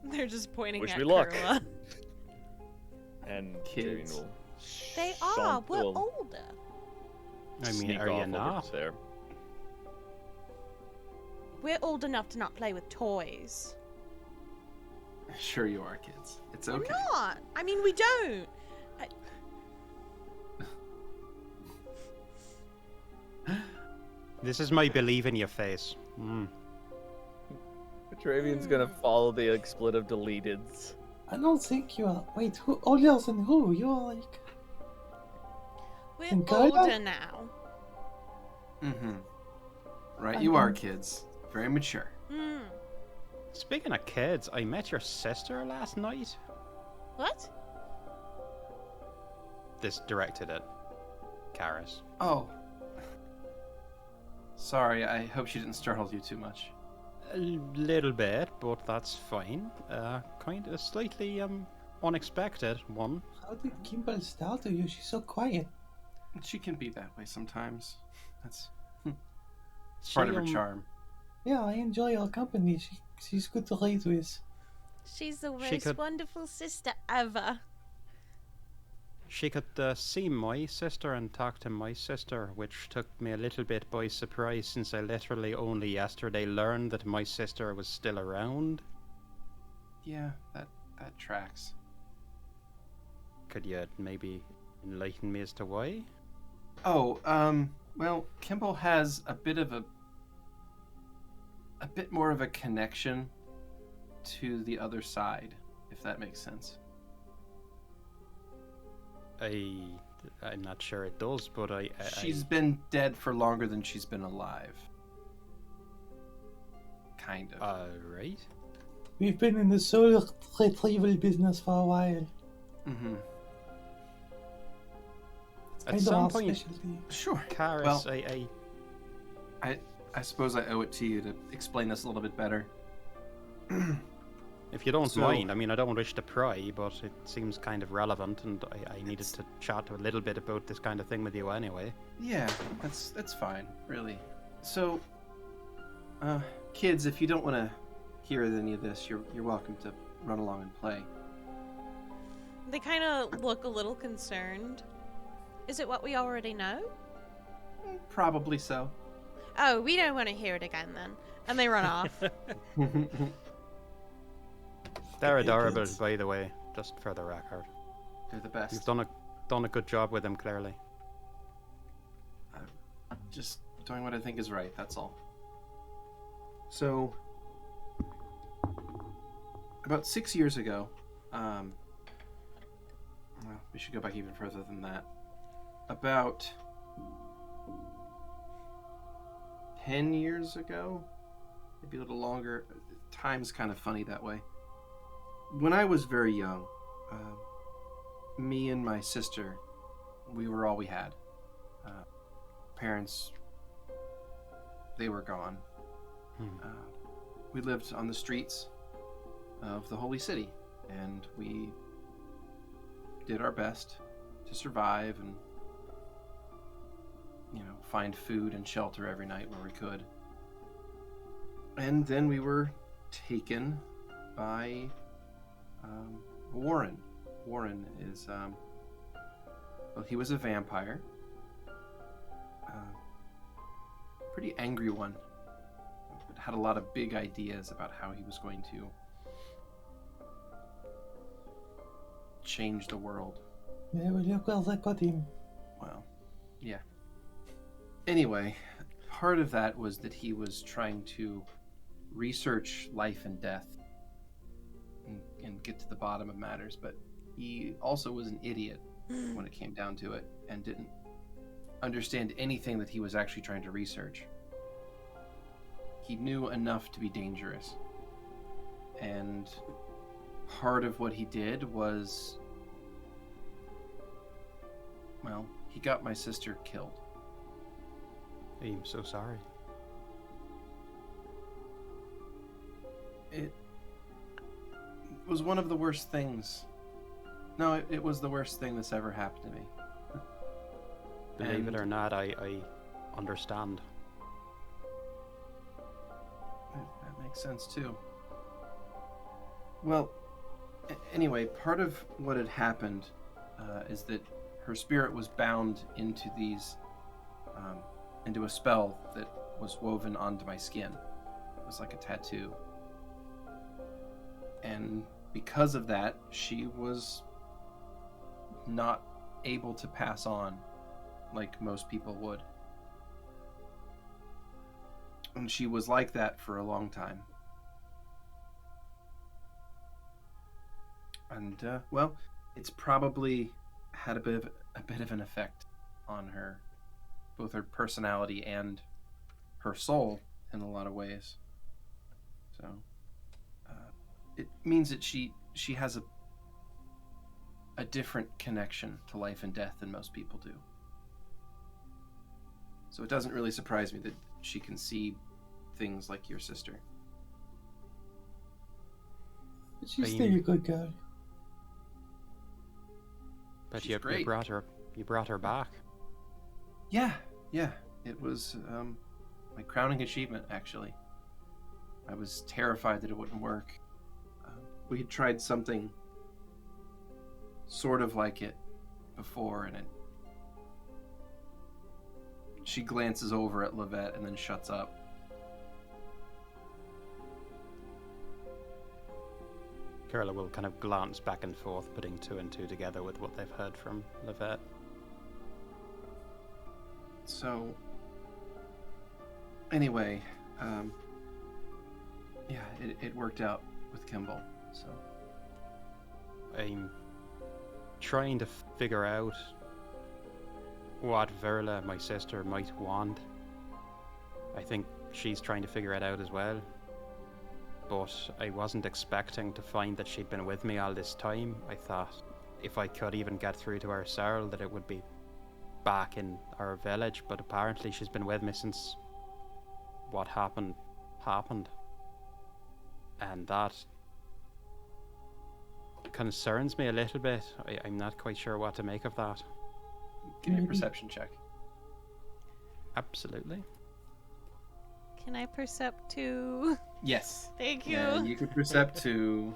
They're just pointing Wish at me luck. Kurla. And Kids. Petravian will They are. We're will older. I mean, sneak are you off over not? there. We're old enough to not play with toys. Sure you are, kids. It's okay. We're not. I mean, we don't. This is my believe in your face. Petravian's gonna follow the expletive deleteds. I don't think you are. Wait, who? Older than who? You are like. We're And Kurla? older now. Mm-hmm. Right, you are, kids. Very mature. Hmm. Speaking of kids, I met your sister last night. What? This directed at Karis. Oh. Sorry, I hope she didn't startle you too much. A little bit, but that's fine. Kind of slightly unexpected one. How did Kimball startle you? She's so quiet. She can be that way sometimes. That's She, part of her charm. Yeah, I enjoy her company. She's good to read with. She's the She most could- wonderful sister ever. She could see my sister and talk to my sister, which took me a little bit by surprise since I literally only yesterday learned that my sister was still around. Yeah, that tracks. Could you maybe enlighten me as to why? Oh, well, Kimball has a bit more of a connection to the other side, if that makes sense. I'm not sure it does, but She's been dead for longer than she's been alive. Kind of. Right. We've been in the soul retrieval business for a while. Mm-hmm. It's At kind of some our point- specialty. Sure. Karis, Well- I suppose I owe it to you to explain this a little bit better. if you don't So- mind, I mean, I don't wish to pry, but it seems kind of relevant, and I needed to chat a little bit about this kind of thing with you anyway. Yeah, that's fine, really. So, kids, if you don't want to hear any of this, you're welcome to run along and play. They kind of look a little concerned. Is it what we already know? Probably so. Oh, we don't want to hear it again then. And they run off. They're Hey, adorable, kids. by the way, just for the record. They're the best. You've done a good job with them, clearly. Just doing what I think is right, that's all. So, about 6 years ago, well, we should go back even further than that. About 10 years ago, maybe a little longer. Time's kind of funny that way. When I was very young, me and my sister, we were all we had. Parents, they were gone. We lived on the streets of the Holy City, and we did our best to survive and, find food and shelter every night where we could. And then we were taken by Warren. Warren is, well, he was a vampire. Pretty angry one. But had a lot of big ideas about how he was going to change the world. Yeah, well, look where that got him. Well, yeah. Anyway, part of that was that he was trying to research life and death and get to the bottom of matters, but he also was an idiot when it came down to it and didn't understand anything that he was actually trying to research. He knew enough to be dangerous. And part of what he did was, well, he got my sister killed. I'm so sorry. It was one of the worst things. No, it was the worst thing that's ever happened to me. Believe And it or not, I understand. that makes sense too. Well, anyway, part of what had happened is that her spirit was bound into into a spell that was woven onto my skin. It was like a tattoo. And because of that, she was not able to pass on like most people would. And she was like that for a long time. And well, it's probably had a bit of an effect on her, both her personality and her soul in a lot of ways. So it means that she has a different connection to life and death than most people do. So it doesn't really surprise me that she can see things like your sister. But she's Fine. still a good girl. But She's you great. brought her back. Yeah. It was my crowning achievement, actually. I was terrified that it wouldn't work. We had tried something sort of like it before, and she glances over at Lovette and then shuts up. Kurla will kind of glance back and forth, putting two and two together with what they've heard from Lovette. So, anyway, yeah, it worked out with Kimball, so. I'm trying to figure out what Verla, my sister, might want. I think she's trying to figure it out as well. But I wasn't expecting to find that she'd been with me all this time. I thought if I could even get through to her Sarl that it would be back in our village, but apparently she's been with me since what happened. And that concerns me a little bit. I'm not quite sure what to make of that. Give me a perception check. Absolutely. Can I percept too? Yes. Thank you. Yeah, you could percept to...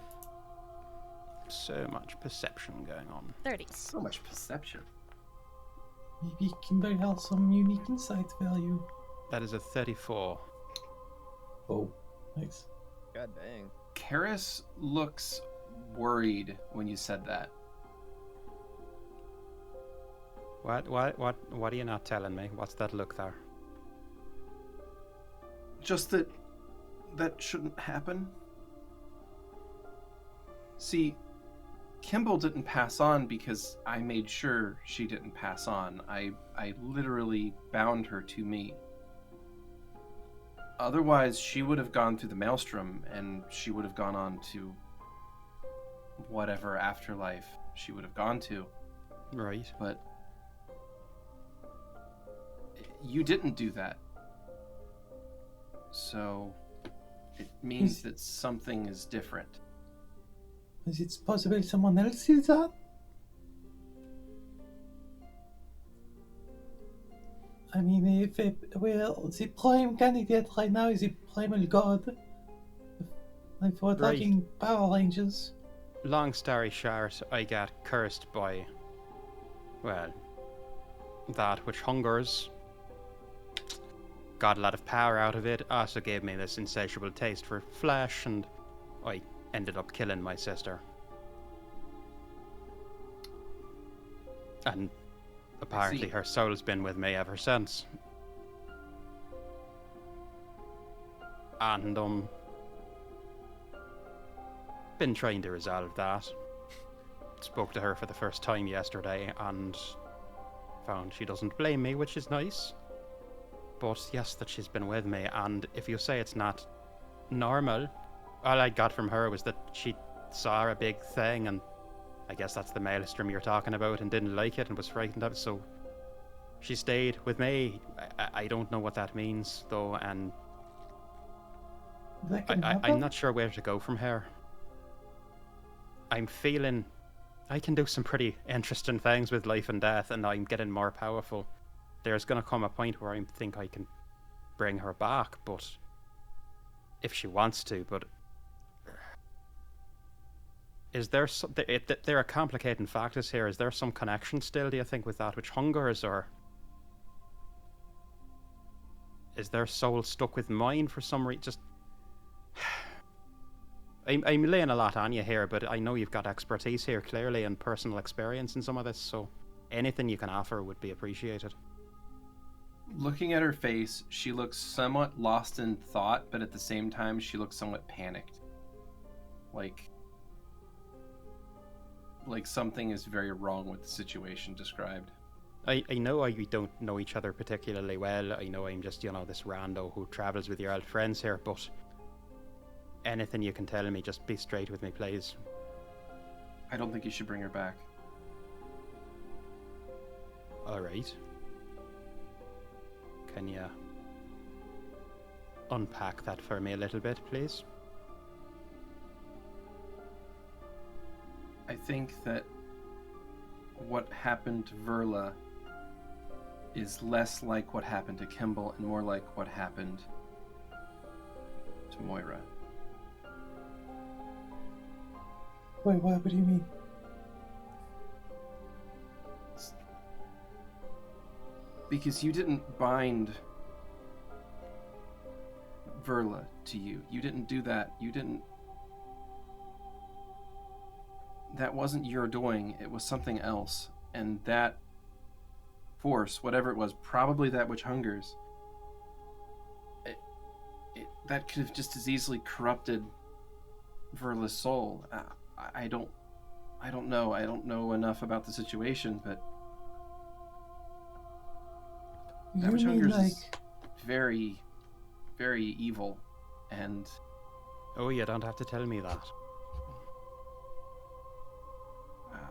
So much perception going on. 30. So much perception. Maybe Kimber has some unique insight value. That is a 34. Oh, Nice. God dang. Karis looks worried when you said that. What are you not telling me? What's that look there? Just that shouldn't happen. See, Kimball didn't pass on because I made sure she didn't pass on. I literally bound her to me. Otherwise, she would have gone through the maelstrom and she would have gone on to whatever afterlife she would have gone to. Right. But you didn't do that. So it means that something is different. Is it possible someone else did that? I mean, the prime candidate right now is the primal god. If we're Right. talking Power Rangers. Long story short, I got cursed by, well, that which hungers. Got a lot of power out of it, also gave me this insatiable taste for flesh, and I ended up killing my sister. And apparently her soul's been with me ever since. And, been trying to resolve that. Spoke to her for the first time yesterday, and found she doesn't blame me, which is nice. But yes, that she's been with me, and if you say it's not normal, all I got from her was that she saw a big thing, and I guess that's the maelstrom you're talking about, and didn't like it and was frightened of it, so she stayed with me. I don't know what that means, though, and That can happen. I'm not sure where to go from here. I'm feeling I can do some pretty interesting things with life and death, and I'm getting more powerful. There's going to come a point where I think I can bring her back, but if she wants to, but is there there are complicating factors here. Is there some connection still, do you think, with that which hungers, or is their soul stuck with mine for some reason? Just I'm laying a lot on you here, but I know you've got expertise here, clearly, and personal experience in some of this, so anything you can offer would be appreciated. Looking at her face, she looks somewhat lost in thought, but at the same time, she looks somewhat panicked. Like something is very wrong with the situation described. I know we don't know each other particularly well. I know I'm just, this rando who travels with your old friends here, but anything you can tell me, just be straight with me, please. I don't think you should bring her back. Alright. Can you unpack that for me a little bit, please? I think that what happened to Verla is less like what happened to Kimball and more like what happened to Moira. Wait, what do you mean? Because you didn't bind Verla to you. You didn't do that. You didn't... That wasn't your doing. It was something else. And that force, whatever it was, probably that which hungers, that could have just as easily corrupted Verla's soul. I don't know. I don't know enough about the situation, but that which hungers is very, very evil, and... Oh, you don't have to tell me that.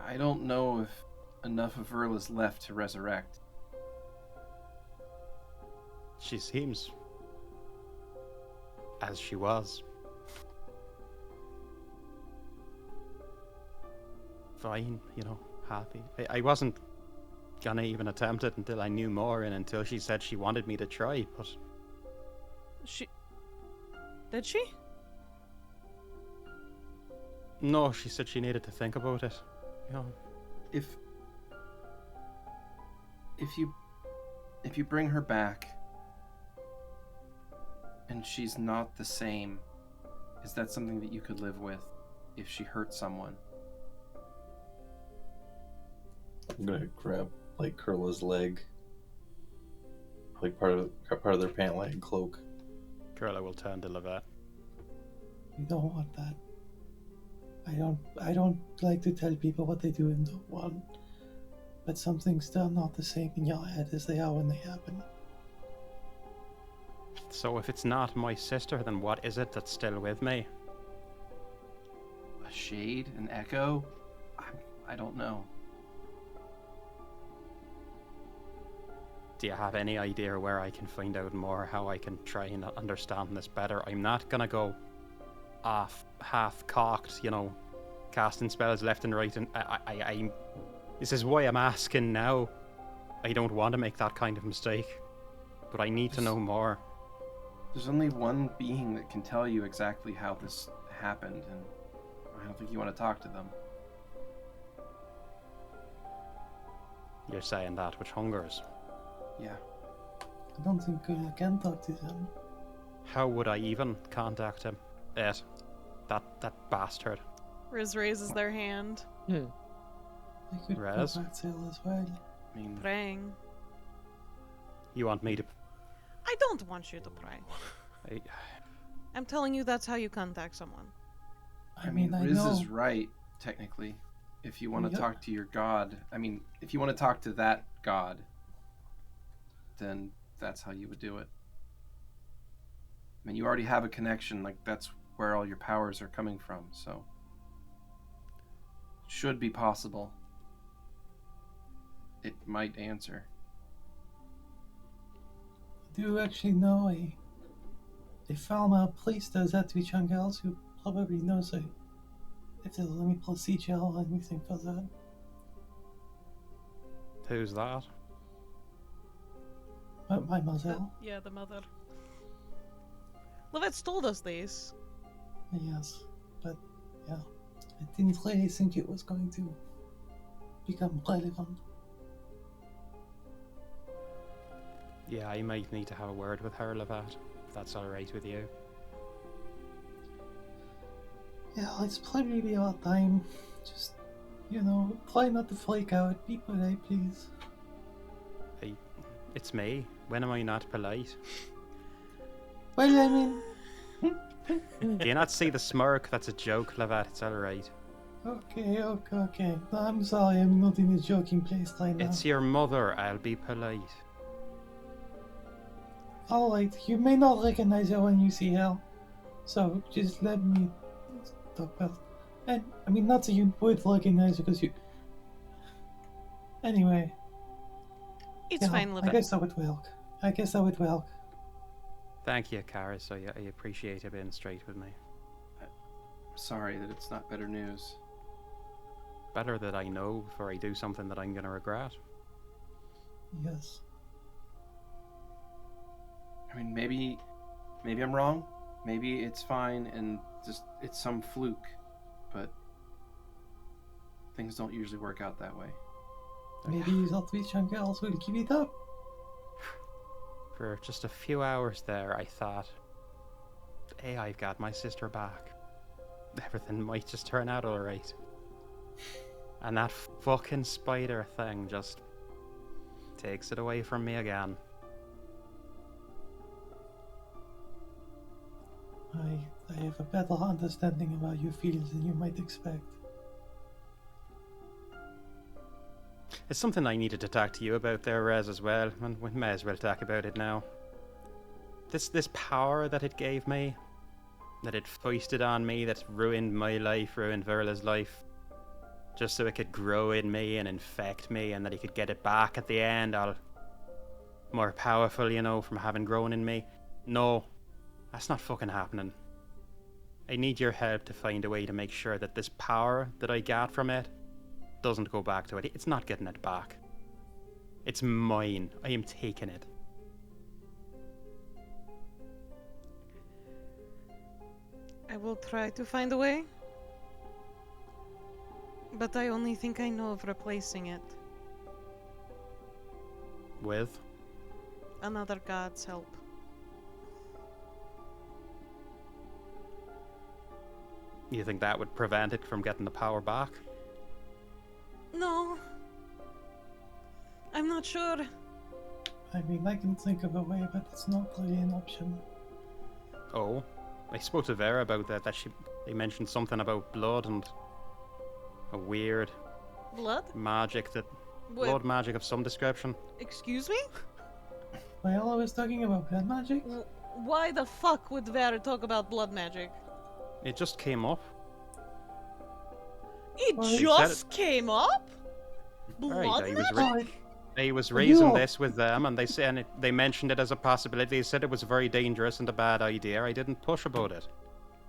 I don't know if enough of Verla's left to resurrect. She seems as she was. Fine, happy. I wasn't gonna even attempt it until I knew more and until she said she wanted me to try, but... Did she? No, she said she needed to think about it. If you bring her back and she's not the same, is that something that you could live with if she hurt someone? I'm gonna grab Kurla's leg, part of their pant leg cloak. Kurla will turn to Lovette. You don't want that. I don't like to tell people what they do and don't want, but some things still not the same in your head as they are when they happen. So if it's not my sister, then what is it that's still with me? A shade? An echo? I don't know. Do you have any idea where I can find out more, how I can try and understand this better? I'm not gonna go off half-cocked, casting spells left and right, and I this is why I'm asking now. I don't want to make that kind of mistake, but I need to know more. There's only one being that can tell you exactly how this happened, and I don't think you want to talk to them. You're saying that which hungers. Yeah. I don't think I can talk to them. How would I even contact him? That bastard. Riz raises their hand. I could Raz? contact Sale as well. I mean, Praying. You want me to... I don't want you to pray. I'm telling you that's how you contact someone. I mean, I Riz know. is right, technically. If you want to Yep. talk to your god, if you want to talk to that god, then that's how you would do it. You already have a connection, that's where all your powers are coming from, so... Should be possible. It might answer. I do actually know a former priestess at Vichangels who probably knows if there's any procedure or anything for that. Who's that? My mother. Yeah, the mother. Lovette's told us this. Yes, but yeah, I didn't really think it was going to become relevant. Yeah, I might need to have a word with her, Lovette, if that's alright with you. Yeah, it's probably our time. Just, try not to freak out. Be polite, please. It's me. When am I not polite? Well, I mean... Do you not see the smirk? That's a joke, Lovette. It's alright. Okay. No, I'm sorry, I'm not in a joking place right now. It's your mother. I'll be polite. Alright, you may not recognize her when you see her, so just let me talk first. And, not that you would recognize her, because you... Anyway. It's fine, I Lovette. guess that would work. Thank you, Karis. I appreciate you being straight with me. Sorry that it's not better news. better that I know before I do something that I'm gonna regret. Yes. I mean, maybe I'm wrong. Maybe it's fine and just it's some fluke, but things don't usually work out that way. Maybe you thought these young girls will give it up. For just a few hours there, I thought, hey, I've got my sister back. Everything might just turn out alright. And that fucking spider thing just takes it away from me again. I have a better understanding of how you feel than you might expect. It's something I needed to talk to you about there, Rez, as well, and we may as well talk about it now. This power that it gave me, that it foisted on me, that's ruined my life, ruined Verla's life, just so it could grow in me and infect me, and that he could get it back at the end, all more powerful, you know, from having grown in me. No, that's not fucking happening. I need your help to find a way to make sure that this power that I got from it doesn't go back to it. It's not getting it back. It's mine. I am taking it. I will try to find a way. But I only think I know of replacing it. With? Another god's help. You think that would prevent it from getting the power back? No. I'm not sure. I mean, I can think of a way, but it's not really an option. Oh, I spoke to Vera about that. They mentioned something about blood and a weird Blood? magic that What? blood magic of some description. Excuse me? Well, I was talking about blood magic. Why the fuck would Vera talk about blood magic? It just came up. It Well, just came up? Alright, Blood I was magic? Like, I was raising you- this with them, and they mentioned it as a possibility. They said it was very dangerous and a bad idea. I didn't push about it.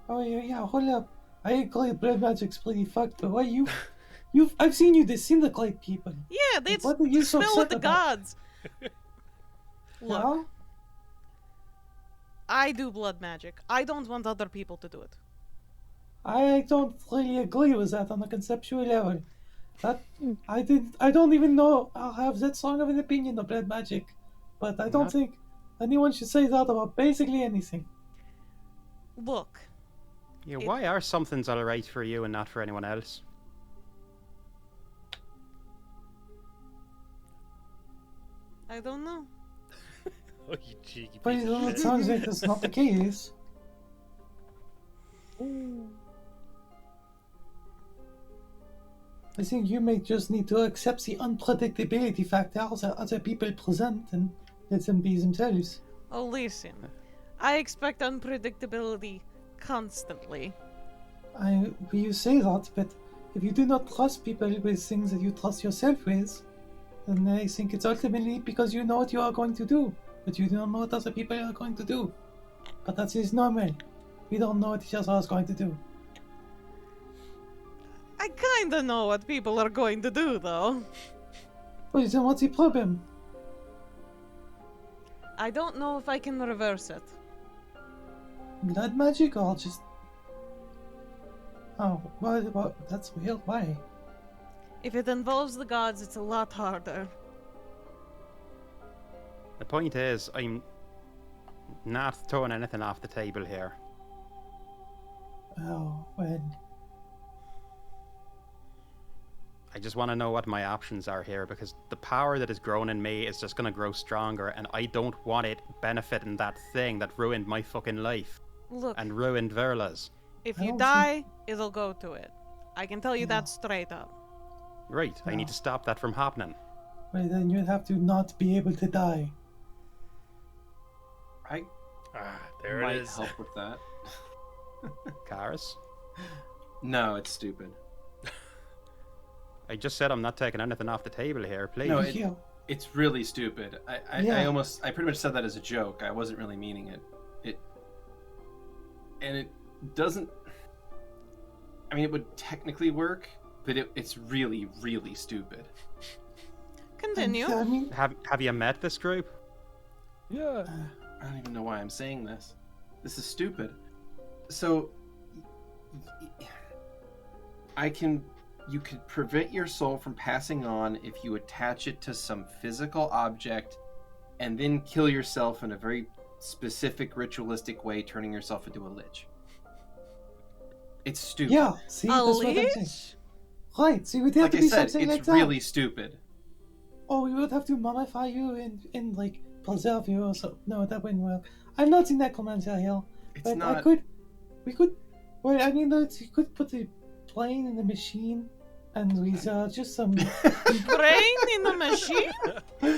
oh yeah, hold up. I agree, blood magic's pretty fucked, but why I've seen you disintegrate people. Yeah, they What are you so spill with upset the about? gods. Look, Yeah? I do blood magic. I don't want other people to do it. I don't really agree with that on a conceptual level. I don't even know I have that strong of an opinion of blood magic. But I don't Not- think anyone should say that about basically anything. Look, Yeah, It- why are some things alright for you and not for anyone else? I don't know. Oh, you cheeky But piece of it shit. sounds like that's not the case. I think you may just need to accept the unpredictability factor that other people present and let them be themselves. Oh, listen. I expect unpredictability constantly. You say that, but if you do not trust people with things that you trust yourself with, then I think it's ultimately because you know what you are going to do, but you don't know what other people are going to do. But that is normal. We don't know what each other is going to do. I kinda know what people are going to do, though. Well, then what's the problem? I don't know if I can reverse it. Blood magic or just... Oh, well, that's weird. Why? If it involves the gods, it's a lot harder. The point is, I'm not throwing anything off the table here. Oh, well... I just want to know what my options are here, because the power that has grown in me is just going to grow stronger, and I don't want it benefiting that thing that ruined my fucking life Look, and ruined Verla's. if I you don't die, it'll go to it. I can tell you Yeah. that straight up. Right, I need to stop that from happening. Well, then you'd have to not be able to die. I Ah, there might it is. help with that. Karis? No, it's stupid. I just said I'm not taking anything off the table here, please. No, Yeah. It's really stupid. I Yeah. I pretty much said that as a joke. I wasn't really meaning it. It doesn't. I mean, it would technically work, but it's really, really stupid. Continue. I mean, Have you met this group? Yeah. I don't even know why I'm saying this. This is stupid. So, you could prevent your soul from passing on if you attach it to some physical object and then kill yourself in a very specific ritualistic way, turning yourself into a lich. It's stupid. yeah, see, A that's what I'm saying. lich? Right, so it would have Like to I be said, something like it's that. really stupid. Or we would have to mummify you and like, preserve you or so. No, that wouldn't work. I'm not in necromancer here. It's But not. we could, well, I mean, you could put the plane in the machine and with just some, Brain in the machine?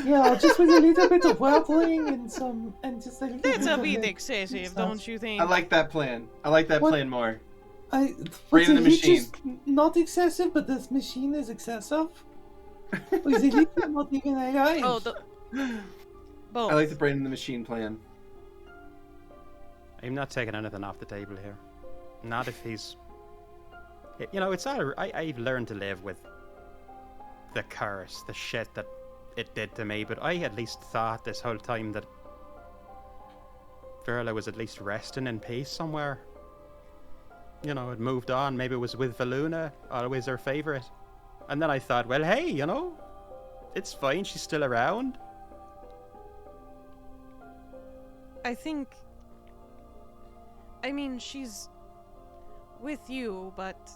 yeah, just with a little bit of wordplaying and just a little That's bit a of bit the- excessive, stuff. don't you think? I like that plan. I like that What? plan more. But Brain in the lich is machine. not excessive, but this machine is excessive. With the lich is not even alive. Oh, the... Both. I like the brain in the machine plan. I'm not taking anything off the table here. Not if he's... You know, it's all... I've learned to live with the curse, the shit that it did to me, but I at least thought this whole time that Kurla was at least resting in peace somewhere. You know, it moved on. Maybe it was with Valuna, always her favorite. And then I thought, well, hey, you know, it's fine. She's still around. I think... I mean, she's with you, but...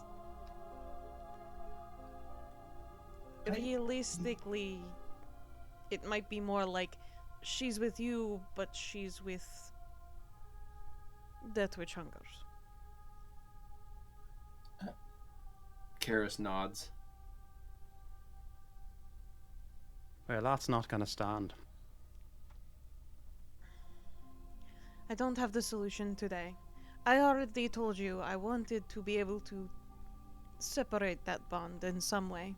Realistically, it might be more like she's with you, but she's with Death Witch Hungers. Karis nods. Well, that's not going to stand. I don't have the solution today. I already told you I wanted to be able to separate that bond in some way.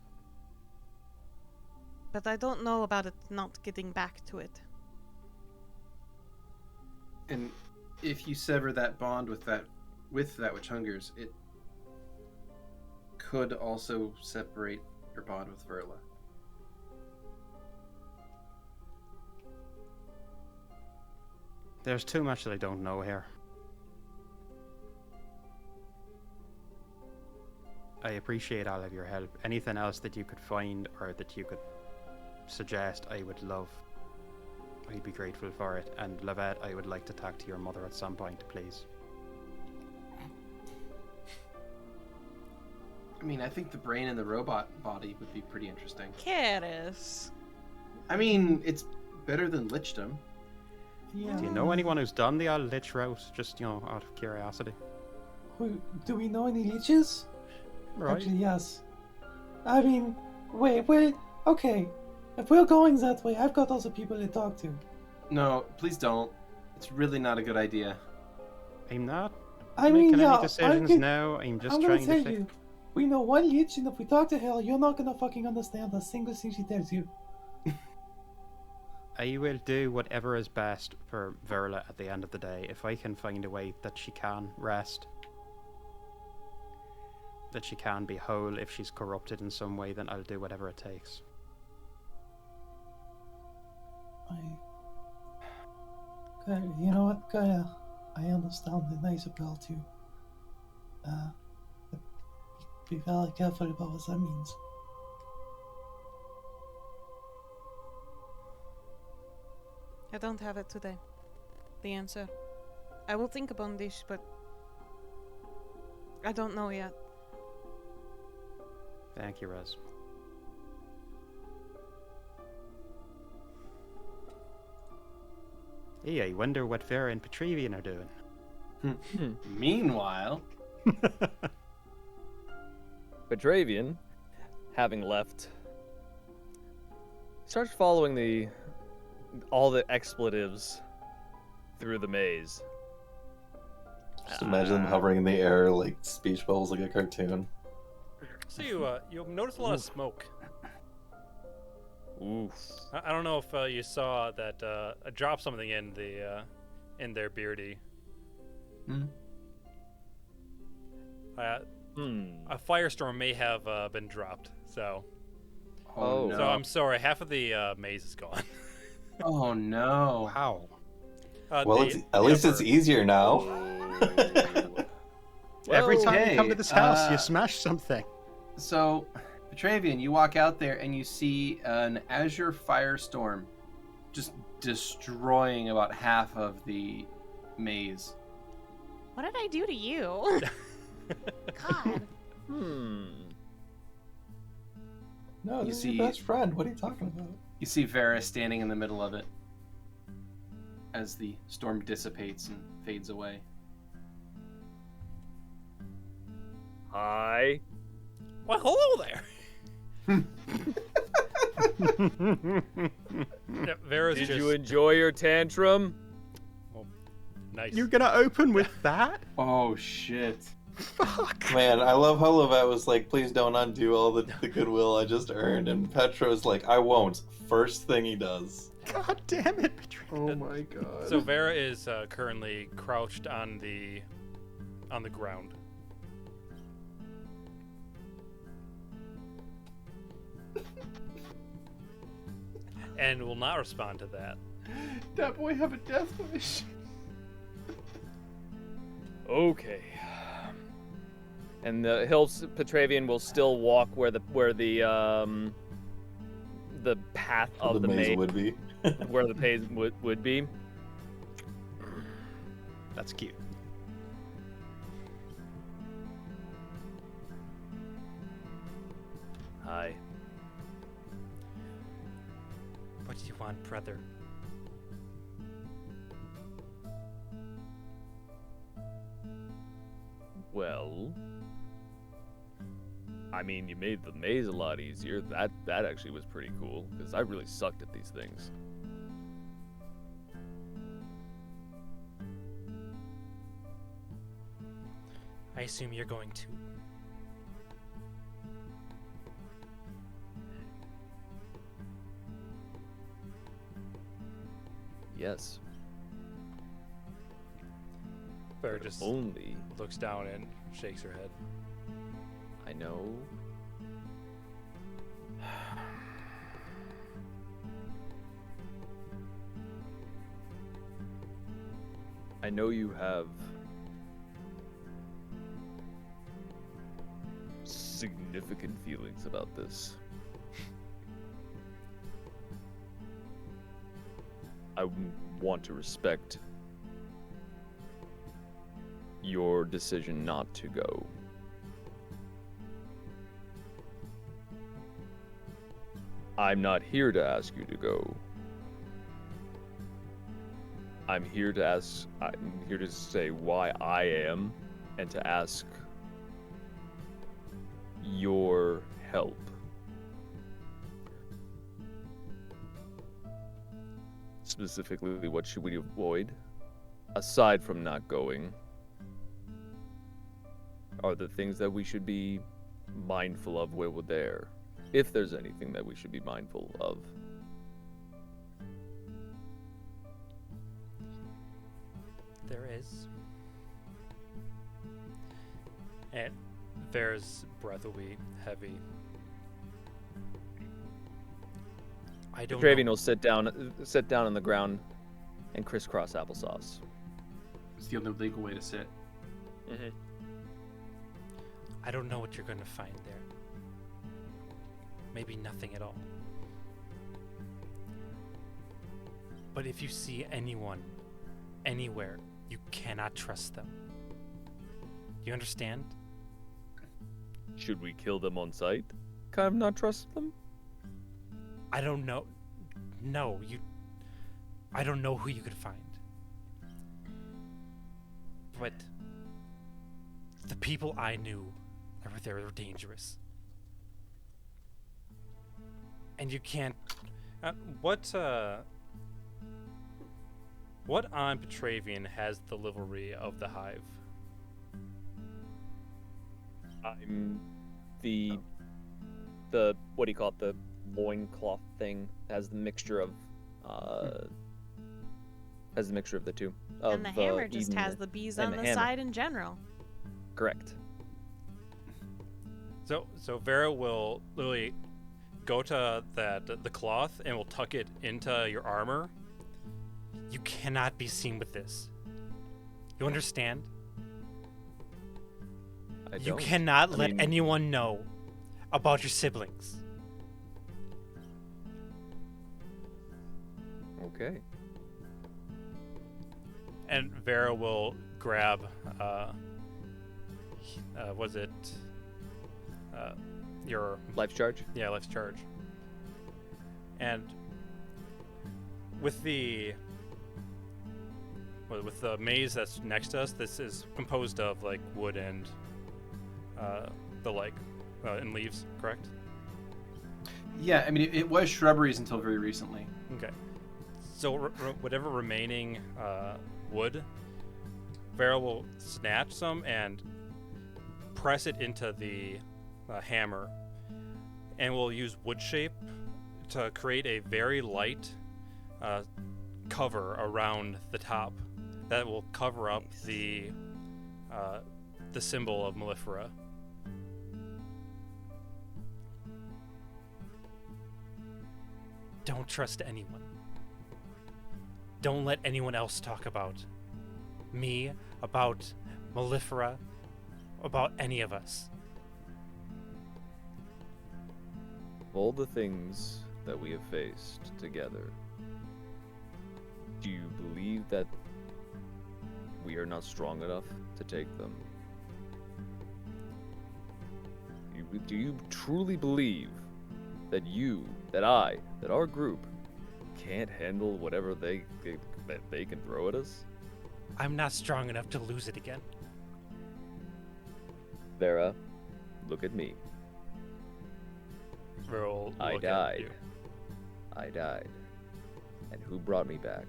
But I don't know about it not getting back to it. And if you sever that bond with that which hungers, it could also separate your bond with Verla. There's too much that I don't know here. I appreciate all of your help. Anything else that you could find or that you could suggest, I would love. I'd be grateful for it. And Lovette, I would like to talk to your mother at some point, please. I mean, I think the brain in the robot body would be pretty interesting. Karis. I mean, it's better than lichdom. Yeah. Do you know anyone who's done the old lich route? Just, you know, out of curiosity. Do we know any leeches? Right. Actually, yes. I mean, wait, okay. If we're going that way, I've got other people to talk to. No, please don't. It's really not a good idea. I'm not I making mean, yeah, any decisions now. I'm just I'm gonna trying tell to think. you, we know one leech, and if we talk to her, you're not gonna fucking understand a single thing she tells you. I will do whatever is best for Verla at the end of the day. If I can find a way that she can rest, that she can be whole if she's corrupted in some way, then I'll do whatever it takes. You know what, Gaia? I understand the nice appeal too. Be very careful about what that means. I don't have it today. The answer. I will think upon this, but I don't know yet. Thank you, Rez. Hey, I wonder what Vera and Petravian are doing. Meanwhile, Petravian, having left, starts following all the expletives through the maze. Just imagine them hovering in the air like speech bubbles, like a cartoon. So you'll notice a lot of smoke. Oof. I don't know if you saw that I dropped something in their Beardy. Hmm? a firestorm may have been dropped. So, Oh, no. so I'm sorry. Half of the maze is gone. Oh no. Wow. Well, at least it's easier now. Every time you come okay, to this house, you smash something. So, Petravian, you walk out there and you see an azure firestorm just destroying about half of the maze. What did I do to you? God. No, You this is see- your best friend. What are you talking about? You see Vera standing in the middle of it as the storm dissipates and fades away. Hi. Well, hello there. Yeah, Vera's Did just you enjoy your tantrum? nice. You're gonna open with that? Oh shit. Fuck. Man, I love how Lovette was like, please don't undo all the goodwill I just earned. And Petro's like, I won't. First thing he does. God damn it, Patrick. Oh my god. So Vera is currently crouched on the ground. And will not respond to that. That boy have a death wish. Okay. And the Petravian will still walk where the path of the maze would be. where the maze would be. That's cute. Hi. What do you want, brother? Well, I mean, you made the maze a lot easier. That actually was pretty cool because I really sucked at these things. I assume you're going to. Yes. Vera just Only looks down and shakes her head. I know. I know you have significant feelings about this. I want to respect your decision not to go. I'm not here to ask you to go. I'm here to say why I am and to ask your help. Specifically, what should we avoid? Aside from not going, are the things that we should be mindful of while we're there? If there's anything that we should be mindful of. There is. And Vera's breath will be heavy. I don't Petravian know. will sit down on the ground and crisscross applesauce. It's the only legal way to sit. I don't know what you're going to find there. Maybe nothing at all. But if you see anyone, anywhere, you cannot trust them. You understand? Should we kill them on sight? Kind of not trust them? I don't know. No, I don't know who you could find. But the people I knew they were dangerous. And you can't. What on Petravian has the livery of the hive? I'm the what do you call it? The loincloth thing has the mixture of the two. And the hammer just Eden has the bees and on the the hammer. side in general. Correct. So Vera will literally go to the cloth and will tuck it into your armor. You cannot be seen with this. You understand? You cannot let anyone know about your siblings. Okay. And Vera will grab, was it, your Life charge? Yeah, life charge. And with the maze that's next to us, this is composed of like wood and and leaves, correct? Yeah, I mean, it was shrubberies until very recently. Okay. So whatever remaining wood, Vera will snatch some and press it into the hammer, and we'll use wood shape to create a very light cover around the top that will cover up the symbol of Mellifera. Don't trust anyone. Don't let anyone else talk about me, about Mellifera, about any of us. All the things that we have faced together, do you believe that we are not strong enough to take them? Do you truly believe that that our group can't handle whatever they can throw at us? I'm not strong enough to lose it again. Vera, look at me. Vera will look I at died. you. I died. And who brought me back?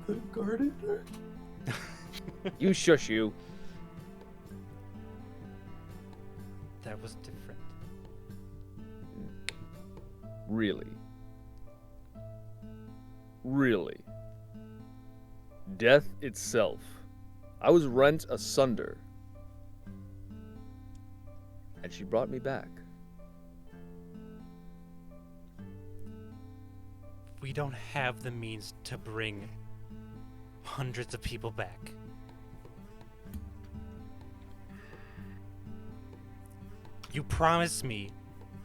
The gardener? You shush you. That was different. Really? Really? Death itself. I was rent asunder. And she brought me back. We don't have the means to bring hundreds of people back. You promise me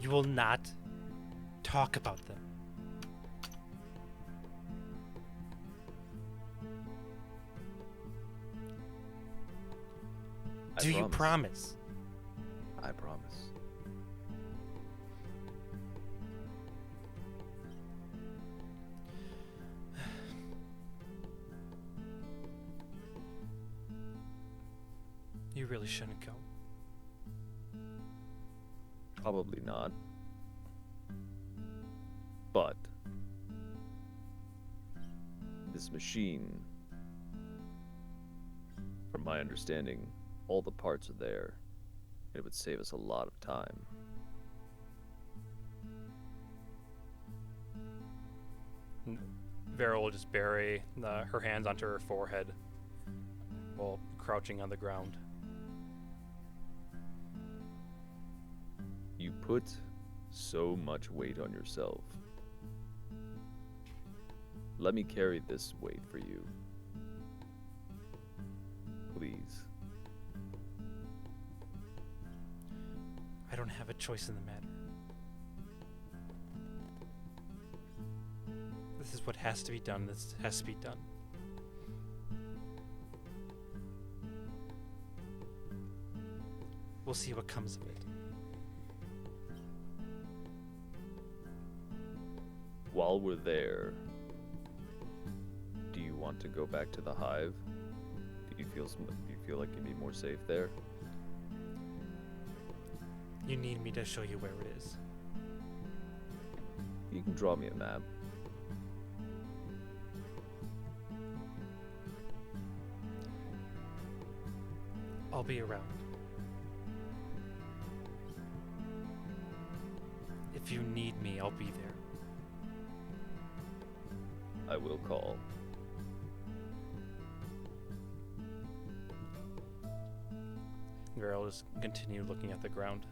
you will not talk about them. Do you promise? I promise. You really shouldn't go. Probably not. But this machine, from my understanding, all the parts are there. It would save us a lot of time. Vera will just bury her hands onto her forehead while crouching on the ground. You put so much weight on yourself. Let me carry this weight for you. Please. I don't have a choice in the matter. This is what has to be done. This has to be done. We'll see what comes of it. While we're there, do you want to go back to the hive? Do you feel like you'd be more safe there? You need me to show you where it is. You can draw me a map. I'll be around. If you need me, I'll be there. I will call. Vera will just continue looking at the ground.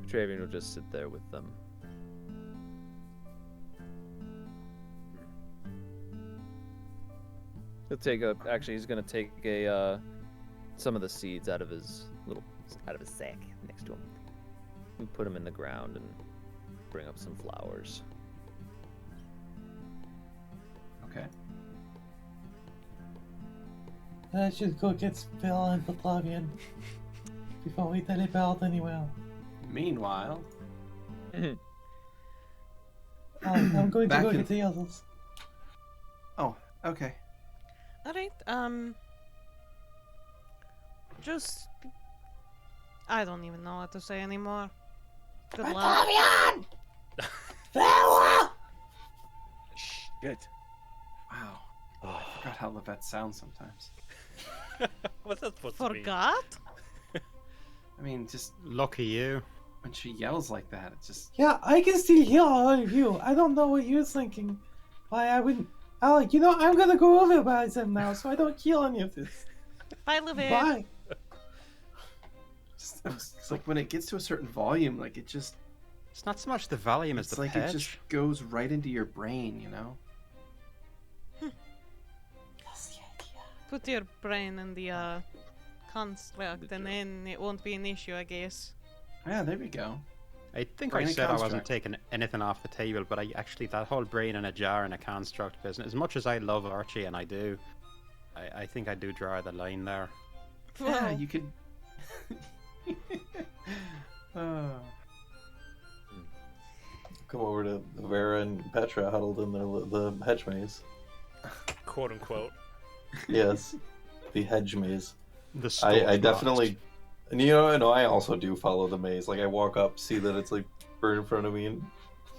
Petravian will just sit there with them. He'll take a. Actually, he's gonna take a some of the seeds out of his sack next to him, and put them in the ground and bring up some flowers. Okay. I should go get Vera and Petravian before we teleport anywhere. Meanwhile, I'm going to Back go in- get the others. oh, okay. Alright, just... I don't even know what to say anymore. Good luck. Good. Wow. I forgot how Lovette sounds sometimes. What's that supposed to be? Forgot? I mean, just Lucky you. when she yells like that, it's just. Yeah, I can still hear all of you. I don't know what you're thinking. Why I wouldn't. I'm gonna go over by them now, so I don't hear any of this. Bye, Lovette. Bye. It's like when it gets to a certain volume, like it just. It's not so much the volume as It's the like pitch. it just goes right into your brain, you know? Put your brain in the construct, and then it won't be an issue, I guess. Yeah, there we go. I think Brain I and said I wasn't construct. taking anything off the table, but I actually, that whole brain in a jar and a construct business, as much as I love Archie, and I do, I think I do draw the line there. Yeah, Well, you could. Come over to Vera and Petra huddled in the hedge maze. Quote unquote. Yes, the hedge maze. The I stalked definitely, and no, I also do follow the maze. Like I walk up, see that it's like right in front of me, and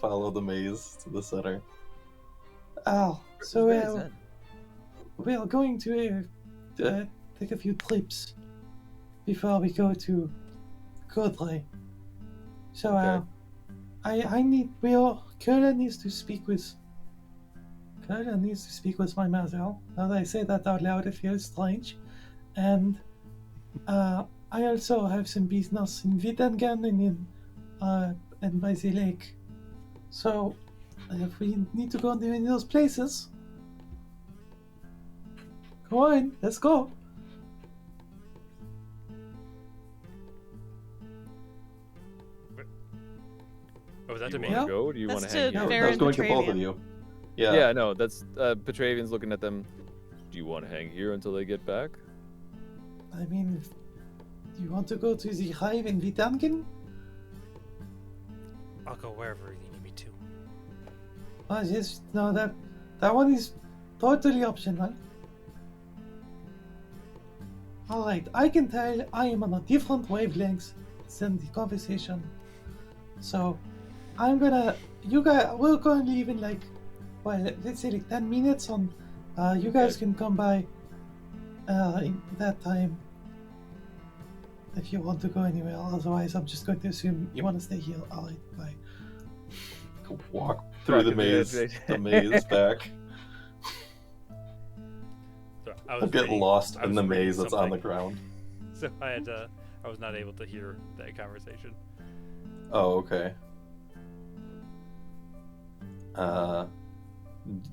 follow the maze to the center. Oh, so Where is that? we are going to take a few trips before we go to Kurla. So Okay. Kurla needs to speak with my mother. Now that I say that out loud, it feels strange. And I also have some business in Wittingen and by the lake. So if we need to go to any of those places, come on, let's go. Oh, was that to You me? Yeah. Go? Or do you That's want to hang to here? Vera I was and going to both of Petravian. you. Yeah. Yeah, no, that's Petravian's looking at them. Do you want to hang here until they get back? I mean, do you want to go to the hive in Wittingen? I'll go wherever you need me to. Oh, yes, no, that one is totally optional. Alright, I can tell I am on a different wavelength than the conversation. So, we're gonna leave in like, well, let's say like 10 minutes on, you guys can come by, in that time. If you want to go anywhere, otherwise I'm just going to assume you want to stay here. Alright, bye. Go walk through the Fucking maze, edge. the maze back. So I We'll get reading- lost I in was the reading maze that's on the something, ground. So I was not able to hear that conversation. Oh, okay.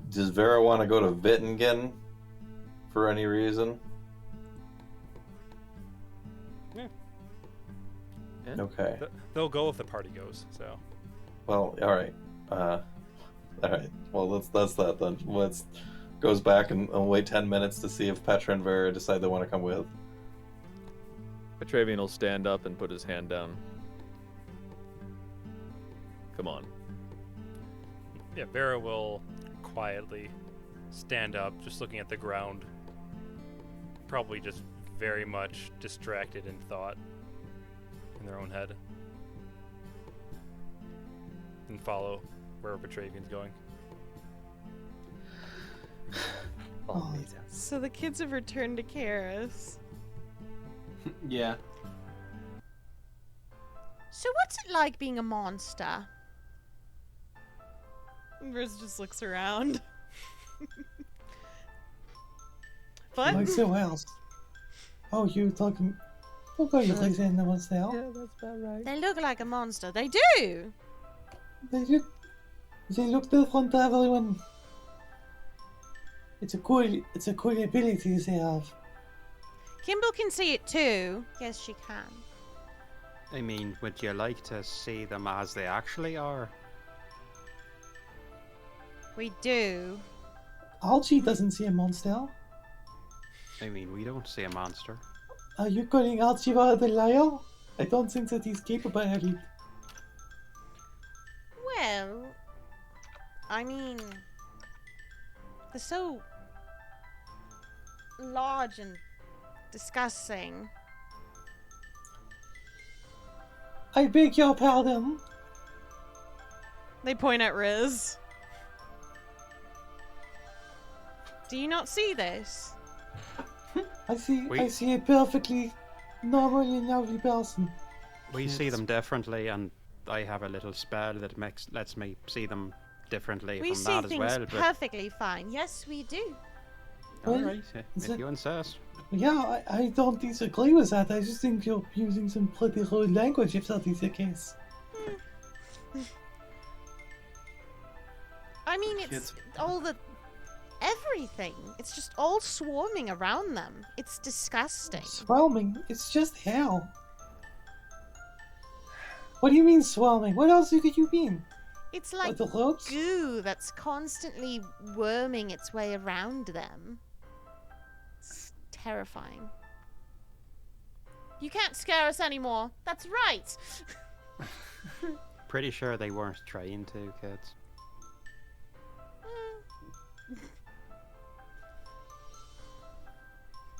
Does Vera want to go to Wittingen for any reason? Yeah. Yeah. Okay. They'll go if the party goes. So Well, all right. All right. Well, that's that then. Let's goes back and wait 10 minutes to see if Petra and Vera decide they want to come with. Petravian will stand up and put his hand down. Come on. yeah, Vera will quietly stand up, just looking at the ground. Probably just very much distracted in thought in their own head. And follow where Petravian's going. Oh, So the kids have returned to Karis. Yeah. So what's it like being a monster? Riz just looks around. What? Like so else. Oh, you talking... Don't go look like Xeno was there. Yeah, that's about right. They look like a monster. They do. They look different to everyone. It's a cool ability they have. Kimble can see it too. Yes, she can. I mean, would you like to see them as they actually are? We do. Archie doesn't see a monster. I mean, we don't see a monster. Are you calling Archie a liar? I don't think that he's capable of it. Well, I mean, they're so large and disgusting. I beg your pardon. They point at Riz. Do you not see this? I see a perfectly normal and lovely person. We see them differently, and I have a little spell that lets me see them differently We from see that as things well. But perfectly fine. Yes, we do. Well, alright, is if it- you insist. Yeah, I don't disagree with that. I just think you're using some pretty rude language if that is the case. I mean, it's Kids. all the everything. It's just all swarming around them. It's disgusting. Swarming? It's just hell. What do you mean swarming? What else could you mean? It's like the ropes? goo that's constantly worming its way around them. It's terrifying. You can't scare us anymore. That's right. Pretty sure they weren't trying to, kids.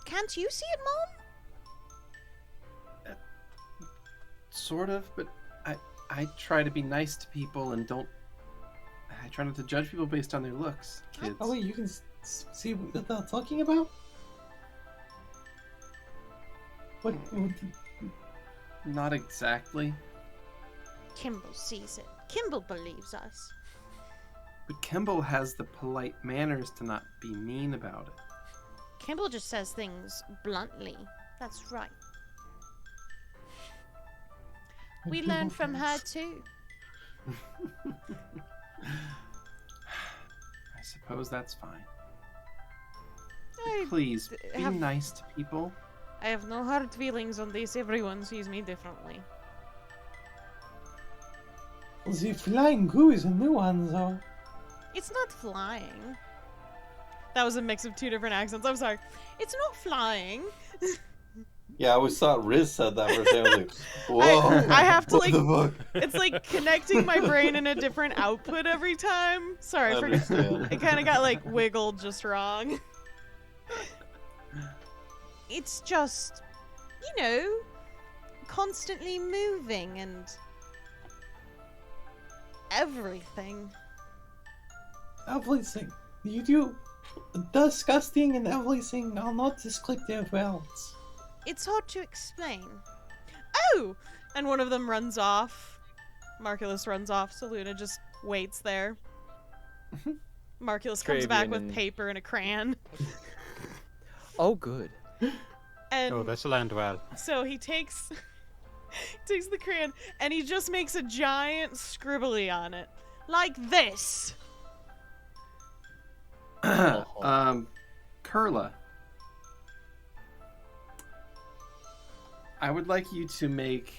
Can't you see it, Mom? Sort of, but I try to be nice to people and don't. I try not to judge people based on their looks, kids. Oh wait, you can see what they're talking about? What Not exactly. Kimble sees it. Kimble believes us. But Kimball has the polite manners to not be mean about it. Kimble just says things bluntly. That's right. We learn from her too. I suppose that's fine. I Please, be have- nice to people. I have no hard feelings on this. Everyone sees me differently. The flying goo is a new one, though. It's not flying. That was a mix of two different accents. I'm sorry. It's not flying. Yeah, I always thought Riz said that for a second. I was like, whoa. I have to what the fuck? It's like connecting my brain in a different output every time. Sorry, I I forgot. understand. It kind of got like wiggled just wrong. It's just, you know, constantly moving and everything. Everything. You do disgusting and everything are not descriptive words. It's hard to explain. Oh! And one of them runs off. Marculus runs off, so Luna just waits there. Marculus comes back Petravian with and- paper and a crayon. Oh, good. And Oh, this'll end well. so he takes takes the crayon and he just makes a giant scribbly on it. Like this. Kurla. I would like you to make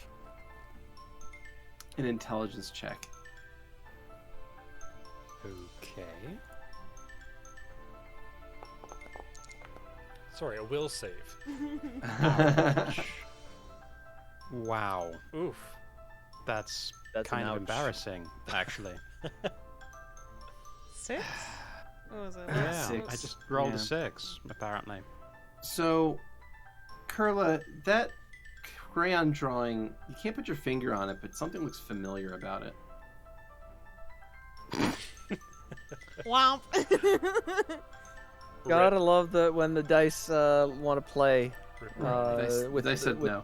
an intelligence check. Okay. Sorry, a will save. Wow. Oof. That's That's kind an of ouch. embarrassing, actually. 6? What was it? Yeah, Six. I just rolled Yeah. a 6, apparently. So, Kurla, that crayon drawing, you can't put your finger on it, but something looks familiar about it. Womp. Gotta love that when the dice want to play. They said with- no.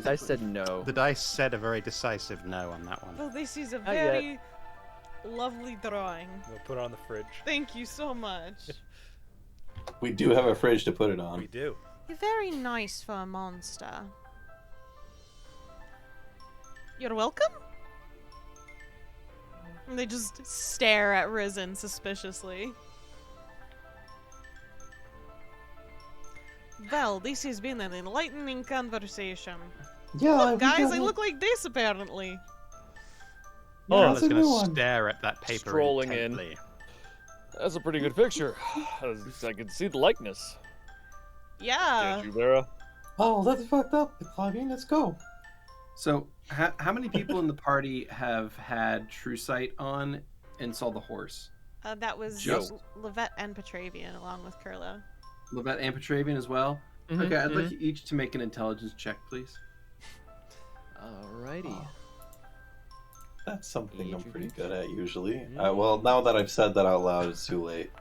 I said no. The dice said a very decisive no on that one. Well, this is a yet. very lovely drawing. We'll put it on the fridge. Thank you so much. We do have a fridge to put it on. We do. You're very nice for a monster. You're welcome? And they just stare at Risen suspiciously. Well, this has been an enlightening conversation. Yeah, Look, we guys, got I it. look like this apparently. Yeah, Kurla's that's a gonna new one. stare at that paper Strolling in. intently. That's a pretty good picture. I can see the likeness. Yeah. Can't you, Vera? Oh, that's fucked up. Petravian, let's go. So, how many people in the party have had True Sight on and saw the horse? That was Just- Lovette and Petravian along with Kurla. Lovette and Petravian as well? Okay, I'd like you each to make an intelligence check, please. Alrighty. That's something I'm Each pretty each. good at usually. Well, now that I've said that out loud, it's too late.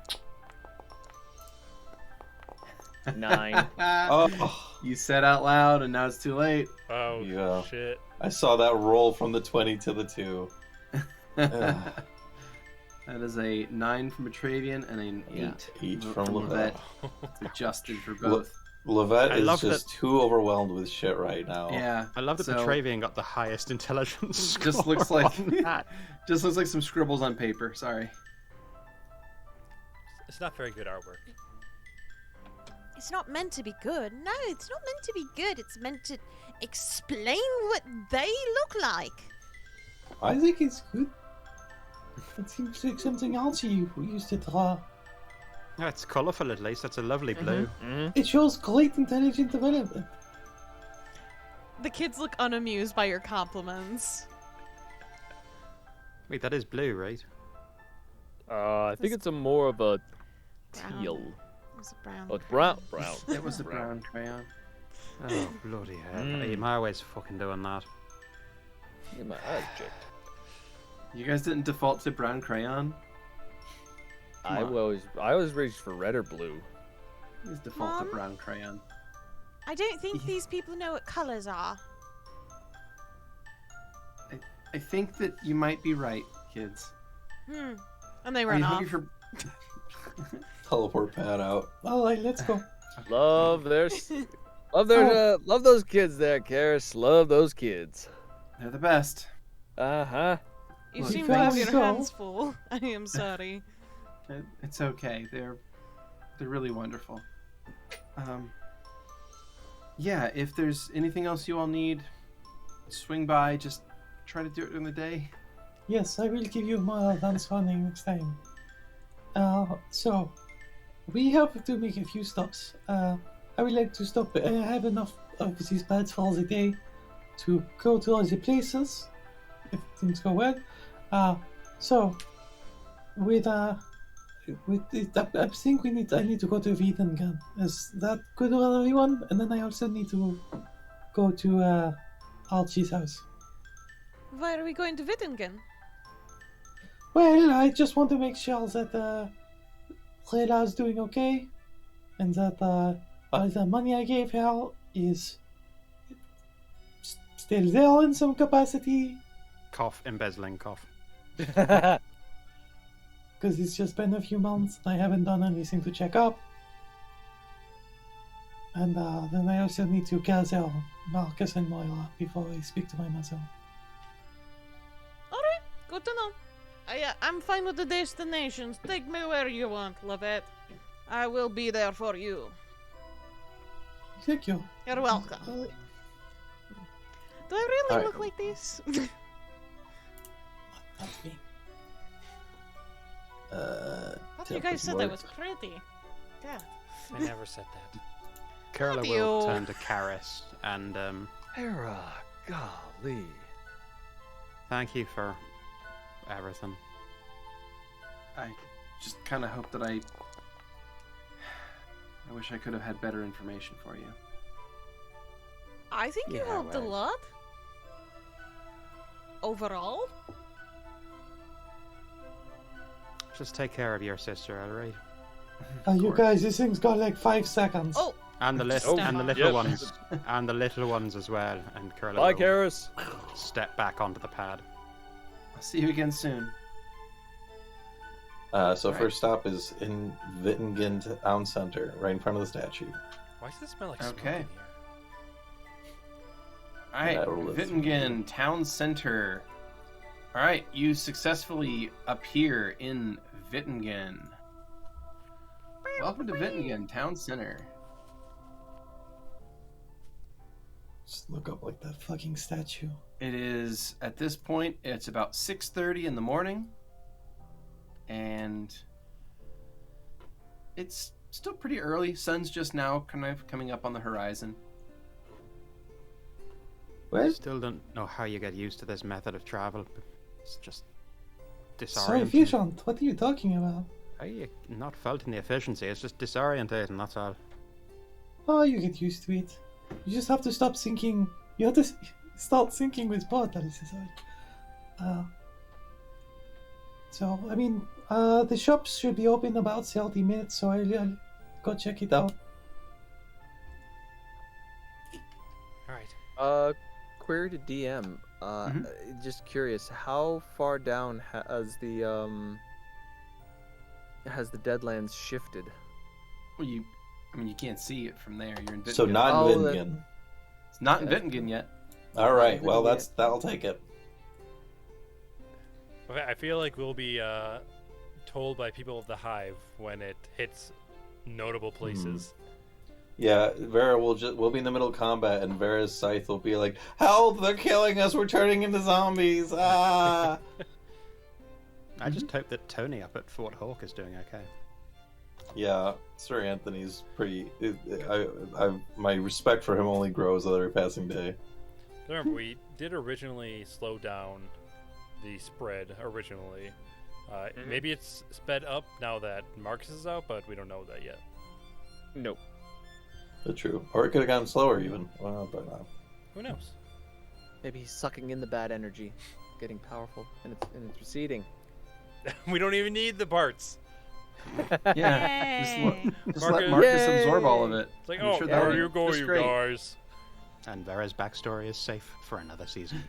9. Oh, You said out loud, and now it's too late. Oh, Yeah. shit. I saw that roll from the 20 to the 2. That is a 9 from Petravian and an 8 Each from Lovette. Lovette. It's adjusted for both. Lovette I is love just too overwhelmed with shit right now. Yeah. I love that so- Petravian got the highest intelligence Just score looks like on that. just looks like some scribbles on paper. Sorry. It's not very good artwork. It's not meant to be good. No, it's not meant to be good. It's meant to explain what they look like. I think it's good. It seems like something else you used to draw. No, it's colourful at least. That's a lovely blue. It shows great intelligent development. The kids look unamused by your compliments. Wait, that is blue, right? I think it's a more of a Brown. teal. It was a brown. Oh, it's brown. Brown. It was a brown crayon. Oh, bloody hell. Am I always fucking doing that? Get my eyes checked. You guys didn't default to brown crayon? I on. always reached for red or blue. Please default Mom? to brown crayon. I don't think these people know what colors are. I think that you might be right, kids. And they Are run you off. hungry for... Teleport pad out. Alright, let's go. Love their, love those kids there, Karis. Love those kids. They're the best. Uh-huh. You Look, seem to have your so- hands full. I am sorry. It's okay. They're really wonderful. Yeah, if there's anything else you all need, swing by. Just try to do it during the day. Yes, I will give you more advanced warning next time. So, we have to make a few stops. I would like to stop. I have enough of these beds for the day to go to all the places, if things go well. So, with it, I think I need to go to Wittingen. Is that good with everyone? And then I also need to go to Archie's house. Why are we going to Wittingen? Well, I just want to make sure that Rayla's doing okay, and that all the money I gave her is still there in some capacity, Cough, embezzling, cough. because it's just been a few months and I haven't done anything to check up. And then I also need to gather Marcus and Moira before I speak to my mother. Alright, good to know. I'm fine with the destinations. Take me where you want, Lovette. I will be there for you. Thank you. You're welcome. Do I really Alright. look like this? That's me. I thought you guys said that was pretty. Yeah. I never said that. Kurla Not will you. turn to Karis and Vera, golly. thank you for everything. I just kind of hope that I wish I could have had better information for you. I think you Yeah, helped a well. lot. Overall. Just take care of your sister, alright? You guys, this thing's got like 5 seconds. Oh, And the Just little stand and the by. little Yep. ones. And the little ones as well. And Kurla Bye, will Karis. step back onto the pad. I'll see you again soon. So Right. first stop is in Wittingen Town Center, right in front of the statue. Why does it smell like smoke Okay. in here? Alright, That will listen. Wittingen Town Center. Alright, you successfully appear in Wittingen. Welcome to Wittingen Town Center. Just look up like that fucking statue. It is, at this point, it's about 6:30 in the morning. And it's still pretty early. Sun's just now kind of coming up on the horizon. I still don't know how you get used to this method of travel. It's just Sorry, disorienting. Fusion, what are you talking about? How you not felt in the efficiency? It's just disorientating, that's all. Oh, you get used to it. You just have to stop thinking. You have to start thinking with portals. So, I mean, the shops should be open about 30 minutes, so I'll go check it out. Alright. Query to DM. Mhm. Just curious, how far down has the Deadlands shifted? Well, you can't see it from there. You're in Wittingen. So not in Oh, Wittingen. It's not in Wittingen yet. All right. Well, that'll take it. Okay, I feel like we'll be told by people of the Hive when it hits notable places. Yeah, Vera we'll be in the middle of combat, and Vera's scythe will be like, "Help! They're killing us! We're turning into zombies! Ah!" I just hope that Tony up at Fort Hawk is doing okay. Yeah, Sir Anthony's pretty. My respect for him only grows with every passing day. Remember, we did originally slow down the spread originally. Maybe it's sped up now that Marcus is out, but we don't know that yet. Nope. But true, or it could have gone slower even. Well, but Who knows? Maybe he's sucking in the bad energy, getting powerful, and it's receding. We don't even need the parts. Yeah, Yay. just let Marcus Yay. absorb all of it. It's like, I'm oh, sure there that'll you be go, just you great. guys. And Vera's backstory is safe for another season.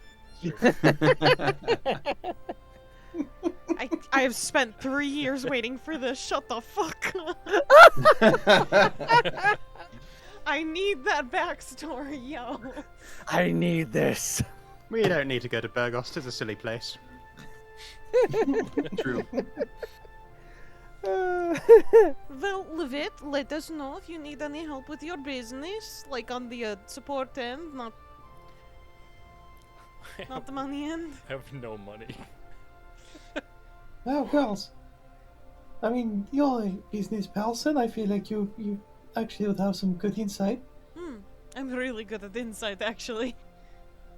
I have spent 3 years waiting for this. Shut the fuck up. I need that backstory, yo. I need this. We don't need to go to Burgos, it's a silly place. True. Well, Lovette, let us know if you need any help with your business, like on the support end, not the money end. I have no money. Now, girls, I mean, you're a business person. I feel like you actually would have some good insight. I'm really good at insight, actually.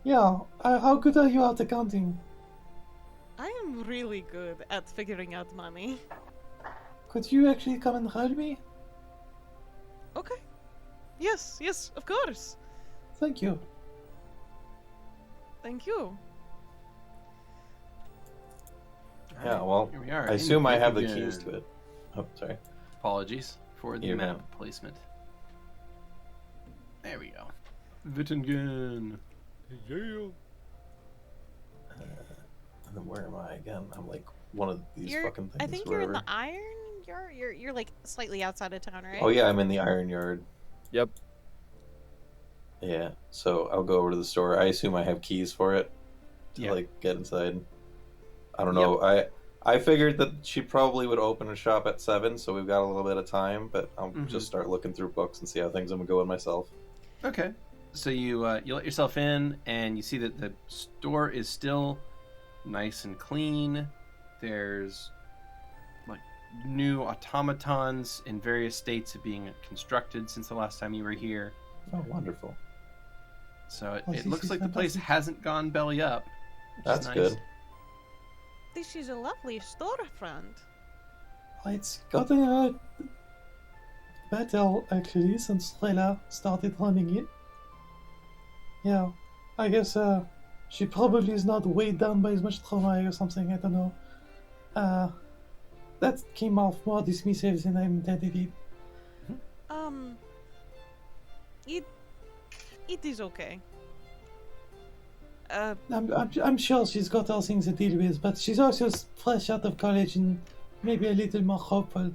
Yeah, how good are you at accounting? I am really good at figuring out money. Could you actually come and help me? Okay. Yes, of course. Thank you. Thank you. yeah. Well, Here we are. I in assume I have the Wittingen. keys to it. Oh, sorry. Apologies for the You're map fine. placement. There we go. Wittingen. Yeah. And then where am I again? I'm like one of these You're, fucking things. I think you're in the wherever. Iron. You're like slightly outside of town, right? Oh yeah, I'm in the Iron Yard. Yep. Yeah, so I'll go over to the store. I assume I have keys for it to Yeah. like get inside. I don't know. I figured that she probably would open a shop at 7, so we've got a little bit of time. But I'll just start looking through books and see how things I'm gonna go with myself. Okay. So you let yourself in, and you see that the store is still nice and clean. There's like new automatons in various states of being constructed since the last time you were here. Oh, wonderful. So Oh, it this looks is like the place fantastic. hasn't gone belly up. which is That's nice. good. This is a lovely storefront. It's gotten better actually since Layla started running it. Yeah, I guess she probably is not weighed down by as much trauma or something. I don't know. That came off more dismissive than I intended it. It is okay. I'm sure she's got other things to deal with, but she's also fresh out of college and maybe a little more hopeful.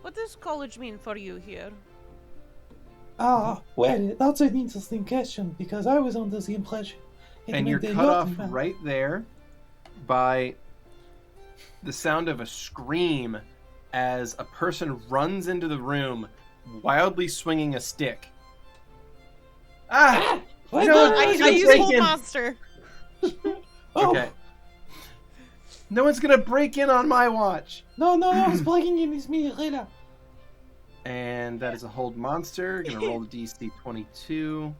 What does college mean for you here? Ah, What? well, that's an interesting question because I was under the impression. it And you're meant a cut lot off in my- right there by the sound of a scream as a person runs into the room, wildly swinging a stick. Ah! What No, the- I it's gonna use break Hold in. Monster. Oh, Okay. No one's gonna break in on my watch. no, it's breaking in. It's me, Rela. And that is a hold monster. Gonna roll the DC 22.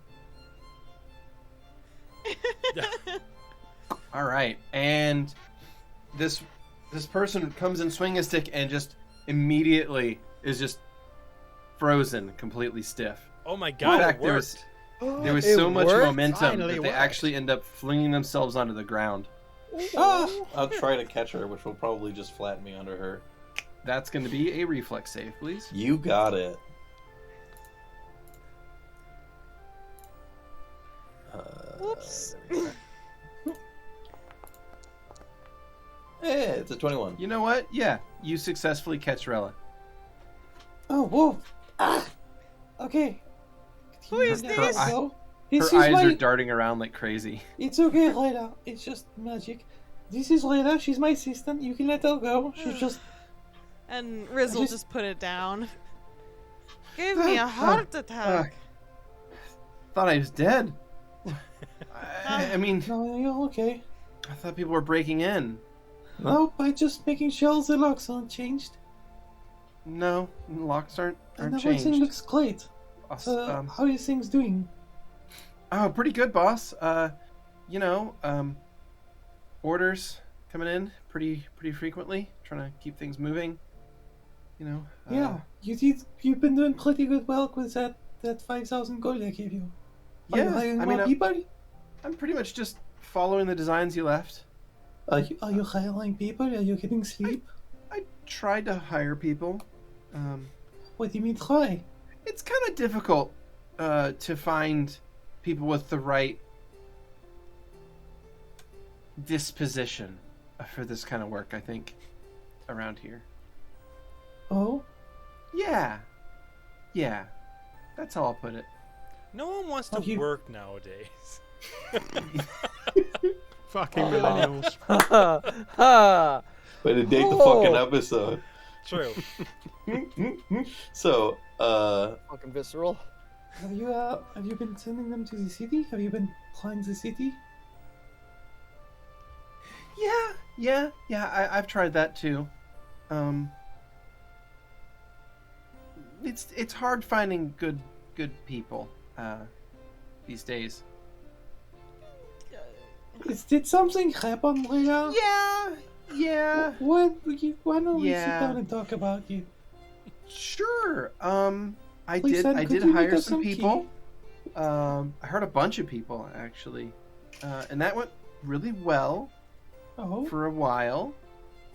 All right, and this person comes in swinging a stick and just immediately is just frozen, completely stiff. Oh my In god, it fact, worked. there was It so much worked? momentum Finally that they worked. actually end up flinging themselves onto the ground. Ah, I'll try to catch her, which will probably just flatten me under her. That's going to be a reflex save, please. You got it. Whoops. Hey, it's a 21. You know what? Yeah, you successfully catch Rella. oh, whoa. Ah, okay. Who is There this? we go. Her This is eyes my... are darting around like crazy. It's okay, Rela. It's just magic. This is Rela. She's my assistant. You can let her go. She's just... And Rizzle just- just put it down. Gave me a heart attack. Thought I was dead. I mean, No, you're okay. I thought people were breaking in. No, by just making sure the locks aren't changed. No, locks aren't And everything changed. looks great. Us- How are things doing? Oh, pretty good, boss. You know, orders coming in pretty frequently. Trying to keep things moving. You know. Yeah, you've been doing pretty good work with that 5,000 gold I gave you. Are you Yeah. hiring I more mean, people? I'm pretty much just following the designs you left. Are you hiring people? Are you getting sleep? I tried to hire people. What do you mean try? It's kind of difficult to find people with the right disposition for this kind of work, I think, around here. Oh? Yeah. That's how I'll put it. No one wants to Have you- work nowadays. Fucking millennials. Ha! Way to date the fucking episode. True. So, Fucking visceral. Have you been sending them to the city? Have you been plying the city? Yeah. I've tried that too. It's hard finding good people these days. Did something happen, Rhea? Yeah. Why don't we sit Yeah. down and talk about it? Sure. I Please, did. Sam, I could did you make hire us some some people. I heard a bunch of people actually, and that went really well Oh, for a while.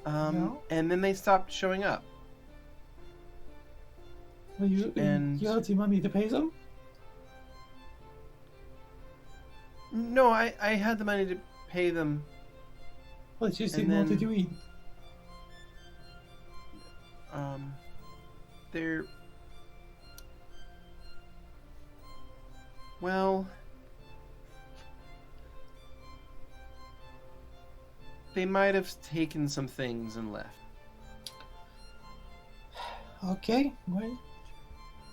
Yeah. And then they stopped showing up. well, you had the money to pay them? No, I had the money to pay them. Well, you And didn't want to then- do it. They're well. They might have taken some things and left. Okay, well,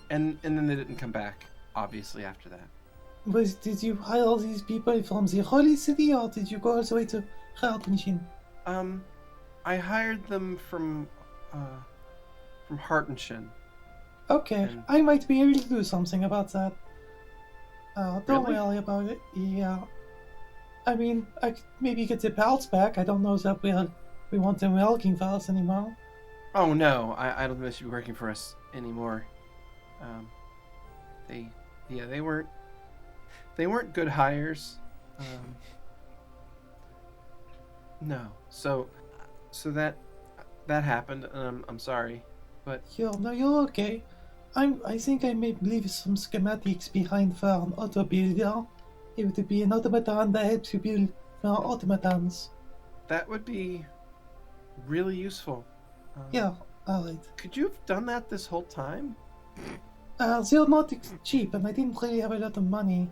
And then they didn't come back, obviously, after that. did you hire these people from the Holy City, or did you go all the way to Hartenshin? I hired them from Hartenshin. Okay, And- I might be able to do something about that. Don't Really? worry about it. Yeah. I mean, I could maybe get the pals back. I don't know that we want them working for us anymore. Oh no, I don't think they should be working for us anymore. They weren't good hires. No, so that happened, and I'm sorry, but You're okay. I think I may leave some schematics behind for an auto builder. It would be an automaton that helps you build more automatons. that would be really useful. Yeah, alright. Could you have done that this whole time? They're not cheap, and I didn't really have a lot of money.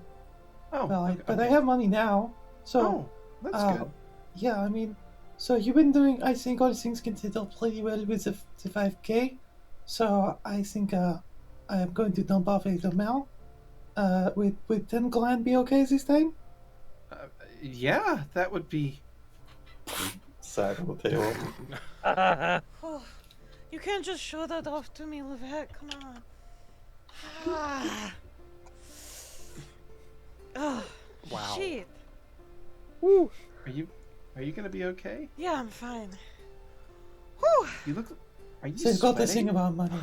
Oh, But I have money now. So, Oh, that's good. yeah, I mean, so you've been doing, I think, all things considered pretty well with the 5K. So I think I am going to dump off a little now. Would 10 grand be okay this time? Yeah, that would be. Sack on the table. Oh, you can't just show that off to me, Lovette. Come on. Oh, Wow. shit. Are you gonna be okay? Yeah, I'm fine. Whew. You look. Are you So you've got this sweating? thing about money.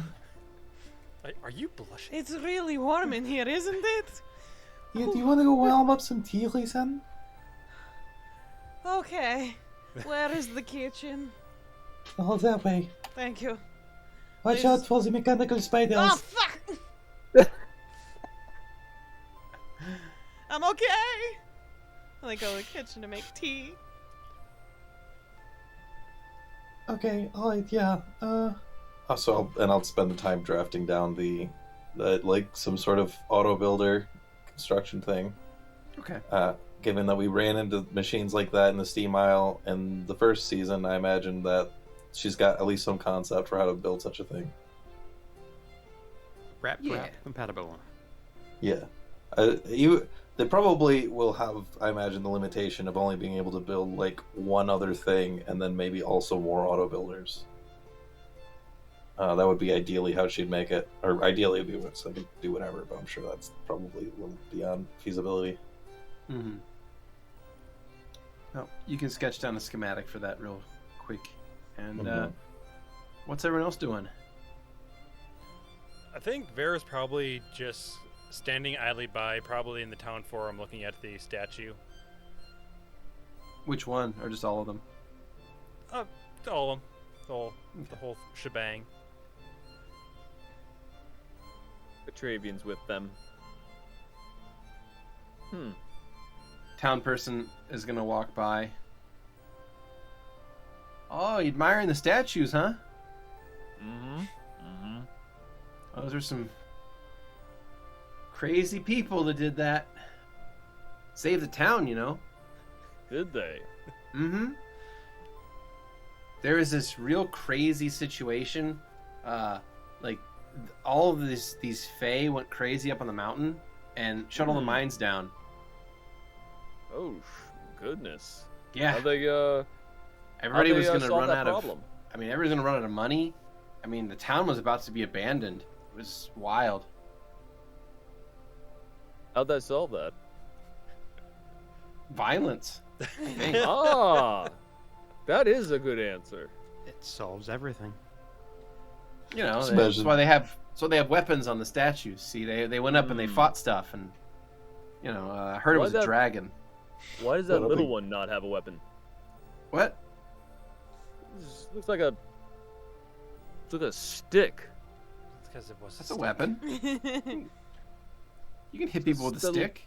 Are you blushing? It's really warm in here, isn't it? Do you want to go warm up some tea, Lisan? Okay. Where is the kitchen? All that way. Thank you. Watch Please. out for the mechanical spiders. Oh, fuck! I'm okay. I go to the kitchen to make tea. Okay, alright, yeah. Also, I'll spend the time drafting down the like some sort of auto builder construction thing. Okay. Given that we ran into machines like that in the Steam Isle in the first season, I imagine that she's got at least some concept for how to build such a thing. Rep Yeah. compatible. Yeah. They probably will have, I imagine, the limitation of only being able to build like one other thing and then maybe also more auto builders. That would be ideally how she'd make it. Or ideally it'd be so I could do whatever, but I'm sure that's probably a little beyond feasibility. Mm-hmm. Oh, you can sketch down a schematic for that real quick. And Mhm. what's everyone else doing? I think Vera's probably just standing idly by, probably in the town forum, looking at the statue. Which one, or just all of them? All of them. The whole shebang. Petravian's with them. Town person is gonna walk by. Oh, you admiring the statues, huh? Those are some crazy people that did that. Saved the town, you know. Did they? Mm-hmm. There was this real crazy situation. Like all of these Fae went crazy up on the mountain and shut all the mines down. Oh, goodness. Yeah. How they, Everybody how they, was gonna solve run that out problem? of. I mean, everybody's gonna run out of money. I mean, the town was about to be abandoned. It was wild. How'd they solve that? Violence. I think. That is a good answer. It solves everything. You know, Just that's imagine- why they have weapons on the statues. See, they went up and they fought stuff, and you know, I heard it Why was a that- dragon. Why does that Well, I little think- one not have a weapon? What? This looks like a stick. It's because it was That's a weapon. You can hit people with a Still- stick.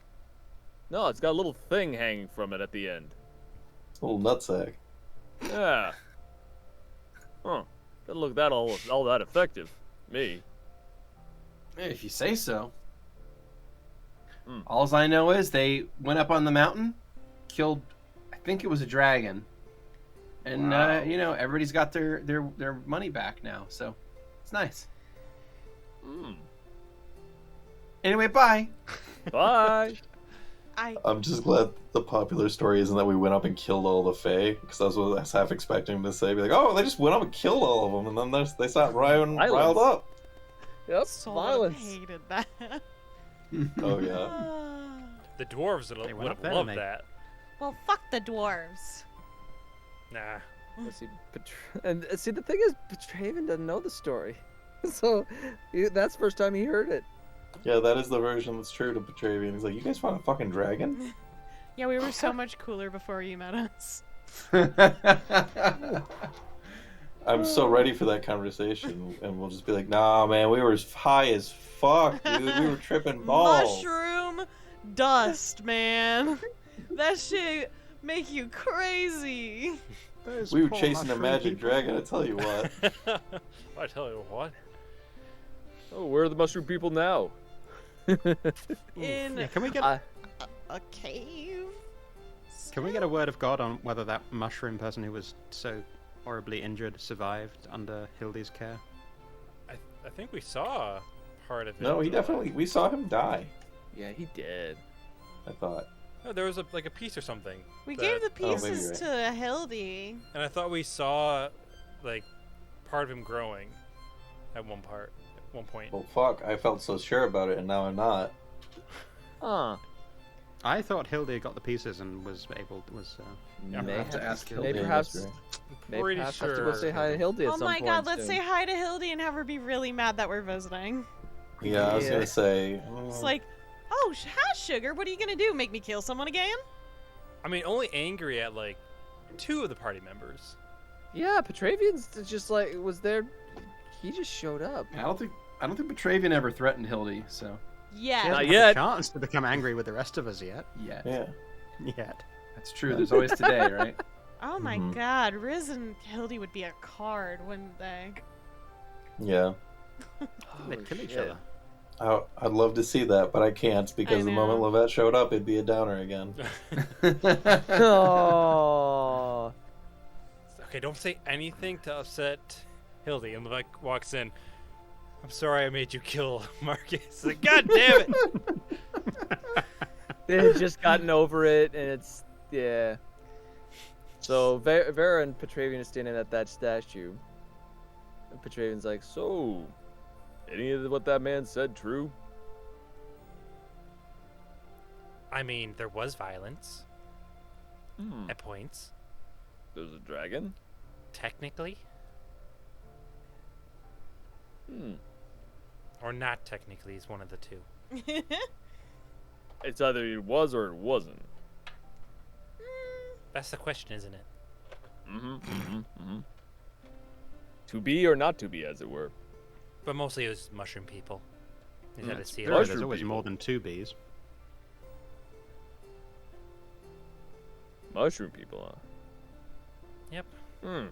No, it's got a little thing hanging from it at the end. Little nutsack. Yeah. Huh. Doesn't look that all that effective. Me. If you say so. Hmm. Alls I know is they went up on the mountain, killed, I think it was a dragon, and Wow. you know, everybody's got their money back now, so it's nice. Anyway, bye. Bye. I'm just glad the popular story isn't that we went up and killed all the Fae, because that's what I was half expecting him to say. Be like, oh, they just went up and killed all of them, and then they start riled up. Yep. So Violence. hated that. Oh, yeah. The dwarves They would went have up there, loved mate. that. Well, fuck the dwarves. Nah. See, see, the thing is, Petravian doesn't know the story, so that's the first time he heard it. Yeah, that is the version that's true to Petravian. He's like, you guys found a fucking dragon? Yeah, we were so much cooler before you met us. I'm so ready for that conversation, and we'll just be like, nah, man, we were high as fuck, dude. We were tripping balls. Mushroom dust, man. That shit make you crazy. We were chasing a magic dragon, I tell you what. I tell you what. Oh, where are the mushroom people now? In Yeah, can we get a cave? can we get a word of God on whether that mushroom person who was so horribly injured survived under Hildy's care? I think we saw part of it. No, we saw him die, Yeah, he did. I thought. No, there was a piece or something. We that- gave the maybe pieces to Hildy. And I thought we saw, like, part of him growing at one point. Well, fuck, I felt so sure about it, and now I'm not. Huh. I thought Hildy got the pieces and was able Yeah, May have to ask Hildy. Maybe Yeah, perhaps, that's right. maybe Pretty perhaps have to go sure. say hi to Hildy at Oh some my point god, let's soon. say hi to Hildy and have her be really mad that we're visiting. Yeah, I was Yeah. gonna say. It's like, oh, hi, sugar, what are you gonna do? Make me kill someone again? I mean, only angry at, like, 2 of the party members. Yeah, Petravian's just like was there. He just showed up. I don't think Petravian ever threatened Hildy, so Yeah. She hasn't Not had yet. a chance to become angry with the rest of us yet. yeah. Yet. That's true. There's always today, right? Oh my Mhm. god, Riz and Hildy would be a card, wouldn't they? Yeah. They'd kill each shit. other. I'd love to see that, but I can't because I the know. moment Lovette showed up, it'd be a downer again. Oh. Okay, don't say anything to upset Hildy. And Lovette walks in. I'm sorry I made you kill Marcus. Like, God damn it! They had just gotten over it, and it's yeah. So Vera and Petravian are standing at that statue. And Petravian's like, "So, any of what that man said true?" I mean, there was violence Hmm. at points, There's a dragon. technically, Hmm. or not technically is one of the two. It's either it was or it wasn't. That's the question, isn't it? To be or not to be, as it were. But mostly it was mushroom people. Is that a seal? There's Mushroom always people. more than 2 bees. Mushroom people, huh? Yep. Hmm.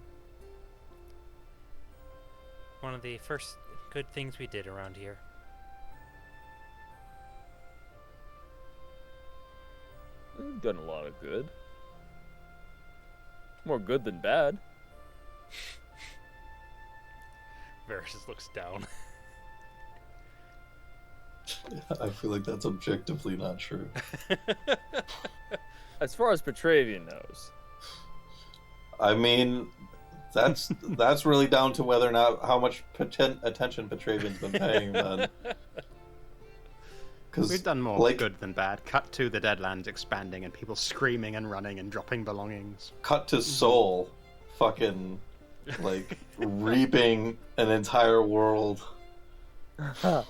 One of the first good things we did around here. We've done a lot of good. More good than bad. Vera just looks down. I feel like that's objectively not true. As far as Petravian knows. I mean, that's really down to whether or not how much attention Petravian's been paying. Then, because We've done more like, good than bad. Cut to the Deadlands expanding and people screaming and running and dropping belongings. cut to Soul, fucking like reaping an entire world. A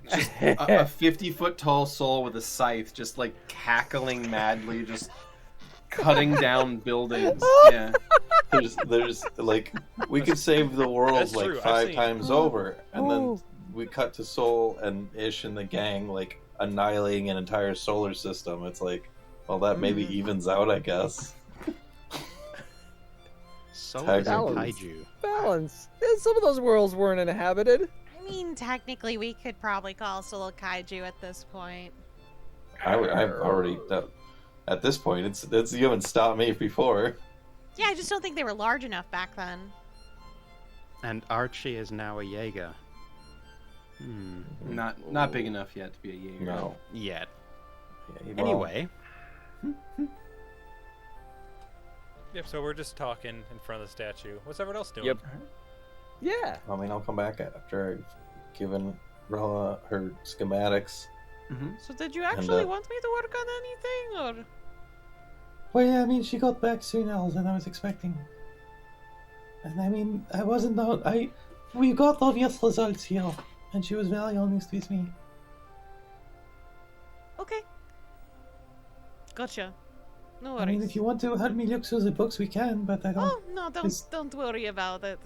50-foot tall soul with a scythe, just like cackling madly, just cutting down buildings. Yeah. There's like we could save the world That's like true, I've 5 seen. times over, and then we cut to Soul and Ish and the gang like annihilating an entire solar system. It's like, well, that maybe evens out, I guess. Soul Tag is a balance. kaiju. Balance. Some of those worlds weren't inhabited. I mean, technically, we could probably call Soul a kaiju at this point. I've already at this point. It's you haven't stopped me before. Yeah, I just don't think they were large enough back then. And Archie is now a Jaeger. Not big enough yet to be a Jaeger. No. Yet. Yeah, well, Anyway, Yep, so we're just talking in front of the statue. What's everyone else doing? Yep. Yeah. I mean, I'll come back after I've given Rella her schematics. So did you actually And, want me to work on anything, or? Well, yeah, I mean, she got back sooner than I was expecting. And I mean, I wasn't known. We got obvious results here, and she was very honest with me. Okay. Gotcha. No I mean, worries. if you want to help me look through the books, we can, but I don't. Oh no, don't worry about it.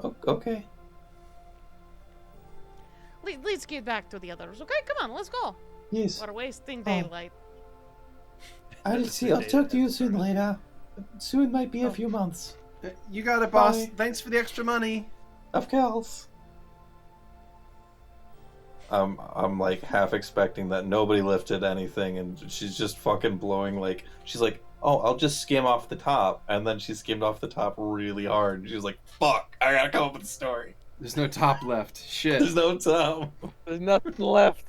Oh, okay. Let's get back to the others, okay? Come on, let's go. Yes. We're wasting Oh. daylight. I'll see. I'll talk to you soon, later. Soon might be a few months. You got it, boss. Bye. Thanks for the extra money. Of course. I'm like half expecting that nobody lifted anything, and she's just fucking blowing like she's like, oh, I'll just skim off the top, and then she skimmed off the top really hard. She's like, fuck, I gotta come up with a story. There's no top left. Shit. There's no top. There's nothing left.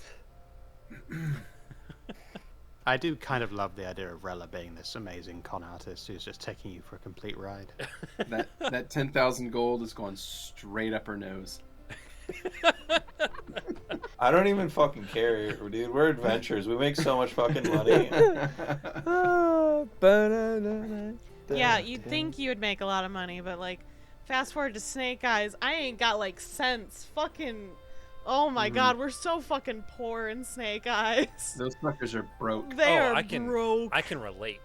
I do kind of love the idea of Rella being this amazing con artist who's just taking you for a complete ride. That 10,000 gold is going straight up her nose. I don't even fucking care, dude. We're adventurers. We make so much fucking money. Yeah, you'd think you would make a lot of money, but like, fast forward to Snake Eyes, I ain't got like cents. Fucking, oh my god, we're so fucking poor in Snake Eyes. Those fuckers are broke. They Oh, are I can- broke I can relate.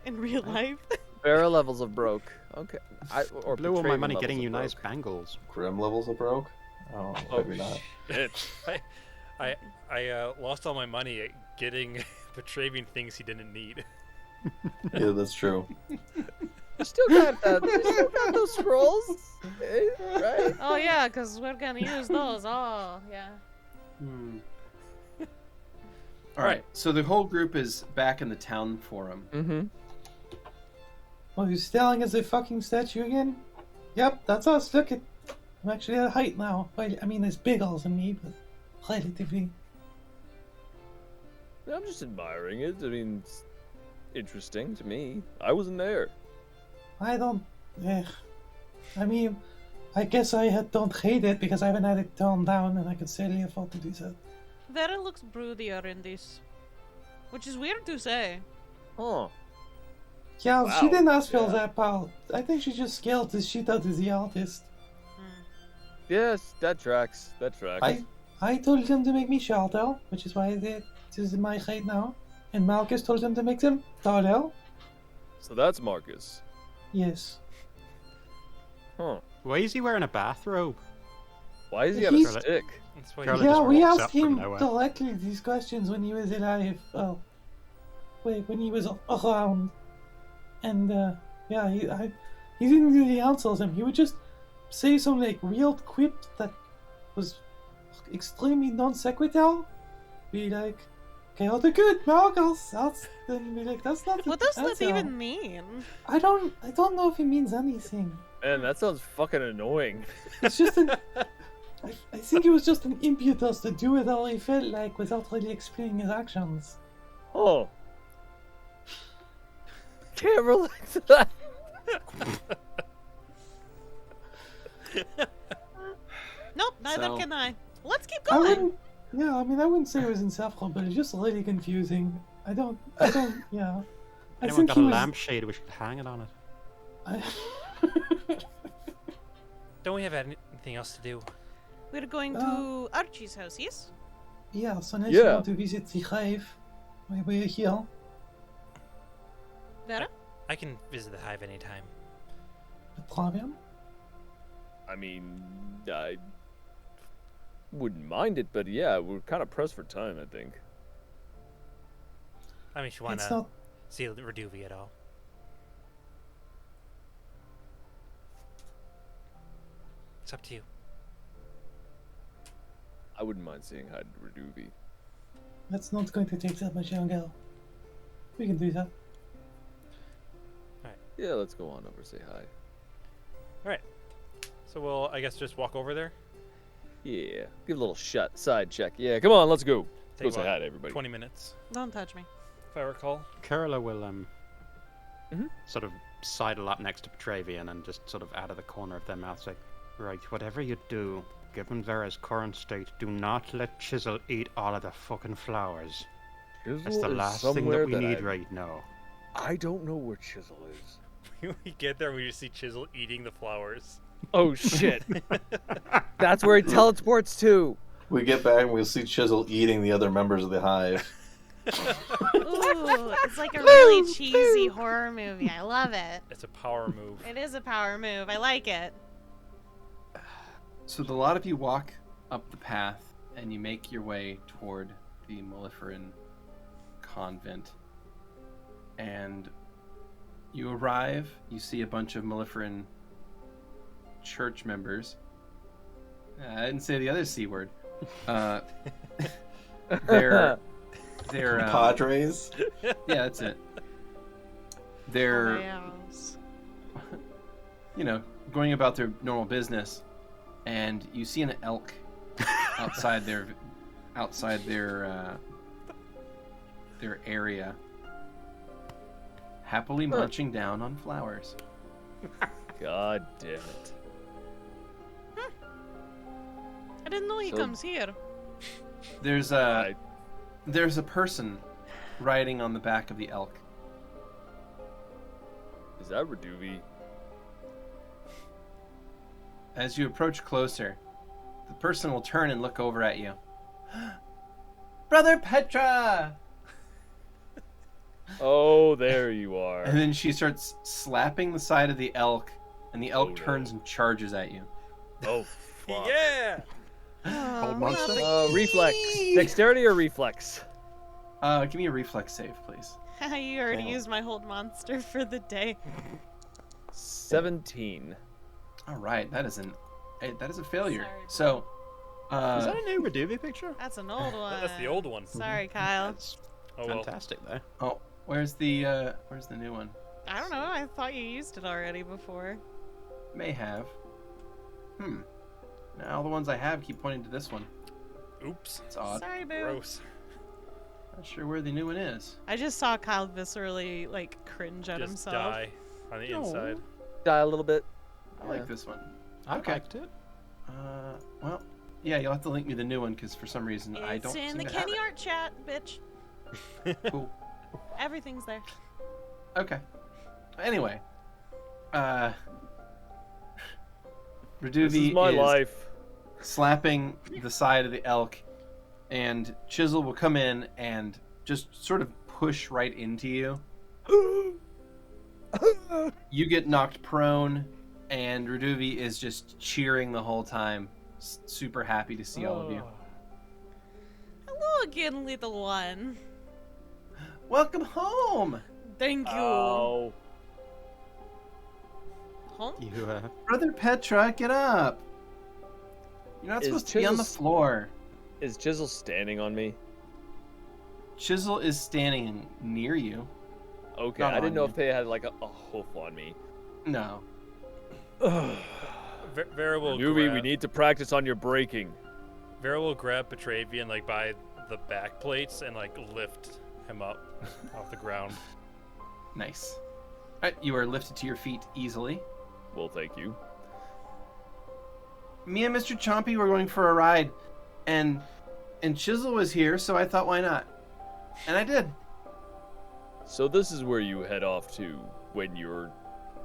in real life. Vera levels of broke. Okay. Or Blew all my Petravian money levels getting of you nice broke. bangles. Grim levels are broke? Oh, maybe not. Shit. I lost all my money at getting Petravian things he didn't need. Yeah, that's true. You still got that. You still got those scrolls, right? Oh yeah, because we're gonna use those. Oh yeah. All right, so the whole group is back in the town forum. Mm-hmm. Oh, you're staring at the fucking statue again? Yep, that's us. Look at. I'm actually at height now. Well, I mean, it's bigger than me, but relatively. I'm just admiring it. I mean, it's interesting to me. I wasn't there. I don't. I mean, I guess don't hate it because I haven't had it torn down, and I can certainly afford to do that. Vera looks broodier in this, which is weird to say. Huh. Yeah, Wow, she didn't ask for yeah. that part. I think she just scared the shit out of the artist. Yes, that tracks. That tracks. I told them to make me shorter, which is why this is my height now. And Marcus told them to make them taller. So that's Marcus. Yes. Huh. Why is he wearing a bathrobe? Why does he have a He's- stick? That's why Kurla Yeah, just we rocks asked up from him nowhere. directly these questions when he was alive. Oh, wait, when he was around. And, yeah, he didn't really answer them. He would just say some, like, real quip that was extremely non sequitur. Be like, chaotic good, Marcus. Then be like, that's not What does that answer. even mean? I don't know if it means anything. Man, that sounds fucking annoying. It's just I think it was just an impetus to do it how he felt like without really explaining his actions. Oh. Can't relate to that. Nope, neither So- can I. Let's keep I going. wouldn't say it was insufferable, but it's just really confusing. I don't, yeah. I Anyone think got he a was, lampshade we should hang it on it? I, Don't we have anything else to do? We're going to Archie's house, yes? yeah, so next Yeah. we want to visit the hive. We're here. Vera? I can visit the hive anytime. Petravian? I mean, I wouldn't mind it, but yeah, we're kind of pressed for time, I think. I mean, if you want It's to not. see Reduvi at all. It's up to you. I wouldn't mind seeing Hyde Reduvi. That's not going to take that much longer. We can do that. Yeah, let's go on over, say hi. So we'll, I guess, just walk over there. Yeah, give a little side check. Yeah, come on, let's go. Let's go Take say about hi to everybody. 20 minutes, Don't touch me. if I recall. Kurla will Mhm. sort of sidle up next to Petravian and just sort of out of the corner of their mouth say, right, whatever you do, given Vera's current state, do not let Chisel eat all of the fucking flowers. That's Chisel the is last thing somewhere that we need I- right now. I don't know where Chisel is. We get there, we just see Chisel eating the flowers. Oh shit! That's where he teleports to. We get back and we'll see Chisel eating the other members of the hive. Ooh, it's like a really cheesy horror movie. I love it. It's a power move. It is a power move. I like it. So a lot of you walk up the path and you make your way toward the Melliferaran convent. and you arrive. You see a bunch of Maleferan church members. I didn't say the other C word. They're Padres. yeah, that's it. They're Yes. Going about their normal business, and you see an elk outside their area, happily munching down on flowers. God damn it. I didn't know he So- comes here. There's a person riding on the back of the elk. Is that Reduvi? As you approach closer, the person will turn and look over at you. Brother Petra! Oh, there you are. And then she starts slapping the side of the elk, and the elk Oh, no. turns and charges at you. Oh, fuck. Yeah. Hold monster. Reflex. Dexterity or reflex? Give me a reflex save, please. You already Oh. used my hold monster for the day. 17. All right, that is a failure. Sorry, So, Is that a new Reduvi picture? That's an old one. That's the old one. Sorry, Kyle. That's Oh well. fantastic, though. oh, where's the new one? I don't know. I thought you used it already before. May have. Now all the ones I have keep pointing to this one. Oops. It's odd. Sorry, boo. Gross. Not sure where the new one is. I just saw Kyle viscerally cringe at Just himself. die on the inside. Die a little bit. I like this one. I Okay. liked it. Well, yeah, you'll have to link me the new one because for some reason I It's don't in seem the to have Keni it. art chat, bitch. Cool. Everything's there. Okay. Anyway, Reduvi This is my life. slapping the side of the elk, and Chisel will come in and just sort of push right into you. You get knocked prone, and Reduvi is just cheering the whole time, super happy to see all of you. Hello again, little one. Welcome home, Thank you. Oh. Home? You, Brother Petra. Get up. You're not Is supposed to be on the Chisel's- floor. Is Chisel standing on me? Chisel is standing near you. Okay, Not I didn't on know you. if they had like a hoof on me. No. Vera will Newbie, we grab, need to practice on your braking. Vera will grab Petravian by the back plates and lift him up off the ground. Nice. All right, you are lifted to your feet easily. Well, thank you. Me and Mr. Chompy were going for a ride, and Chisel was here, so I thought, why not? And I did. So this is where you head off to when you're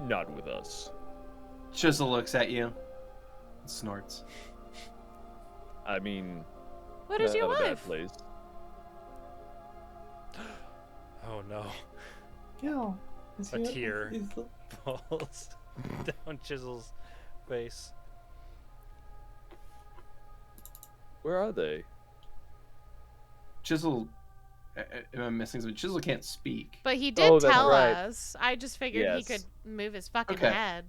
not with us. Chisel looks at you and snorts. I mean, What is your not a bad wife? place. Oh no. Yeah. Is A he- tear. is the- Falls down Chisel's face. Where are they? Chisel, am I missing something? Chisel can't speak. But he did Oh, that's tell right. us. I just figured he Yes. could move his fucking Okay. head.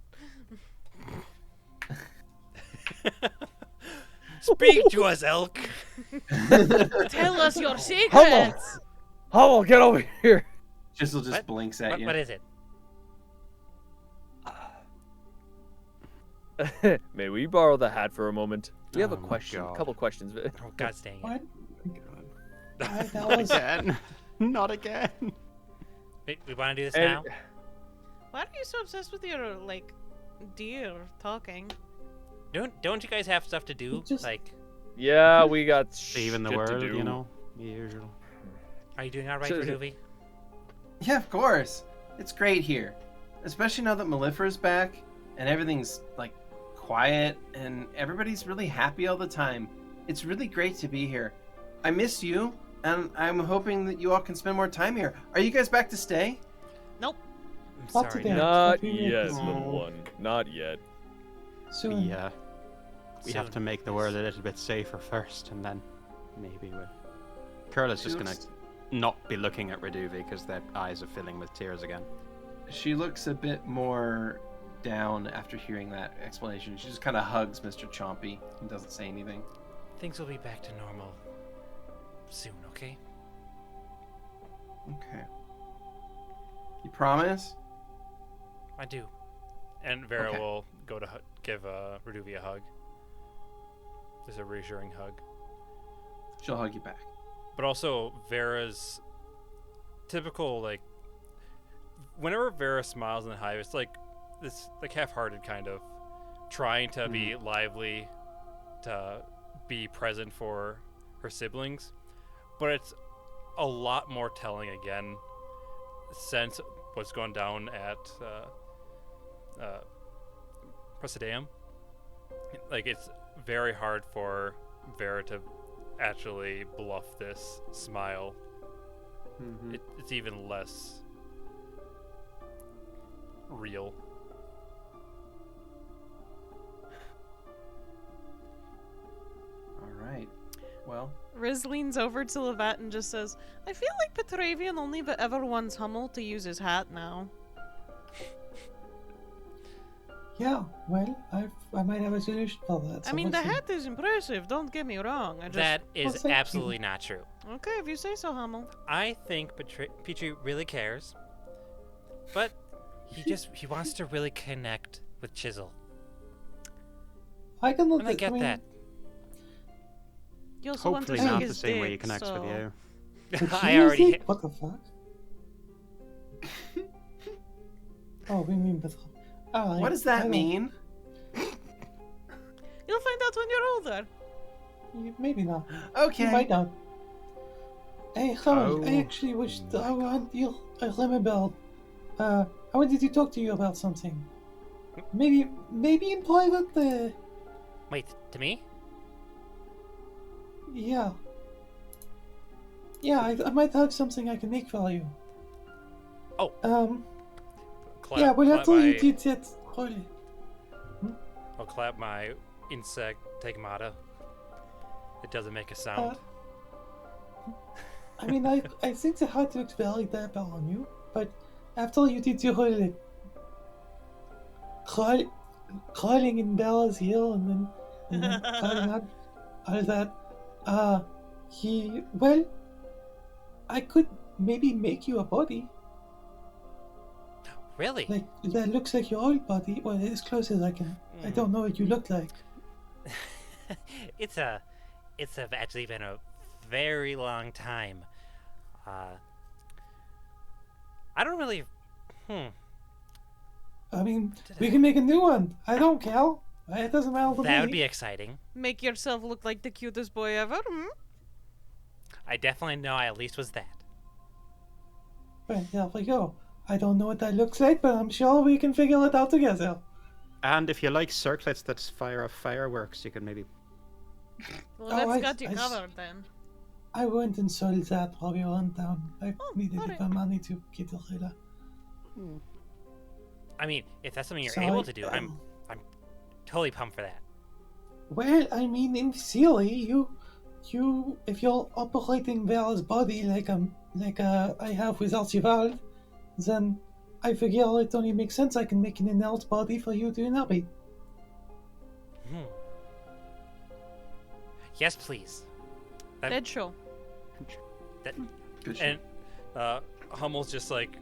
Speak to us, elk. Tell us your secrets. Hummel, get over here! Chisel just What? blinks at you. What is it? May we borrow the hat for a moment? We have a Oh my question, a God. couple questions. Oh, God dang it. What? That not was again. Not again. Wait, we want to do this And- now? Why are you so obsessed with your deer talking? Don't you guys have stuff to do? Just- Yeah, we got Saving the shit to world, do. you know. The usual. Are you doing all right, So- Reduvi? Yeah, of course. It's great here. Especially now that Malifera's back and everything's quiet and everybody's really happy all the time. It's really great to be here. I miss you, and I'm hoping that you all can spend more time here. Are you guys back to stay? Nope. I'm Not sorry. today. Not Happy New yet, Year. little one. Not yet. soon. We have Soon. to make the world a little bit safer first, and then maybe Kurla's just gonna not be looking at Reduvi because their eyes are filling with tears again. She looks a bit more down after hearing that explanation. She just kind of hugs Mr. Chompy and doesn't say anything. Things will be back to normal soon, okay? Okay. You promise? I do. And Vera Okay. will go to give Reduvi a hug. Just a reassuring hug. She'll hug you back. But also, Vera's typical, like, whenever Vera smiles in the hive, it's like this, like, half-hearted kind of trying to be lively, to be present for her siblings. But it's a lot more telling again since what's going down at Presidium. Like, it's very hard for Vera to actually bluff this smile. Mm-hmm. It's even less real. All right. Well, Riz leans over to Lovette and just says, I feel like Petravian only but ever wants Hummel to use his hat now. Yeah, well, I might have a solution for that. I so mean, the we'll see. hat is impressive, don't get me wrong. I just... That Well, is thank you. absolutely not true. Okay, if you say so, Hummel. I think Petrie really cares, but he wants to really connect with Chisel. I can look And I at. get mean, that. You also want to Hopefully see not his the same way he dick, connects with so- you. but I already. seriously? What the fuck? Oh, we mean better. Alright, what does I that don't- mean? You'll find out when you're older. Maybe not. Okay. Might not. Hey, Harold, I Oh actually wished my I remember. I wanted to talk to you about something. Maybe in private. Wait, to me? Yeah. Yeah, I might have something I can make for you. Oh. Yeah, well, after you my, did that, holy. I'll clap my insect stigmata. It doesn't make a sound. I mean, I think the heart looks very dapper on you, but after you did your whole crawling in Bella's heel and then crawling on all that, I could maybe make you a body. Really? Like, that looks like your old body. Well, as close as I can. I don't know what you look like. It's actually been a very long time. I don't really. I mean, we can make a new one. I don't care. It doesn't matter to me. That would be exciting. Make yourself look like the cutest boy ever, hmm? I definitely know I at least was that. Right, there we go. I don't know what that looks like, but I'm sure we can figure it out together. And if you like circlets that fire off fireworks, you could maybe... Well, Oh, that's I- got you I s- covered then. I went and sold that while we went down. I Oh, needed alright. the money to get the Rilla. I mean, if that's something you're So able I- to do, I'm totally pumped for that. Well, I mean, in theory, you, if you're operating Vera's body like I have with Archibald, then I figure it only makes sense I can make an inert body for you to inhabit. Yes, please. That- Dead show. Good shit. And Hummel's just like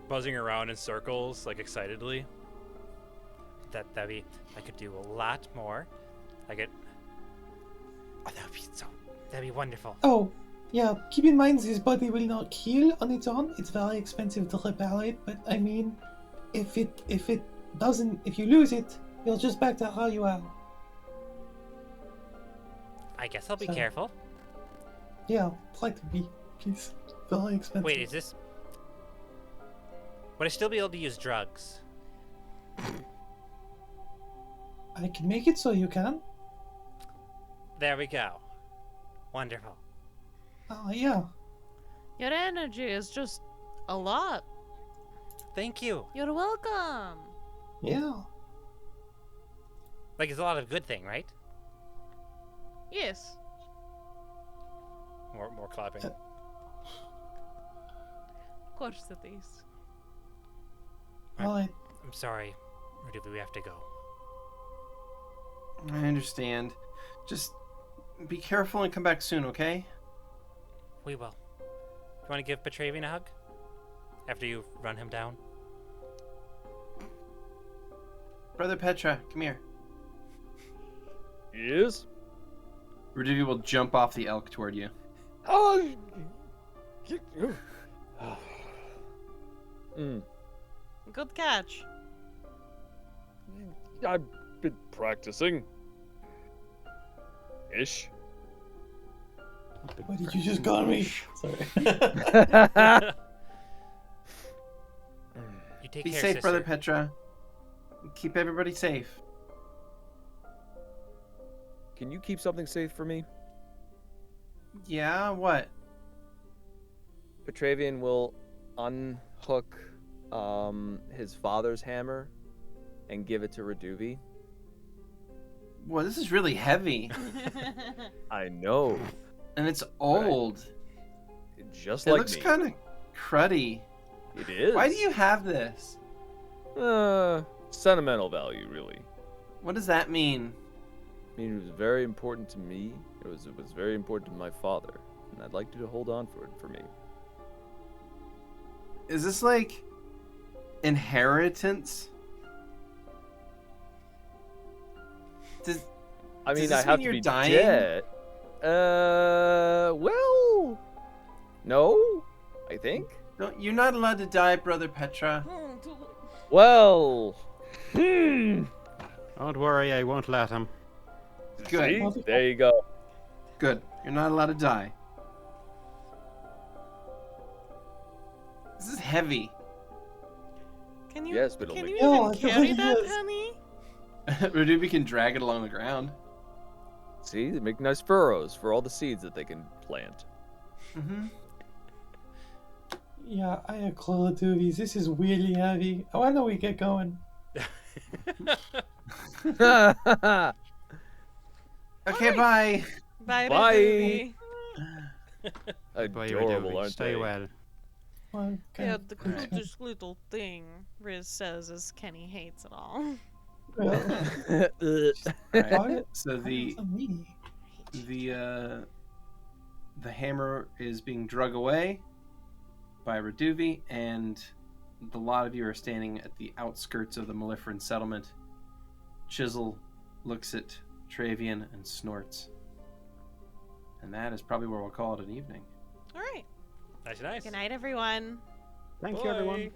buzzing around in circles, like excitedly. That'd be. I could do a lot more. I could. Oh, that'd be wonderful. Oh, yeah, keep in mind this body will not heal on its own. It's very expensive to repair it, but I mean, if you lose it, you're just back to how you are. I guess I'll be So- careful. Yeah, try to be, please. Very expensive. Wait, is this? Would I still be able to use drugs? I can make it so you can. There we go. Wonderful. Yeah. Your energy is just a lot. Thank you. You're welcome. Yeah. Like, it's a lot of good thing, right? Yes. More clapping. Of course it is. Well, I'm sorry, Rudy, we have to go. I understand. Just be careful and come back soon, okay? We will. You want to give Petravian a hug? After you run him down? Brother Petra, come here. Yes? Rudivi will jump off the elk toward you. Oh! Good catch. I've been practicing. Ish. why did you just call me? Sorry. You take Be care, safe, sister. Brother Petra. Keep everybody safe. Can you keep something safe for me? Yeah, what? Petravian will unhook his father's hammer and give it to Raduvi. Well, this is really heavy. I know. And it's old. Just It like looks me. kind of cruddy. It is. Why do you have this? Sentimental value, really. What does that mean? I mean, it was very important to me. It was very important to my father, and I'd like you to hold on for it for me. Is this like inheritance? I Does mean, this I have mean to you're be dying? dead. Well, no, I think. You're not allowed to die, Brother Petra. Well, Don't worry, I won't let him. Good. See? There you go. Good. You're not allowed to die. This is heavy. Can you? Yes, but it'll Can make- you No, even I carry don't that, think it is. honey? Radubi can drag it along the ground. See, they make nice furrows for all the seeds that they can plant. Mm-hmm. Yeah, I have Clola Doobies. This is weirdly heavy. Oh, I know we get going. Okay, bye. Bye, Bye. Ruby. Goodbye, Adorable, Radovi. aren't Stay they? well. Well, Yeah, the cutest little thing, Riz says, as Kenny hates it all. well, Alright, so the the hammer is being drug away by Raduvi, and the lot of you are standing at the outskirts of the Mellifera's settlement. Chisel looks at Travian and snorts. And that is probably where we'll call it an evening. All right. Nice. Good night, everyone. Thank you, everyone.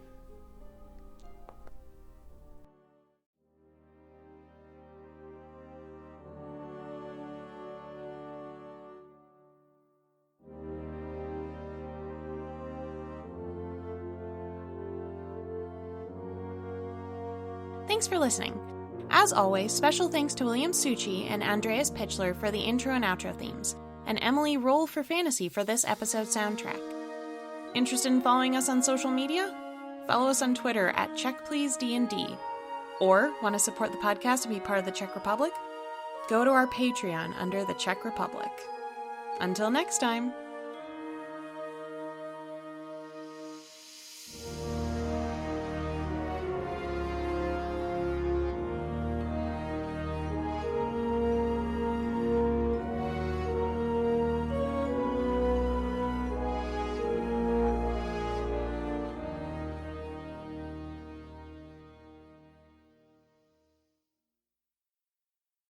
Thanks for listening. As always, special thanks to William Succi and Andreas Pichler for the intro and outro themes, and Emily Roll for Fantasy for this episode soundtrack. Interested in following us on social media? Follow us on Twitter at CheckPleaseDND. Or want to support the podcast and be part of the Czech Republic? Go to our Patreon under the Czech Republic. Until next time.